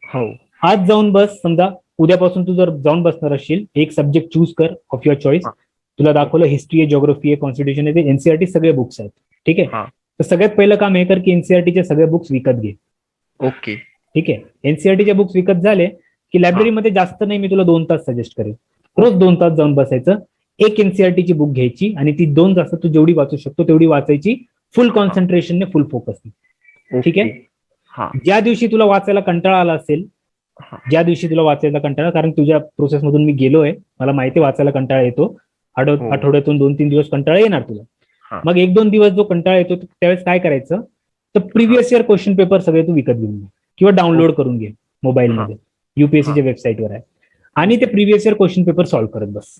हो, आज जाऊन बस. समजा उद्यापासून तू जर जाऊन बसणार असशील, एक सब्जेक्ट चूज कर ऑफ युअर चॉईस. तुला दाखवलं हिस्ट्री आहे, जिओग्राफी आहे, कॉन्स्टिट्यूशन आहे, ते एनसीआरटी सगळे बुक्स आहेत. ठीक आहे. तर सगळ्यात पहिलं काम हे कर की एनसीआरटीचे सगळे बुक्स विकत घे. ओके. ठीक आहे. एनसीआरटीचे बुक्स विकत झाले की लायब्ररीमध्ये जास्त नाही, मी तुला 2 तास सजेस्ट करेन. रोज 2 तास जाऊन बसायचं, एक एनसीआरटीची बुक घ्यायची आणि ती 2 तास तू जेवढी वाचू शकतो तेवढी वाचायची, फुल कॉन्सन्ट्रेशनने, फुल फोकसने. ठीक आहे. ज्या दिवशी तुला वाचायला कंटाळा आला असेल, कारण तुझ्या प्रोसेसमधून मी गेलोय, मला माहिती वाचायला कंटाळा येतो, आठवड्यातून 2-3 दिवस कंटाळा येणार तुला. मग 1-2 दिवस जो कंटाळा येतो त्यावेळेस काय करायचं, तर प्रिव्हियस इयर क्वेश्चन पेपर सगळे तू विकत घेऊन घे किंवा डाउनलोड करून घे मोबाईलमध्ये, युपीएससीच्या वेबसाईटवर आहे, आणि ते previous year question paper solve करत बस.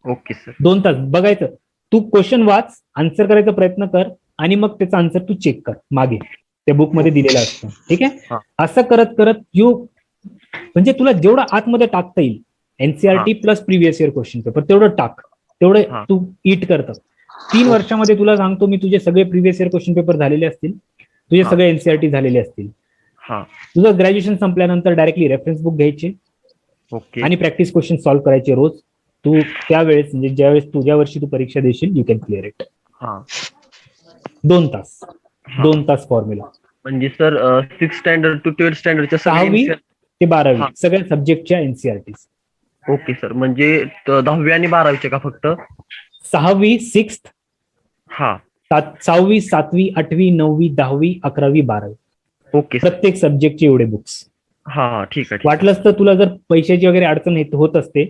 Okay sir. 2 तास बघायचं, तू क्वेश्चन वाच, आन्सर करायचा प्रयत्न कर, आणि मग त्याचा आन्सर तू चेक कर मागे, त्या बुकमध्ये दिलेला असतो. ठीक आहे. असं करत करत म्हणजे तुला जेवढं आतमध्ये टाकता येईल NCERT plus previous year question paper तेवढं टाक, तेवढं तू इट करत. 3 वर्षामध्ये तुला सांगतो मी, तुझे सगळे प्रिव्हियस इयर क्वेश्चन पेपर झालेले असतील, तुझे सगळे एनसीआरटी झालेले असतील. तुझं ग्रॅज्युएशन संपल्यानंतर डायरेक्टली रेफरन्स बुक घ्यायचे आणि प्रॅक्टिस क्वेश्चन सॉल्व्ह करायचे रोज. तू त्यावेळेस म्हणजे ज्यावेळेस तुझ्या वर्षी तू परीक्षा देशील, you can clear it. 2 Tas formula. म्हणजे सर 6 स्टँडर्ड टू 12th स्टँडर्डच्या 6वी ते 12वी सगळ्या सब्जेक्टच्या एनसीआरटी. Okay sir. म्हणजे 10वी आणि 12वीचे का फक्त? 6वी 6th, 6वी 7वी 8वी 9वी 10वी 11वी 12वी. ओके. प्रत्येक सब्जेक्टचे एवढे बुक्स. ठीक आहे. वाटलंच तर तुला जर पैशाची वगैरे अडचण होत असते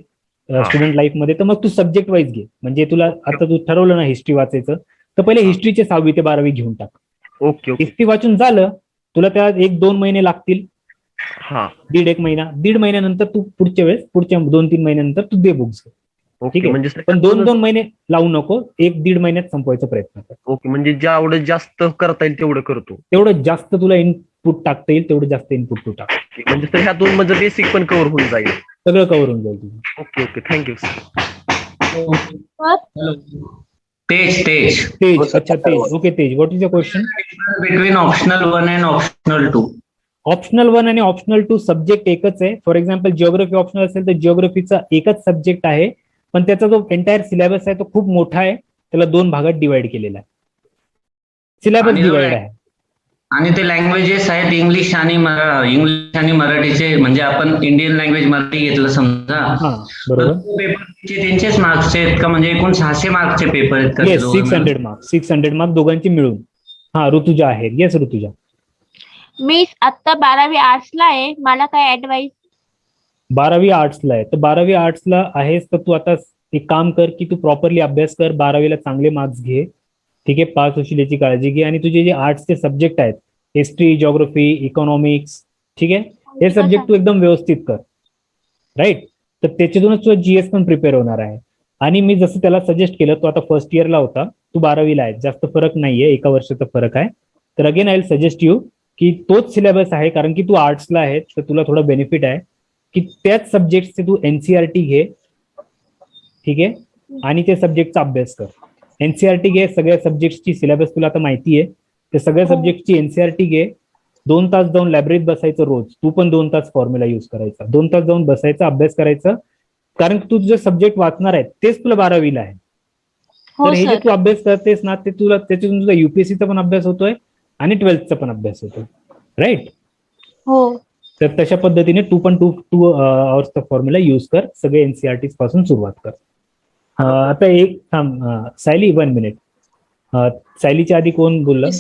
स्टुडंट लाईफ मध्ये, तर मग तू सब्जेक्ट वाईज घे. म्हणजे तुला आता तू ठरवलं ना हिस्ट्री वाचायचं, तर पहिले हिस्ट्रीचे 6वी ते 12वी घेऊन टाक. ओके. हिस्ट्री वाचून झालं, तुला त्या 1-2 महिने लागतील, 1.5 महिना. 1.5 महिन्यानंतर तू पुढच्या 2-3 महिन्यानंतर तू दे बुक्स. ठीक आहे. म्हणजे पण 2-2 महिने लावू नको, 1-1.5 महिन्यात संपवायचा प्रयत्न कर. ओके. म्हणजे जेवढं जास्त करता येईल तेवढं करतो. तेवढं जास्त तुला इनपुट टाकता येईल तेवढं जास्त इनपुट तू टाक. म्हणजे तर ह्या 2 मध्ये बेसिक पण कव्हर होऊन जाईल. सगळं कव्हर होऊन जाईल तुझं. Okay okay. Thank you sir. Tej. अच्छा, Tej. Okay Tej, what is the question? Between optional 1 and optional 2. Optional 1 आणि ऑप्शनल 2 सब्जेक्ट एकच आहे. फॉर एक्झाम्पल जिओग्राफी ऑप्शनल असेल तर जिओग्राफीचा एकच सब्जेक्ट आहे, पण त्याचा जो एंटायर सिलेबस आहे तो खूप मोठा आहे, त्याला 2 भागात डिवाइड केलेला आहे. सिलेबस डिवाइड आहे. आणि ते लँग्वेजेस आहेत इंग्लिश आणि मराठीचे, म्हणजे आपण इंडियन लँग्वेज मराठी घेतलं समजा, बरोबर. पेपरचे त्यांचेच मार्क्स आहेत का? म्हणजे एकूण 600 मार्क्सचे पेपर आहेत का? येस, 600 मार्क्स दोघांची मिळून. ऋतुजा आहे. येस ऋतुजा. मी आता 12वी आर्ट्सला आहे, मला काय ऍडवाइस? 12वी आर्ट्सला आहे, तर 12वी आर्ट्सला आहेस तर तू आता एक काम कर की तू प्रॉपरली अभ्यास कर, 12वीला चांगले मार्क्स घे, ठीक आहे, पास होशील याची काळजी घे, आणि तुझे जे आर्ट्सचे सब्जेक्ट आहेत, हिस्ट्री, जॉग्राफी, इकॉनॉमिक्स, ठीक आहे, हे सब्जेक्ट तू एकदम व्यवस्थित कर, राईट. तर त्याच्यातूनच तुझा जीएस पण प्रिपेअर होणार आहे. आणि मी जसं त्याला सजेस्ट केलं, तो आता फर्स्ट इयरला होता, तू 12वीला आहे, जास्त फरक नाहीये, एका वर्षाचा फरक आहे. तर again I will suggest you की तोच सिलेबस आहे, कारण की तू आर्ट्सला आहे, तर तुला थोडं बेनिफिट आहे की त्याच सब्जेक्टचे तू एनसीआरटी घे, ठीक आहे, आणि त्या सब्जेक्टचा अभ्यास कर. एनसीआरटी घे, सगळ्या सब्जेक्टची सिलेबस तुला आता माहिती आहे, ते सगळ्या सब्जेक्टची एनसीआरटी घे. 2 तास जाऊन लायब्ररीत बसायचं रोज, तू पण 2 तास फॉर्म्युला युज करायचा, 2 तास जाऊन बसायचा, अभ्यास करायचा, कारण तू तुझे सब्जेक्ट वाचणार आहे तेच तुला 12वीला आहे. तर हे जे तू अभ्यास करतेस ना, ते तुला त्याच्यातून तुझा युपीएससीचा पण अभ्यास होतोय आणि 12thचा पण अभ्यास होतोय, राईट. हो. तर तशा पद्धतीने टू आवर्सचा फॉर्म्युला युज कर, सगळे एनसीआरटी पासून सुरुवात कर. आता एक थांब, सायली 1 मिनिट. सायलीच्या आधी कोण बोललं?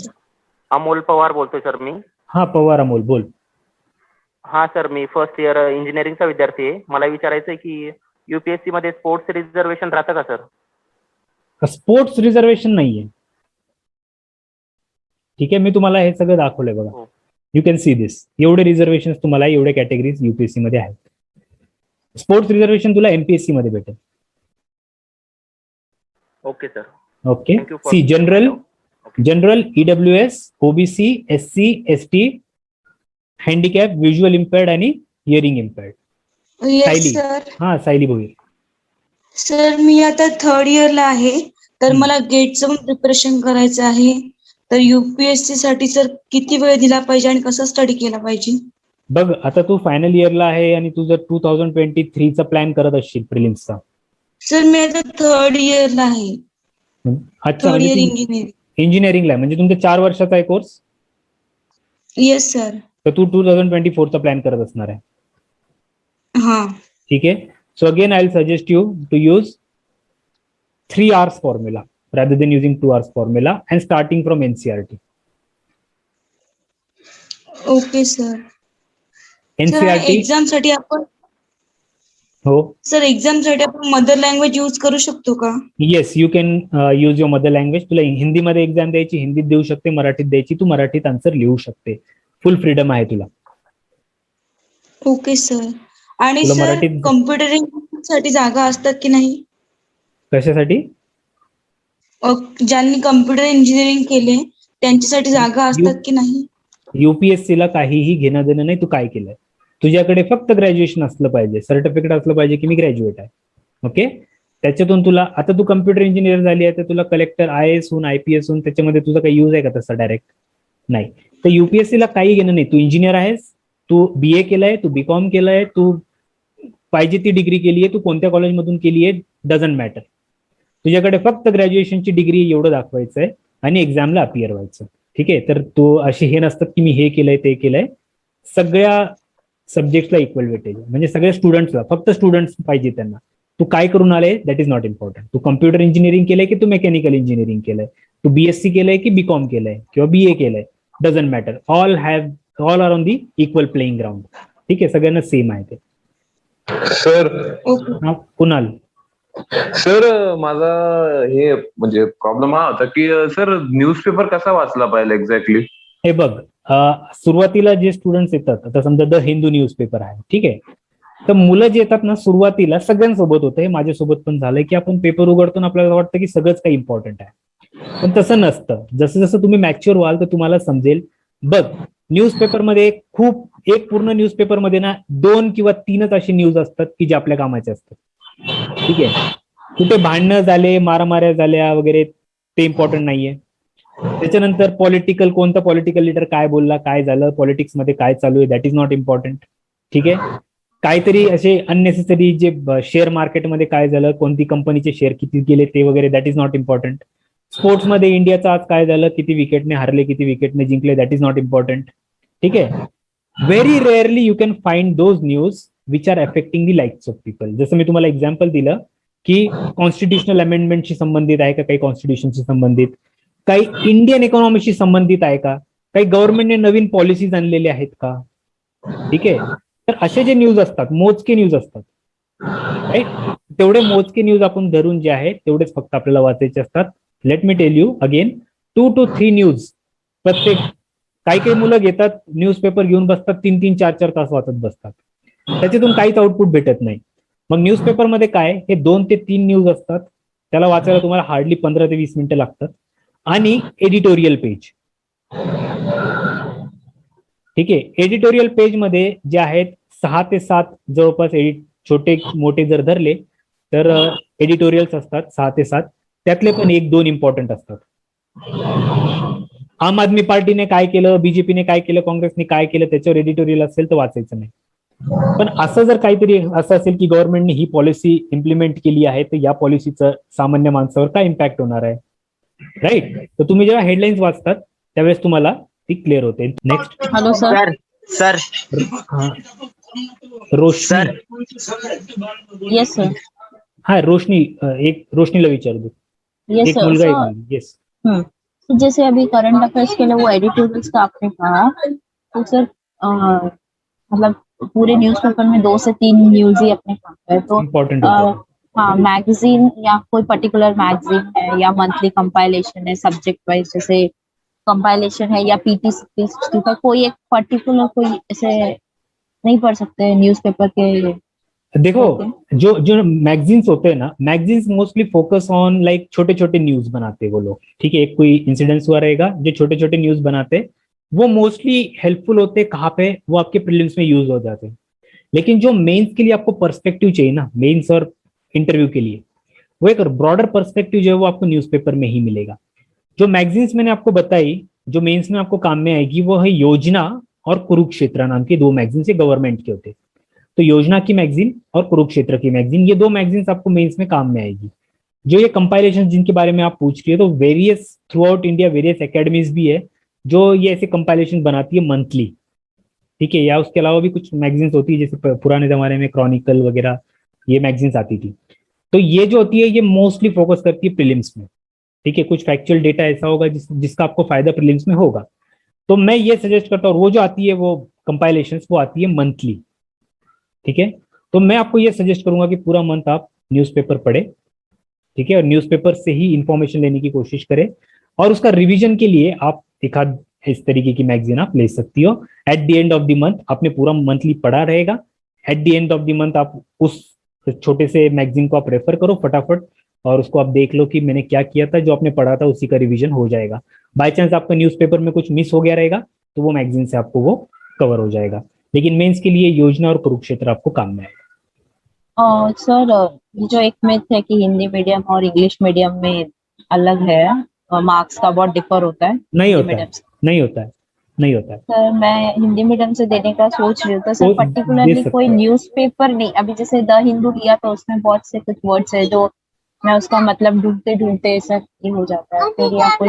अमोल पवार बोलतोय सर मी. हा, पवार अमोल, बोल. हा सर, मी फर्स्ट इयर इंजिनिअरिंगचा विद्यार्थी आहे. मला विचारायचं आहे की युपीएससी मध्ये स्पोर्ट्स रिझर्वेशन राहतं का सर? स्पोर्ट्स रिझर्वेशन नाहीये, ठीक आहे. मी तुम्हाला हे सगळं दाखवलंय बघा, यू कॅन सी दिस. एवढे रिझर्वेशन तुम्हाला, एवढे कॅटेगरीज युपीएससी मध्ये आहेत. स्पोर्ट्स रिझर्वेशन तुला एमपीएससी मध्ये भेटेल. Okay sir. Okay. See general, EWS, OBC, SC, ST, handicap, visual impaired आणि हिअरिंग इम्पेअर्ड. सायली. हा, सायली भोईर. सर, मी आता 3rd इयरला आहे, तर मला गेटचं पण प्रिपरेशन करायचं आहे. तर युपीएससी साठी सर किती वेळ दिला पाहिजे आणि कसं स्टडी केला पाहिजे? बघ, आता तू फायनल इयरला आहे आणि तू जर 2023चा प्लॅन करत असशील प्रिलिम्सचा. सर, मी आता 3rd इयरला आहे. अच्छा, 3rd इयर म्हणजे इंजिनिअरिंग. इंजिनिअरिंगला आहे, म्हणजे तुमचा 4 वर्षाचा आहे कोर्स. Yes sir. तर तू 2024चा प्लॅन करत असणार आहे. हा, ठीक आहे. So again I will suggest you to use 3 hours formula rather than using 2 hours formula and starting from NCERT. Okay sir. NCERT. Exam साठी आपण हो, सर, एक्झाम साठी आपण मदर लँग्वेज यूज करू शकतो का? Yes, you can use your mother language. तुला हिंदीमध्ये एक्झाम द्यायची, हिंदीत देऊ शकते, मराठीत द्यायची, तू मराठीत आन्सर लिहू शकते. फुल फ्रीडम आहे तुला. Okay sir. आणि तुला सर, मराठीत- कम्प्युटर साठी जागा असतात की नाही? कशासाठी? ज्यांनी कम्प्युटर इंजिनिअरिंग केले त्यांच्यासाठी जागा असतात की नाही? युपीएससी ला काहीही घेणं देणं नाही तू काय केलंय. तुझ्याकडे फक्त ग्रॅज्युएशन असलं पाहिजे, सर्टिफिकेट असलं पाहिजे की मी ग्रॅज्युएट आहे. ओके. त्याच्यातून तुला, आता तू कम्प्युटर इंजिनियर झाली आहे, तर तुला कलेक्टर, IAS होऊन, IPS होऊन, त्याच्यामध्ये तुझा काही यूज आहे का तसा डायरेक्ट? नाही. तर युपीएससी ला काही घेणं नाही. तू इंजिनियर आहेस, तू BA केलंय, तू BCom केलंय, तू पाहिजे ती डिग्री केली आहे, तू कोणत्या कॉलेजमधून केली आहे, डझंट मॅटर. तुझ्याकडे फक्त ग्रॅज्युएशनची डिग्री एवढं दाखवायचं आहे आणि एक्झामला अपियर व्हायचं. ठीक आहे. तर तू असे हे नसतात की मी हे केलंय ते केलंय. सगळ्या सब्जेक्टला इक्वल वेटेज, म्हणजे सगळ्या स्टुडंट्सला, फक्त स्टुडंट्स पाहिजे त्यांना. तू काय करून आले दॅट इज नॉट इम्पॉर्टंट. तू कम्प्युटर इंजिनिअरिंग केलंय की तू मेकॅनिकल इंजिनिअरिंग केलंय, तू BSc केलंय की BCom केलंय किंवा BA केलंय, doesn't matter. All are on the equal playing ground. ठीक आहे. सगळ्यांना सेम आहे ते. सर कुणाल. सर, माझा हे म्हणजे प्रॉब्लेम हा होता की सर न्यूजपेपर कसा वाचला पाहिजे एक्झॅक्टली? हे बघ, सुरुवातीला जे स्टुडंट्स येतात, आता समजा द हिंदू न्यूजपेपर आहे, ठीक आहे, तर मुलं जे येतात ना, सुरुवातीला सगळ्यांसोबत होतं, हे माझ्यासोबत पण झालंय की आपण पेपर उघडतो आपल्याला वाटतं की सगळंच काही इम्पॉर्टंट आहे, पण तसं नसतं. जसं जसं तुम्ही मॅच्युअर व्हाल तर तुम्हाला समजेल. बघ, न्यूजपेपरमध्ये एक पूर्ण न्यूजपेपरमध्ये ना 2 किंवा 3च अशी न्यूज असतात की जे आपल्या कामाचे असतात. ठीक आहे. कुठे भांडणं झाले, मारामाऱ्या झाल्या वगैरे ते इम्पॉर्टंट नाहीये. त्याच्यानंतर कोणता पॉलिटिकल लीडर काय बोलला, काय झालं, पॉलिटिक्समध्ये काय चालू आहे, दॅट इज नॉट इम्पॉर्टंट. ठीक आहे. काहीतरी असे अननेसेसरी जे शेअर मार्केटमध्ये काय झालं, कोणती कंपनीचे शेअर किती गेले ते वगैरे, दॅट इज नॉट इम्पॉर्टंट. स्पोर्ट्समध्ये इंडियाचं आज काय झालं, किती विकेटने हारले, किती विकेटने जिंकले, दॅट इज नॉट इम्पॉर्टंट. ठीक आहे. Very rarely you can find those news which are affecting the lifes of people. जसं मी तुम्हाला एक्झाम्पल दिलं की कॉन्स्टिट्युशनल अमेंडमेंटशी संबंधित आहे का, काही कॉन्स्टिट्युशनशी संबंधित, काही इंडियन इकॉनॉमीशी संबंधित आहे का, काही गव्हर्नमेंटने नवीन पॉलिसीज आणलेल्या आहेत का. ठीक आहे. तर असे जे न्यूज असतात, मोजके न्यूज असतात, राईट. तेवढे मोजके न्यूज आपण धरून जे आहे तेवढेच फक्त आपल्याला वाचायचे असतात. Let me tell you again, 2 to 3 news प्रत्येक. काही काही मुलं घेतात न्यूजपेपर घेऊन बसतात, 3-3, 4-4 तास वाचत बसतात, त्याच्यातून काहीच आउटपुट भेटत नाही. मग न्यूजपेपर मध्ये काय, हे 2 ते 3 न्यूज असतात, त्याला वाचायला तुम्हाला हार्डली 15 ते 20 मिनिटं लागतात. आणि एडिटोरियल पेज. ठीक आहे. एडिटोरियल पेज मध्ये जे आहेत 6 ते 7 जवळपास छोटे मोठे जर धरले तर एडिटोरियल्स असतात 6 ते 7. त्यातले पण 1-2 इम्पॉर्टंट असतात. आम आदमी पार्टीने काय केलं, बीजेपीने काय केलं, काँग्रेसने काय केलं, त्याच्यावर एडिटोरियल असेल तर वाचायचं नाही. पण असं जर काहीतरी असं असेल की गव्हर्नमेंटने ही पॉलिसी इम्प्लिमेंट केली आहे, तर या पॉलिसीचं सामान्य माणसावर काय इम्पॅक्ट होणार आहे, राईट. तर तुम्ही जेव्हा हेडलाईन्स वाचतात त्यावेळेस तुम्हाला ती क्लिअर होते. Next. Hello sir. Sir Roshni. Yes sir. हा रोशनी, एक रोशनीला विचार दो. यस एक सर. मुलगा एक मुलगी. येस. जैसे अभी करंट अफेयर्स के लिए वो एडिटोरियल्स का आपने कहा, तो सर मतलब पूरे न्यूज़पेपर में 2 से 3 न्यूज ही अपने कहा है, तो इम्पॉर्टेंट. हाँ मैगजीन या कोई पर्टिकुलर मैगजीन है या मंथली कंपाइलेशन है सब्जेक्ट वाइज, जैसे कंपाइलेशन है या पीटी 65, कोई एक पर्टिकुलर कोई ऐसे नहीं पढ़ सकते न्यूज़पेपर के? देखो, जो मैगजीन्स होते हैं ना, magazines mostly focus on like छोटे छोटे न्यूज बनाते हैं वो लोग. ठीक है. एक कोई इंसिडेंस हुआ रहेगा, जो छोटे छोटे न्यूज बनाते वो मोस्टली हेल्पफुल होते हैं. कहाँ पे? वो आपके प्रीलिम्स में यूज हो जाते हैं. लेकिन जो मेंस के लिए आपको पर्सपेक्टिव चाहिए ना, मेंस और इंटरव्यू के लिए, वो एक ब्रॉडर पर्सपेक्टिव जो है वो आपको न्यूज़पेपर में ही मिलेगा. जो मैगजीन्स मैंने आपको बताई जो मेंस में आपको काम में आएगी, वो है योजना और कुरुक्षेत्र नाम के 2 मैगजीन्स गवर्नमेंट के होते हैं. तो योजना की मैगजीन और कुरुक्षेत्र की मैगजीन, ये 2 मैगजीन्स आपको मेंस में काम में आएगी. जो ये कंपाइलेशन जिनके बारे में आप पूछ रही है, तो various through out India various academies भी है जो ये ऐसे कंपाइलेशन बनाती है मंथली. ठीक है. या उसके अलावा भी कुछ मैगजीन्स होती है, जैसे पुराने जमाने में क्रॉनिकल वगैरह ये मैगजीन्स आती थी. तो ये जो होती है ये मोस्टली फोकस करती है प्रीलिम्स में. ठीक है. कुछ फैक्चुअल डेटा ऐसा होगा जिसका आपको फायदा प्रीलिम्स में होगा. तो मैं ये सजेस्ट करता हूँ, वो जो आती है वो कंपाइलेशन वो आती है मंथली. ठीक है. तो मैं आपको ये सजेस्ट करूंगा कि पूरा मंथ आप न्यूज़पेपर पढ़े. ठीक है. और न्यूज़पेपर से ही इंफॉर्मेशन लेने की कोशिश करें, और उसका रिवीजन के लिए आप एक आध इस तरीके की मैगजीन आप ले सकती हो. At the end of the month आपने पूरा मंथली पढ़ा रहेगा. At the end of the month आप उस छोटे से मैगजीन को आप रेफर करो फटाफट, और उसको आप देख लो कि मैंने क्या किया था, जो आपने पढ़ा था उसी का रिवीजन हो जाएगा. बाय चांस आपका न्यूज़पेपर में कुछ मिस हो गया रहेगा तो वो मैगजीन से आपको वो कवर हो जाएगा. लेकिन मेंस के लिए योजना और कुरुक्षेत्र आपको काम में आएगा. सर जो एक मिथ है कि हिंदी मीडियम और इंग्लिश मीडियम में अलग है, मार्क्स का बहुत डिफर होता है. नहीं होता है. नहीं होता है. नहीं होता है. सर मैं हिंदी मीडियम से देने का सोच रही हूँ, तो सर दे पर्टिकुलरली सकते कोई हो. न्यूज़पेपर नहीं, अभी जैसे द हिंदू लिया तो उसमें बहुत से कुछ वर्ड्स है जो मैं उसका मतलब ढूंढते ढूंढते ऐसा ये हो जाता है, फिर या कोई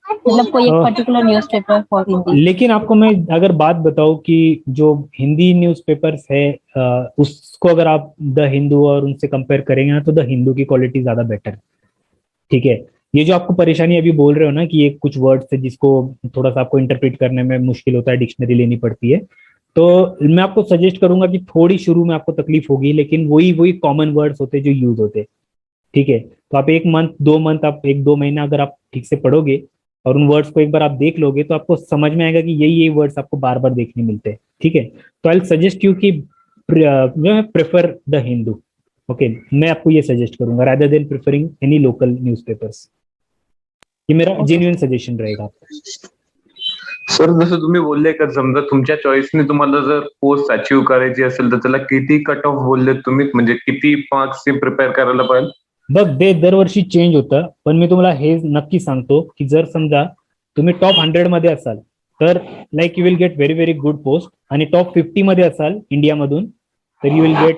मतलब कोई एक पर्टिकुलर न्यूज़पेपर फॉर हिंदी. लेकिन आपको मैं अगर बात बताऊं कि जो हिंदी न्यूज़पेपर्स है उसको अगर आप द हिंदू और उनसे कंपेयर करेंगे ना, तो द हिंदू की क्वालिटी ज्यादा बेटर है. ठीक है. ये जो आपको परेशानी अभी बोल रहे हो ना कि ये कुछ वर्ड्स है जिसको थोड़ा सा आपको इंटरप्रेट करने में मुश्किल होता है, डिक्शनरी लेनी पड़ती है, तो मैं आपको सजेस्ट करूंगा कि थोड़ी शुरू में आपको तकलीफ होगी, लेकिन वही कॉमन वर्ड्स होते हैं जो यूज होते हैं. ठीक है. तो आप 1 मंथ 2 मंथ आप 1-2 महीना अगर आप ठीक से पढ़ोगे और उन वर्ड्स को एक बार आप देख लोगे, तो आपको समझ में आएगा कि यही वर्ड्स आपको बार बार देखने मिलते हैं. ठीक है. तो आई सजेस्ट यू कि प्रेफर द हिंदू. ओके. मैं आपको ये सजेस्ट करूंगा rather than preferring any local newspapers. ये मेरा जेन्युइन सजेशन रहेगा आपको. सर जसं तुम्ही बोलले का समजा तुमच्या चॉईसने तुम्हाला जर पोस्ट अचीव्ह करायची असेल तर त्याला किती कट ऑफ बोलले तुम्ही, म्हणजे किती मार्क्स प्रिपेअर करायला पाहिजे? बघ, ते दरवर्षी चेंज होतं, पण मी तुम्हाला हे नक्की सांगतो की जर समजा तुम्ही टॉप 100 मध्ये असाल तर like you will get very very good post, आणि टॉप 50 मध्ये असाल इंडियामधून तर you will get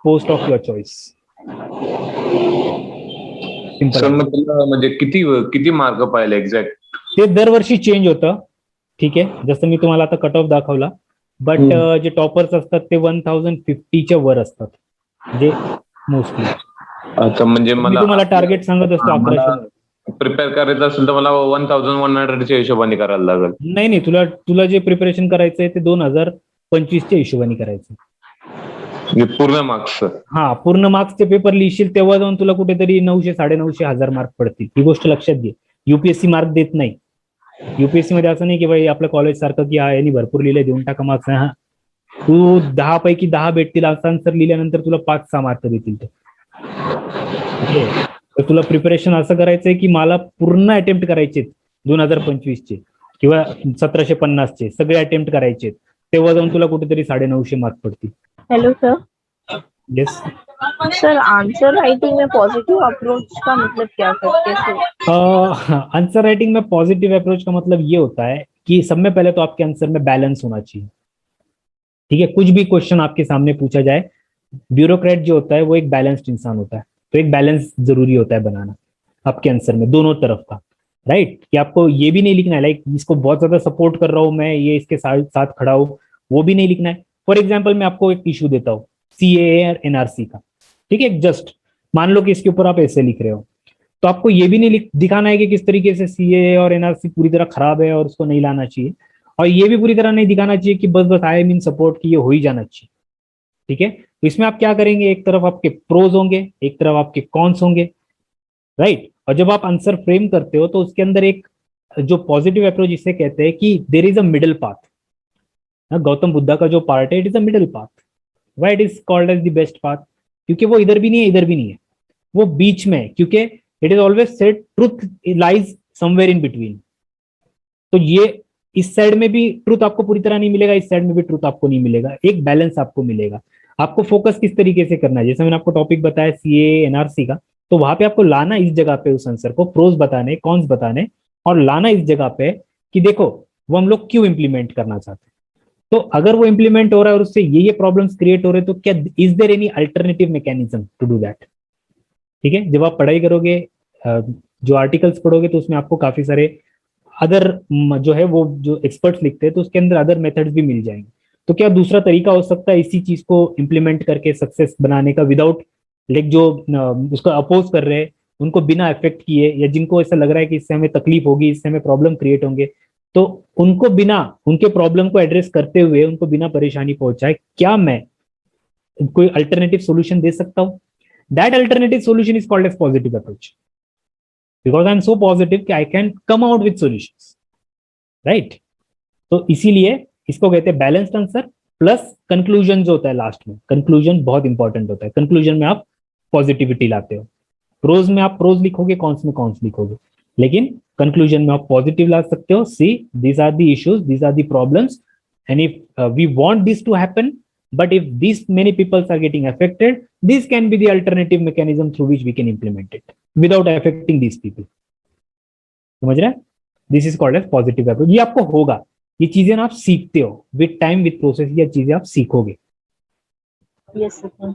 post of your choice. Sir मग तुला म्हणजे किती मार्क पाहिजे एक्झॅक्ट? ते दरवर्षी चेंज होतं. ठीक आहे. जसं मी तुम्हाला आता कट ऑफ दाखवला, बट जे टॉपर्स असतात ते 1050च्या वर असतात, जे मोस्टली. अच्छा. म्हणजे मी तुम्हाला टार्गेट सांगत असतो 1100. प्रिपेअर करायचं असेल तर मला 1100च्या हिशोबाने करायला लागेल. नाही, तुला जे प्रिपरेशन करायचंय ते 2025च्या हिशोबाने करायचं. म्हणजे पूर्ण मार्क्स सर. हा, पूर्ण मार्क्सचे पेपर लिहिशील तेव्हा जाऊन तुला कुठेतरी 900, 950, 1000 मार्क पडतील. ही गोष्ट लक्षात घे. युपीएससी मार्क देत नाही. युपीएससी मध्ये असं नाही की भाई आपल्या कॉलेज सारखं की हा यांनी भरपूर लिहिले देऊन टाका मार्क्स. हा, तू 10 पैकी 10 भेटतील असं आन्सर लिहिल्यानंतर तुला 5-6 मार्क देतील ते. तर तुला प्रिपरेशन असं करायचंय की मला पूर्ण अटेम्प्ट करायचे 2025 चे किंवा 1750 सगळे अटेम्प्ट करायचे, तेव्हा जाऊन तुला कुठेतरी 950 मार्क पडतील. Hello sir. Yes sir, answer writing में पॉजिटिव अप्रोच का मतलब क्या सर? कैसे? आंसर राइटिंग में पॉजिटिव अप्रोच का मतलब ये होता है कि सब में पहले तो आपके आंसर में बैलेंस होना चाहिए. ठीक है, कुछ भी क्वेश्चन आपके सामने पूछा जाए, ब्यूरोक्रेट जो होता है वो एक बैलेंस्ड इंसान होता है, तो एक बैलेंस जरूरी होता है बनाना आपके आंसर में दोनों तरफ का. राइट, कि आपको ये भी नहीं लिखना है लाइक इसको बहुत ज्यादा सपोर्ट कर रहा हूं मैं, ये इसके साथ खड़ा हूं, वो भी नहीं लिखना है. फॉर एग्जाम्पल मैं आपको एक इशू देता हूँ CAA और NRC का. ठीक है, जस्ट मान लो कि इसके ऊपर आप ऐसे लिख रहे हो, तो आपको ये भी नहीं दिखाना है कि किस तरीके से CAA और NRC पूरी तरह खराब है और उसको नहीं लाना चाहिए, और ये भी पूरी तरह नहीं दिखाना चाहिए कि बस आई एम इन सपोर्ट की ये हो ही जाना चाहिए. ठीक है, तो इसमें आप क्या करेंगे, एक तरफ आपके प्रोज होंगे, एक तरफ आपके कॉन्स होंगे. राइट, और जब आप आंसर फ्रेम करते हो तो उसके अंदर एक जो पॉजिटिव अप्रोच इसे कहते हैं कि there is a middle path. Gautam Buddha का जो पार्ट है, it is a middle path. Why it is called as the best path? क्योंकि वो इधर भी नहीं है इधर भी नहीं है, वो बीच में है, क्योंकि it is always said truth lies somewhere in between. तो ये इस साइड में भी ट्रुथ आपको पूरी तरह नहीं मिलेगा, इस साइड में भी ट्रुथ आपको नहीं मिलेगा, एक बैलेंस आपको मिलेगा. आपको फोकस किस तरीके से करना है, जैसे मैंने आपको टॉपिक बताया CAA NRC का, तो वहां पे आपको लाना इस जगह पे उस आंसर को, प्रोज बताने, कॉन्स बताने, और लाना इस जगह पे कि देखो वो हम लोग क्यों इंप्लीमेंट करना चाहते हैं. तो अगर वो इंप्लीमेंट हो रहा है और उससे ये प्रॉब्लम्स क्रिएट हो रहे हैं, तो क्या is there any alternative mechanism to do that. ठीक है, जब आप पढ़ाई करोगे, जो आर्टिकल्स पढ़ोगे, तो उसमें आपको काफी सारे अदर जो है वो जो एक्सपर्ट्स लिखते हैं, तो उसके अंदर अदर मेथड्स भी मिल जाएंगे. तो क्या दूसरा तरीका हो सकता है इसी चीज को इंप्लीमेंट करके सक्सेस बनाने का, विदाउट लाइक जो उसको अपोज कर रहे हैं उनको बिना इफेक्ट किए, या जिनको ऐसा लग रहा है कि इससे हमें तकलीफ होगी, इससे हमें प्रॉब्लम क्रिएट होंगे, तो उनको बिना उनके प्रॉब्लम को एड्रेस करते हुए, उनको बिना परेशानी पहुंचाए, क्या मैं कोई अल्टरनेटिव सोल्यूशन दे सकता हूं? That alternative solution is called as positive approach, because I am so positive कि I can come out with solutions. Right, तो इसीलिए इसको कहते हैं बैलेंस्ड आंसर प्लस कंक्लूजन जो होता है लास्ट में. कंक्लूजन बहुत इंपॉर्टेंट होता है. कंक्लूजन में आप पॉजिटिविटी लाते हो. प्रोज में आप प्रोज लिखोगे, कॉन्स में कॉन्स लिखोगे, लेकिन कंक्लूजन में आप पॉजिटिव ला सकते हो. See, these are the issues, these are the problems, and if we want this to happen, but if these many peoples are getting affected, this can be the alternative mechanism through which we can implement it without affecting these people. समझ रहे हैं? This is called as positive approach. ये आपको होगा, ये चीजें ना आप सीखते हो विद टाइम, विद प्रोसेस, ये चीजें आप सीखोगे. Yes sir.